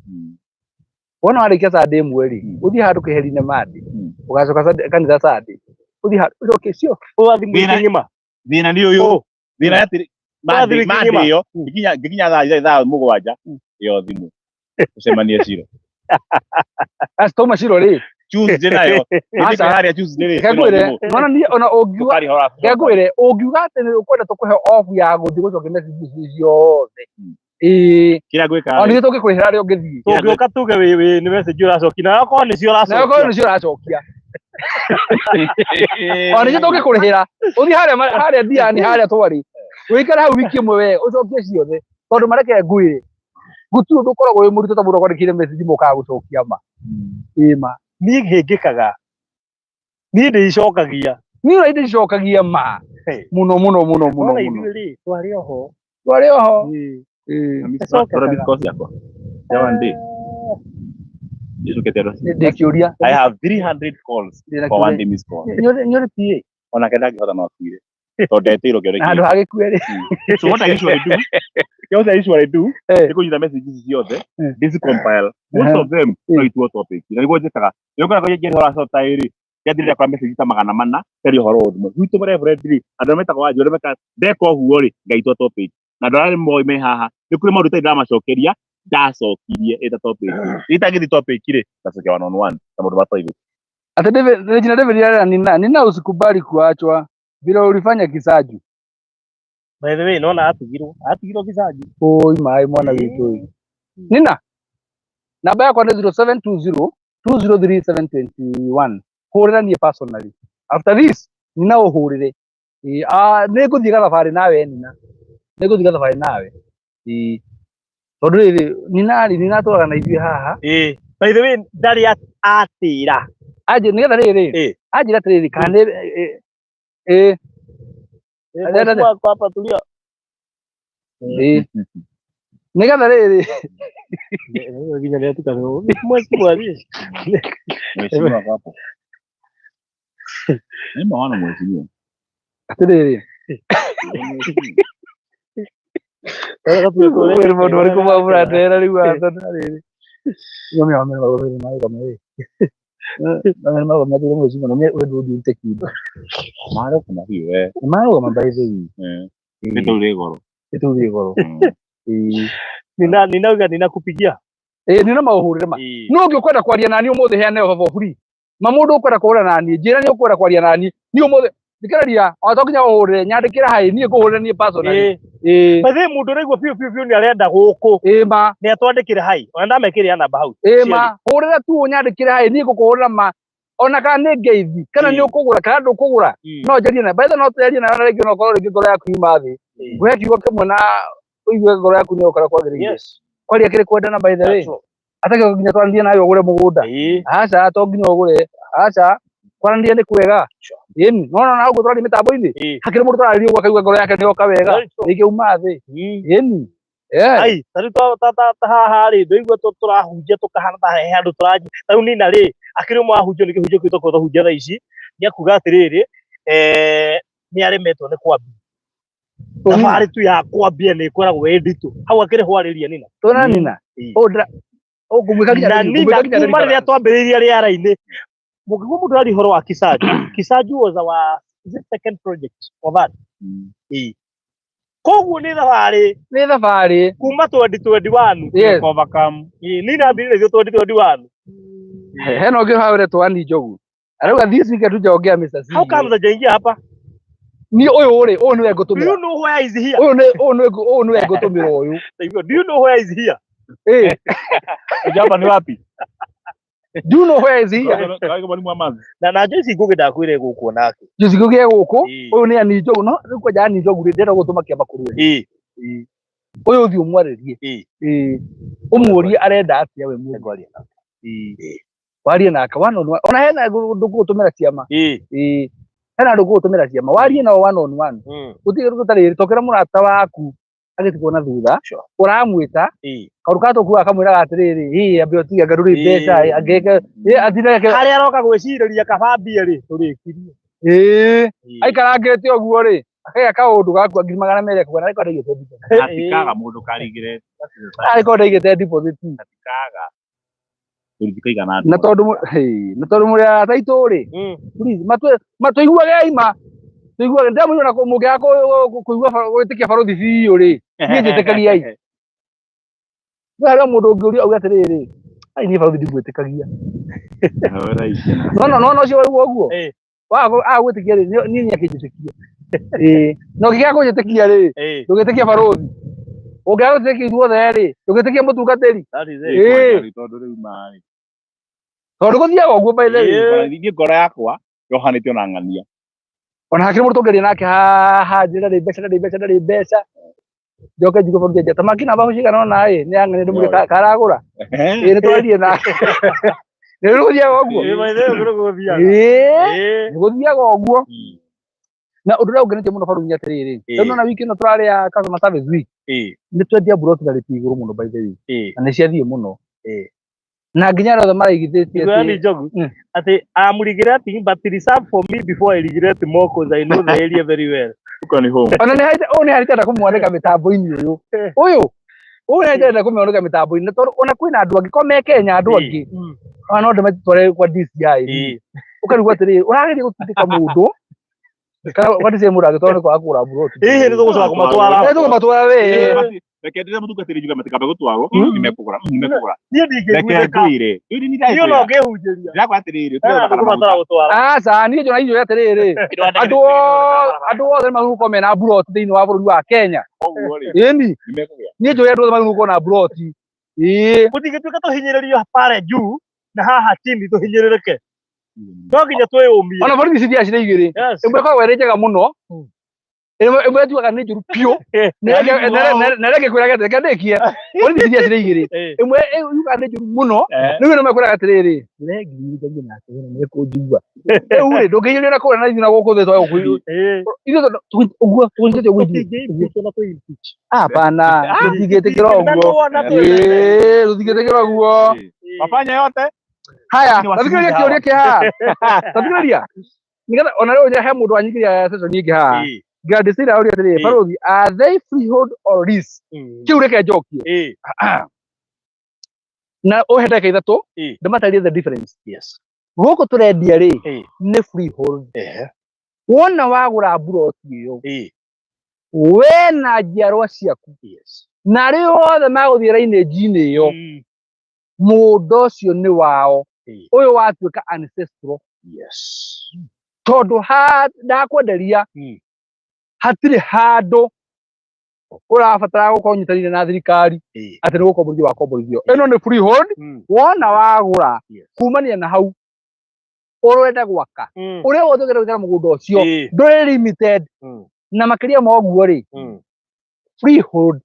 wona warä kia sande mweri å thiä handå kä heri-inä mandä å gacoka kanitha sande å thiä handå kä cio å gathi må ngima thä na nä å yå thä na mandä ä yo ngä kinya thaa må gwanja ä yo thimå å cemanie ciro toma ciro rä nayo ngwä re ona å ngwä re å ngiuga atä nä å kwenda tå kå he obu ya gå thiä gå cokia message ciothe nä tå ngä kå rä hä ra rä o ngä thiä tå ngä å ka tuge nä message å racokia na akorwo nä cio ũracokia ona nä tå ngä kå rä hä ra å thiä harä ndiani harä a twarä wä ikare hau wiki ä mwe we å cokie ciothe tondå mareke ngwä re gutirä å ndå koragwo wä må ritå ta må ndå akwandä kä ire message må kaga gå cokia ma niä hä ngä kaga niä ndä icokagia niä na indä icokagia ma må no twarä oho ndä kä å ria I have 300 calls for one day missed call nä å rä pie ona kenda ngä hota no akuire tondå ndetä irå kä handå hagä kue rä so what I usually do nä kå nyita messages ciothe discompile most of them no ituo topic na niguo njikaga nä ngora kå ngä hora cota ä rä ngethirä kwa message ta magana mana teri horo å thimå gwitå må reverend rä andå metagwo wanjå rä meka ndeka å guo rä ngaitwo topic na andå arä moä me haha nä kå rä maå ndå tarä ndamacokeria ndacokirie ä ta topic itangä thi topic rä ndacokia one on one ta må ndå mataithi atä Regina David ya nina usikubali kuachwa vile ulifanya Kisaju. By the way, naona atigirwo Kisaju. Maĩ mwana witũ. Nina namba yakwa nĩ 0720 203721 hũrĩra niĩ personally. After this nina ũhũrĩre nĩ ngũthiĩ gathabarĩ nawe nina tondũ rĩrĩ nina atũraga na ithuĩ haha. By the way, ndarĩ atĩra aje nĩgetha rĩrĩ anjĩra atĩrĩrĩ kana hapa tulia nĩgetha rĩrĩ nginya nĩ atukana mwezi mwari mheshimiwa hapo ni maana mheshimiwa atĩrĩrĩ wewe mũndũ ũrĩkũ mabũratera rĩu hata rĩrĩ yome maũndũ maĩ kama wewe maũndũ maĩ mheshimiwa no wewe ndio utekinde mara kuna hiyo mara mabaize ndio goro ninauga ninakupigia nina maũhũrĩre ma no ngĩkwenda kwaria nani ũmũthĩ heane baba buri ma mũndũ ũkwenda kũhũra nani njĩra nĩ ũkwenda kwaria nani ni ũmũthĩ Dikararia otokinya ore nyandikira hai nie kuhurira nie personally bathe mundu regwo piu ni arenda guku ma ni atwandikire hai ona mekire namba hau ma hurira tu nyandikira hai nie kuhurira ma ona kana ni ngeithi kana ni ukugura kana ndukugura no njarie na baitha no tuyarie na ona rigi no korwo rigi ngoro yaku ima thi we kiugo kimwe na uigue ngoro yaku ni ukora kwagiriire kwaria kiri kwendana by the way atake nginya twandirie nayo ugure mugunda aca to nginya ugure aca kwarandia ni kwega yeni no na ugo twari mitambo-ini hakiri mundu twari ugo akaigua ngoro yake ni oka wega ikiuma thi yeni ai tari ta haha ri ndoigua turahunjia tukahana ta he andu turaji tau nina ri akiri mwahunjio ni kihunjio kitu ko hunjia tha ici ni akuga atiriri ni aremetwo ni kwambia tafari tu ya kwambia ni koragwo editu hau akiri hwariria nina tona nina odra ogumwika kinya kuma ria twambiriria riara-ini mugigwo mundu ari horo wa Kisaju was our second project of that koguo ni thabari kuma 2021 overcome ni nambirire 2021 heno ngi hawire twani njogu arauga this week atujaongea Mr. C how come the jaingia hapa ni uyu ri uyu niwe ngutumira do you know where is here uyu niwe ngutumira uyu do you know where is here jamba ni wapi do you know where is here kaiga bali mwamazi na Joyce Ngugi ndakwire guku nake Joyce Ngugi guku uyu ni ani njogu no riko ja ani njogu ri ndenda gutuma kiamba kurwe uyu thi umwaririe umurie arenda atia we mu ngwaria warie nake ona hena ndugutumira ciama hena ndugutumira ciama warie nao 1-on-1 utige tutari tokera murata waku agitiko na thutha uramwita karukato ku akamwira atiriri ambe otiga ngaruri mbeca ageke athire ari aroka gwiciriria kabambia ri turikirie aikarangite oguo ri akaya kaundu gaku 200 kuona ariko ndaigite deposit atikaga mundu karigire ariko ndaigite deposit atikaga turithikaga na tondu muri ataitu ri please matuiguage ima tuiguage ndamu na muge ako kuigua gwitikia barothi biu ri nie njitikagia ai wala mundu nguri au atiriri ai ni barothi ndigwitikagia no cio uguo wa gwitikia ri nie nyakinjitikia no giga kunjitikia ri tugitikia barothi ungiaga gwitikia ithuothe ri tugitikia mutungatiri tondu riu mai tondu guthiaga uguo by the way ngoro yakwa yohanitio na ng'ania ona hakiri mundu tungeria nake haha njira ri mbeca njoke njuge barothi njata makina bahucigana no nae ni ang'ania ndimuri karagura ni twarie nake ni guthiaga uguo ni guthiaga uguo na undu uria ungenetie muno baru nyatiriri tondu na wiki no turari ya customer service week ni twendia buroti na riti iguru muno by the way na ni ciathie muno na nginya rothe maraigithitie ati njogu ati amurigire ati but reserve for me before I regret more because I know the area very well ukani home ona ni haita kumwandika mitambo-ini uyu ni haita kumwandika mitambo-ini tondu ona kwina andu angi kome Kenya andu angi no ndimatware kwa DCI ukarigwa atiri urageria gutindika mundu kana wati mundu agitwara kwa akura buroti ni tugucoka kumatwara we rekendere mutungatiri juga matikabe gutwago nimekugura nie ndingiguire kwire iyo no ngehunjiria yakwa atiriri tukumatwara gutwara aca nie njona iyo atiriri andu othe maguko mena buroti thiini wa bururi wa Kenya ini nie njona andu othe maguko na buroti gutigituika tuhinyiririo pare juu na haha chini tuhinyiririke no nginya twiyumie ona borithi ciria cire igiri imwe kwa were njega muno imwe tuaga ni njuru pio nereke kwiraga reke ndikie borithi ciria cire igiri imwe yuga ni njuru muno niwe no mekwiraga atiriri regi ngi na atira ni kunjigua uri ndunginyire na kura na ithina guku thi twa guku ithu uguo tunjite uguo hapana tutingitikira uguo tutingitikira uguo wafanya yote haya tathikiriria kioria kiha tathikiriria nigetha ona riu nyahe mundu anyikiria session ingi ha ngandicira uria atiriri barothi are they freehold or lease kiu reke njokie na uhete kaithatu ndimatarie the difference guku turendia ri ni freehold wona wagura buroti iyo we na njiarwa ciaku na ri othe maguthie rainage-ini iyo mundu ucio ni wao uyu watuika ancestral tondu ndakwenderia hatire handu urabatara gukorwo nyitanire na thirikari ati ni gukomborithio wa komborithio. Ino ni freehold. Wona wagura kumania na hau urenda gwaka uria wothe ũgeragĩra mũgũnda ũcio ndũrĩ limited na makĩria ma ũguo rĩ freehold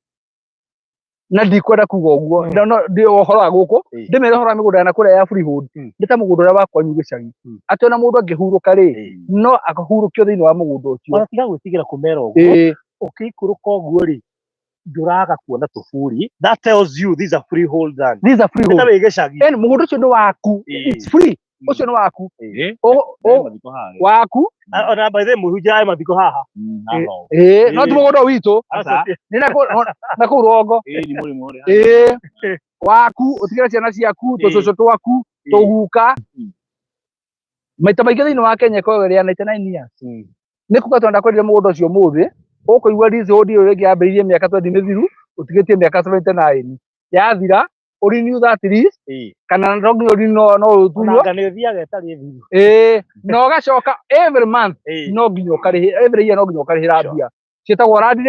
na ndikwenda kuga ũguo ndio ũhoro wa gũkũ ndĩmere ũhoro wa mĩgũnda na kũrĩa ya freehold nĩ ta mũgũnda ũrĩa wa kwanyu gĩcagi atĩ ona mũndũ angĩhurũka rĩ no akahurũkio thĩinĩ wa mũgũnda ũcio ona tiga gwĩtigĩra kũmera ũguo ũkĩikũrũka ũguo rĩ ndũraga kuona tũburi. That tells you these are freehold land. These are freehold. Nĩ gĩcagi mũgũnda ũcio nĩ waku, it's free. Ucio ni waku waku ona by the muhunjia mathiko haha no tumugondo witu ni na ku rongo waku utigire ciana ciaku tucucu twaku tuguka maita maingĩ thĩinĩ wa Kenya kwa ria 99 years ni kuga twenda kwendia mũgũnda ũcio mũthĩ ũkũigua leasehold ĩyo rĩngĩ yambĩrĩirie mĩaka 20 mĩthiru ũtigĩtie mĩaka 79 yathira renew that lease kana no nginya no utuyo ngane thiaga etari thiru no gacoka every month no nginya ukarihi every year no nginya ukarihira mbia cietagwo land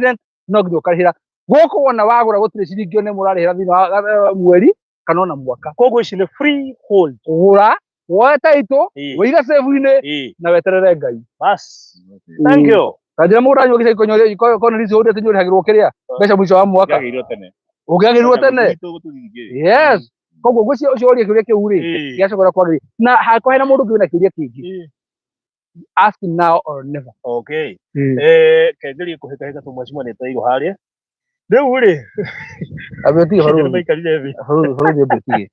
rent no nginya ukarihira gũkũ wona wagũra gũtirĩ ciringi one mũrarihira thĩinĩ wa mweri kana ona mwaka koguo ici nĩ freehold gũra woe title wĩiga save-inĩ na weterere Ngai bas. Thank you kanjĩra mũndũ anyua gĩcagi konyoria kona leasehold ati nyũrĩhagĩrwo kĩrĩa mbeca mũico wa mwaka ũgĩagĩrwo tene. Yes, koguo gũcio ũcio ũria kĩũria kĩu rĩ gĩacokora kwagĩrĩra na hakwa hena mũndũ ũngĩ na kĩũria kĩngĩ ask now or never. Okay kengerie kũhĩkahĩka tũmwacimwe nĩ tũigo harĩa rĩu rĩ abeti horo maikarire thĩ horo nĩ betige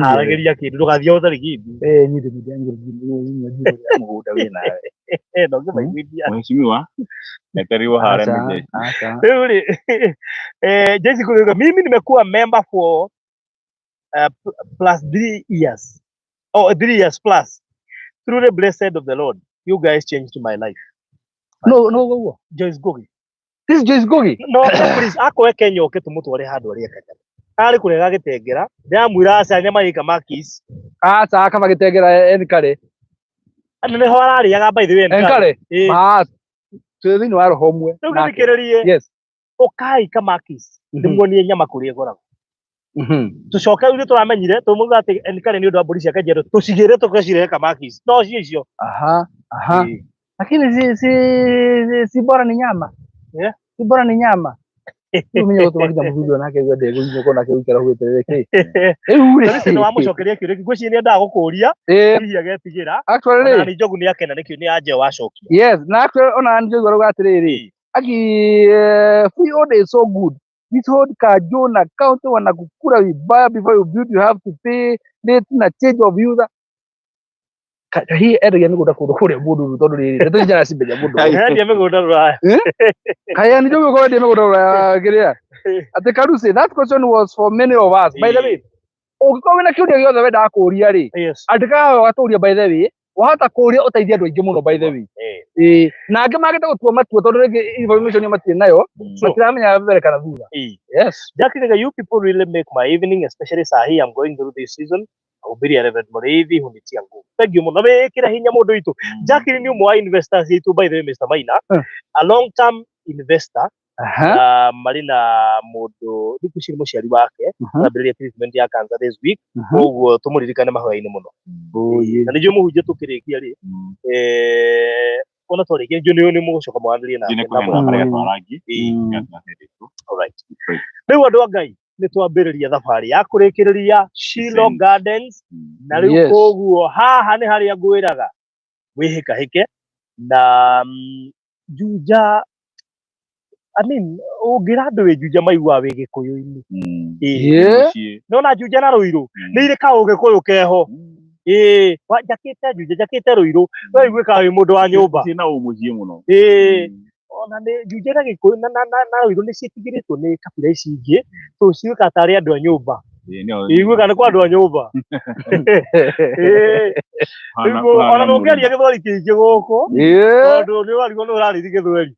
aragĩria kĩndũ ndũgathiĩ ũtarĩ kĩndũ niĩ ndĩmũthia mũgũnda wĩ nawe no ngĩmaiguithia mheshimiwa nekariwa hare mje rĩu rĩ Jesse kuuga mimi nimekuwa member for plus 3 years 3 years plus through the blessed of the Lord you guys changed my life. No Joyce Ngugi. This is Joyce Ngugi. No please akoe Kenya oke tumutware handu ari ekata ari kurega gitengera ndamwira acanya maika makis aca kama gitengera enkare nĩ ho ararĩaga by the way enkare thĩinĩ wa roho ũmwe yes ũkai kamakis ndĩmuonie nyama kũrĩa ĩgoragwo tucoke rĩu tũramenyire tũmuga atĩ enkare nĩ ũndũ wa mbũri ciake njerũ tũcigĩre tũgacirehe kamakis no cio lakini si bora ni nyama si bora ni nyama mimi gũtũma kinya mũthuri nake gwende gũthiĩ kona kĩrutĩra hũĩterere rĩu nĩ wamũcokeria kĩũria ngwĩciria nĩ endaga gũkũria hihi agetigĩra na nĩ njogu nĩ akena nĩkĩo nĩ anje wacokia. Yes na ona nĩ njogu arauga atĩrĩrĩ freehold is so good leasehold Kajuna county wanakukura vibaya before you build you have to pay late na change of user hii endagia mĩgũnda kũndũ kũrĩa mũndũ tondũ rĩrĩ nĩ njara cimberia mũndũ endia mĩgũnda rũraya kaya nĩ njogu gũkorwo endia mĩgũnda rũraya kĩrĩa atĩ Karusi that question was for many of us by the way ũngĩkorwo wĩna kĩũria gĩothe wendaga kũũria rĩ andĩka watũũria by the way wahota kũũria ũteithia andũ aingĩ mũno by the way na angĩ magĩte gũtua matua tondũ rĩngĩ information matirĩ nayo matiramenya mbere kana thutha. Yes Jackie, you people really make my evening especially saa hii I'm going through this season ahubiri ya Reverend Mũrĩithi hunitia nguvu. Thank you mũno wĩkĩra hinya mũndũ witũ. Jackie nĩ ũmwe wa investors witũ by the way Mr. Maina a long term investor marĩ na mũndũ thikũ ici nĩ mũciari wake ambĩrĩria treatment ya cancer this week koguo tũmũririkane mahoya-inĩ mũno na nĩguo mũhunjia tũkĩrĩkia rĩ ona twarĩkia nĩ mũgũcoka mwandirie na rĩu andũ a Ngai nĩ twambĩrĩria thabarĩ ya kũrĩkĩrĩria Shiloh Gardens na rĩu koguo haha nĩ harĩa ngwĩraga wĩhĩkahĩke na Juja ũngĩra andũ wĩ Juja maiguaga wĩ Gĩkũyũ-inĩ nona Juja na Rũirũ nĩ irĩ kaũgĩkũyũ keho njakĩte Juja njakĩte Rũirũ we iguĩkaga wĩ mũndũ wa nyũmba na ũmũciĩ mũno ona nĩ Juja na Gĩkũyũ na Rũirũ nĩ ciĩtigĩrĩtwo nĩ kabira ici ingĩ tũciĩkaga tarĩ andũ a nyũmba iguĩka nĩ kwa andũ a nyũmba ona ndũngĩaria Gĩthweri kĩingĩ gũkũ tondũ nĩ warigwo nĩ ũrarĩria Gĩthweri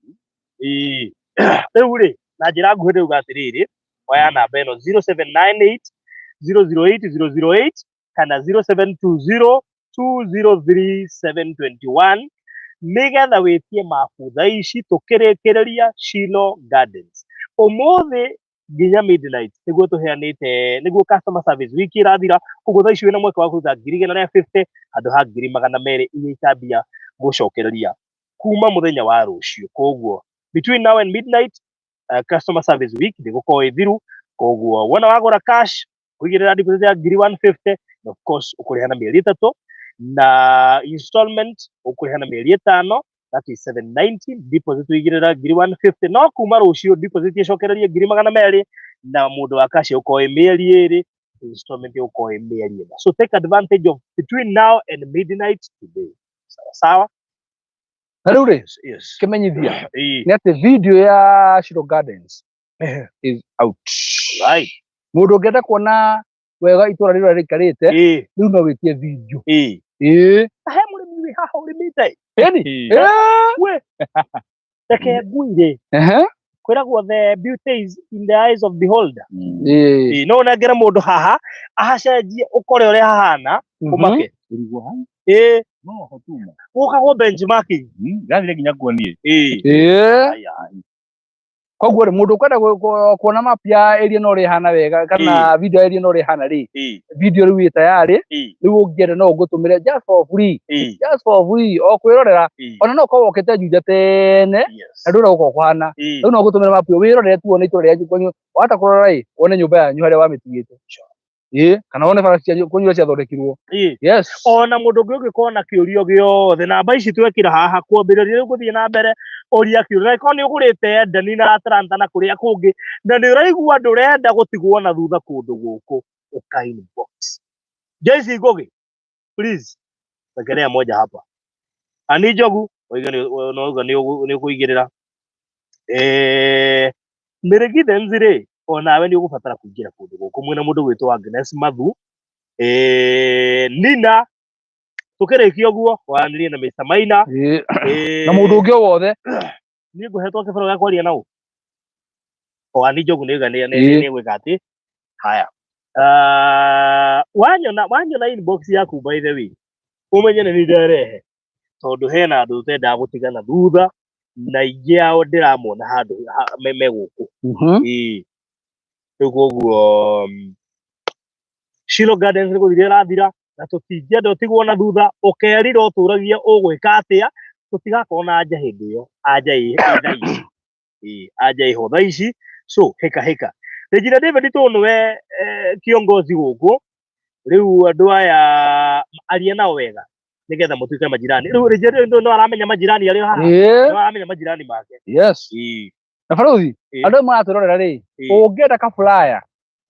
rĩu rĩ na njĩra nguhĩ rĩu atĩrĩrĩ oya namba ĩno 0798 008 008 kana 0720 203-721 nigetha witie mabutha ici tukirekereria Shilo Gardens umuthi nginya midnight niguo tuheanite niguo customer service wiki irathira koguo thaa ici wina mweke wa kuruta 150 handu ha 200 iria ikambia gucokereria kuma muthenya wa rucio koguo between now and midnight customer service week ndigukorwo ithiru koguo wona wagura cash kuigirira deposit ya 150 na of course ukuriha mieri 3 na installment ukuriha mieri 5 that is 790 deposit uigirira 150 no kuma rucio deposit icokererie 200 na mundu wa cash ukoe mieri 2 installment ukoe mieri 4 so take advantage of between now and midnight today sawa. Rĩu kimenyithia ni ati video ya Shilo Gardens is out. Right. Mundu ngenda kuona wega itura rĩrĩa rĩikarĩte rĩu no witie video. He mũrĩmi wĩ haha ũrĩmĩte we reke nguire kwĩragwo the beauty is in the eyes of the beholder. No nengere mũndũ haha ahacenjie ũkore ũrĩa hahana ũmake no hotuma gũkagwo benchmarking gathire nginya kuonie koguo mundu kwenda kuona map ya area no rihana wega kana video area no rihana ri video riu tayari riu ungienda no ngutumire just for free o kwirorera ona no ko wokete juja tene andu no ko kwana riu no ngutumire map yo wirorere tu one itura rya kwanyu wata kurora ri one nyumba yanyu haria wamitigite kana one bara cia kwanyu cia thondekirwo yes ona mundu ungikorwo na kiurio giothe namba ici twekira haha kuambiriria riu guthie na mbere oria kiurio na ikoni ugurite ndani na Atlanta na kuria kungi na ni uraigua ndurenda gutigwo na thutha kundu guku uka inbox JC Ngugi please tekelea moja hapa ani Njogu oiga ni kuigirira mirigithe nzire onawe ni ugubatara kuingira kundu guku mwina mundu gwitwo Agnes Mathu Nina tukirikia guo wanirie na Mr Maina na mundu ungi wothe ni nguhetwo kibaro gya kwaria nao ani Njogu ni gwikati haya wanyona inbox yaku by the way umenye ni nderehe tondu hena andu tenda gutigana thutha na ingi ao ndiramona handu meme guku koguo Shilo Gardens ni guthire rathira na tutingenda utigwo na thutha ukerira uturagia ugwika atia tutigakorwo na anja hindi iyo anja iho thaa ici so heka Regina David tunuwe kiongozi guku riu andu aya aria nao wega nigetha mutuike majirani riu Regina David no aramenya majirani aria haha no aramenya majirani make yes na Faruthi andu maraturorera ri ungienda ka flyer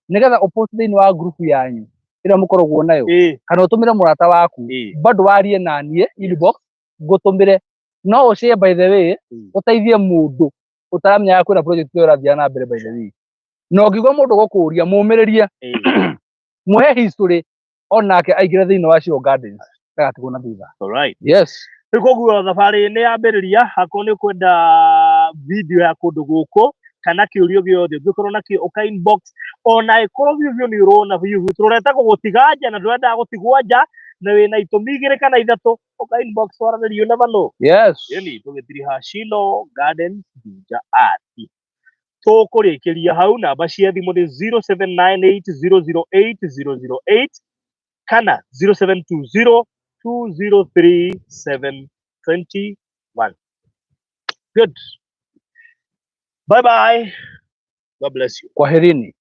nigetha upost thini wa group yanyu ira mukoragwo nayo kana utumire murata waku bado warie nanie inbox ngutumire no ushare by the way uteithie mundu utaramenya kwina project yo rathia na mbere by the way no ngigwa mundu gukuria mumiririe muhe history onake aigire thini wa Shilo Gardens agatigwo na thutha. All right, yes koguo thabari ni yambiriria hako ni kwenda video ya kundu guku kana kiurio giothe ngikorwo nakio uka inbox ona ikorwo vivyo ni urona view turoreta gutigaja na ndwenda gutigwa nja na wina itumi igiri kana ithatu uka inbox waranirio you never know. Yes yani tugithiri ha Shilo Gardens Juja ati tukurikiria hau namba cia thimu ni 0798008008 kana 0720203721. Good. Bye bye. God bless you. Kwaherini.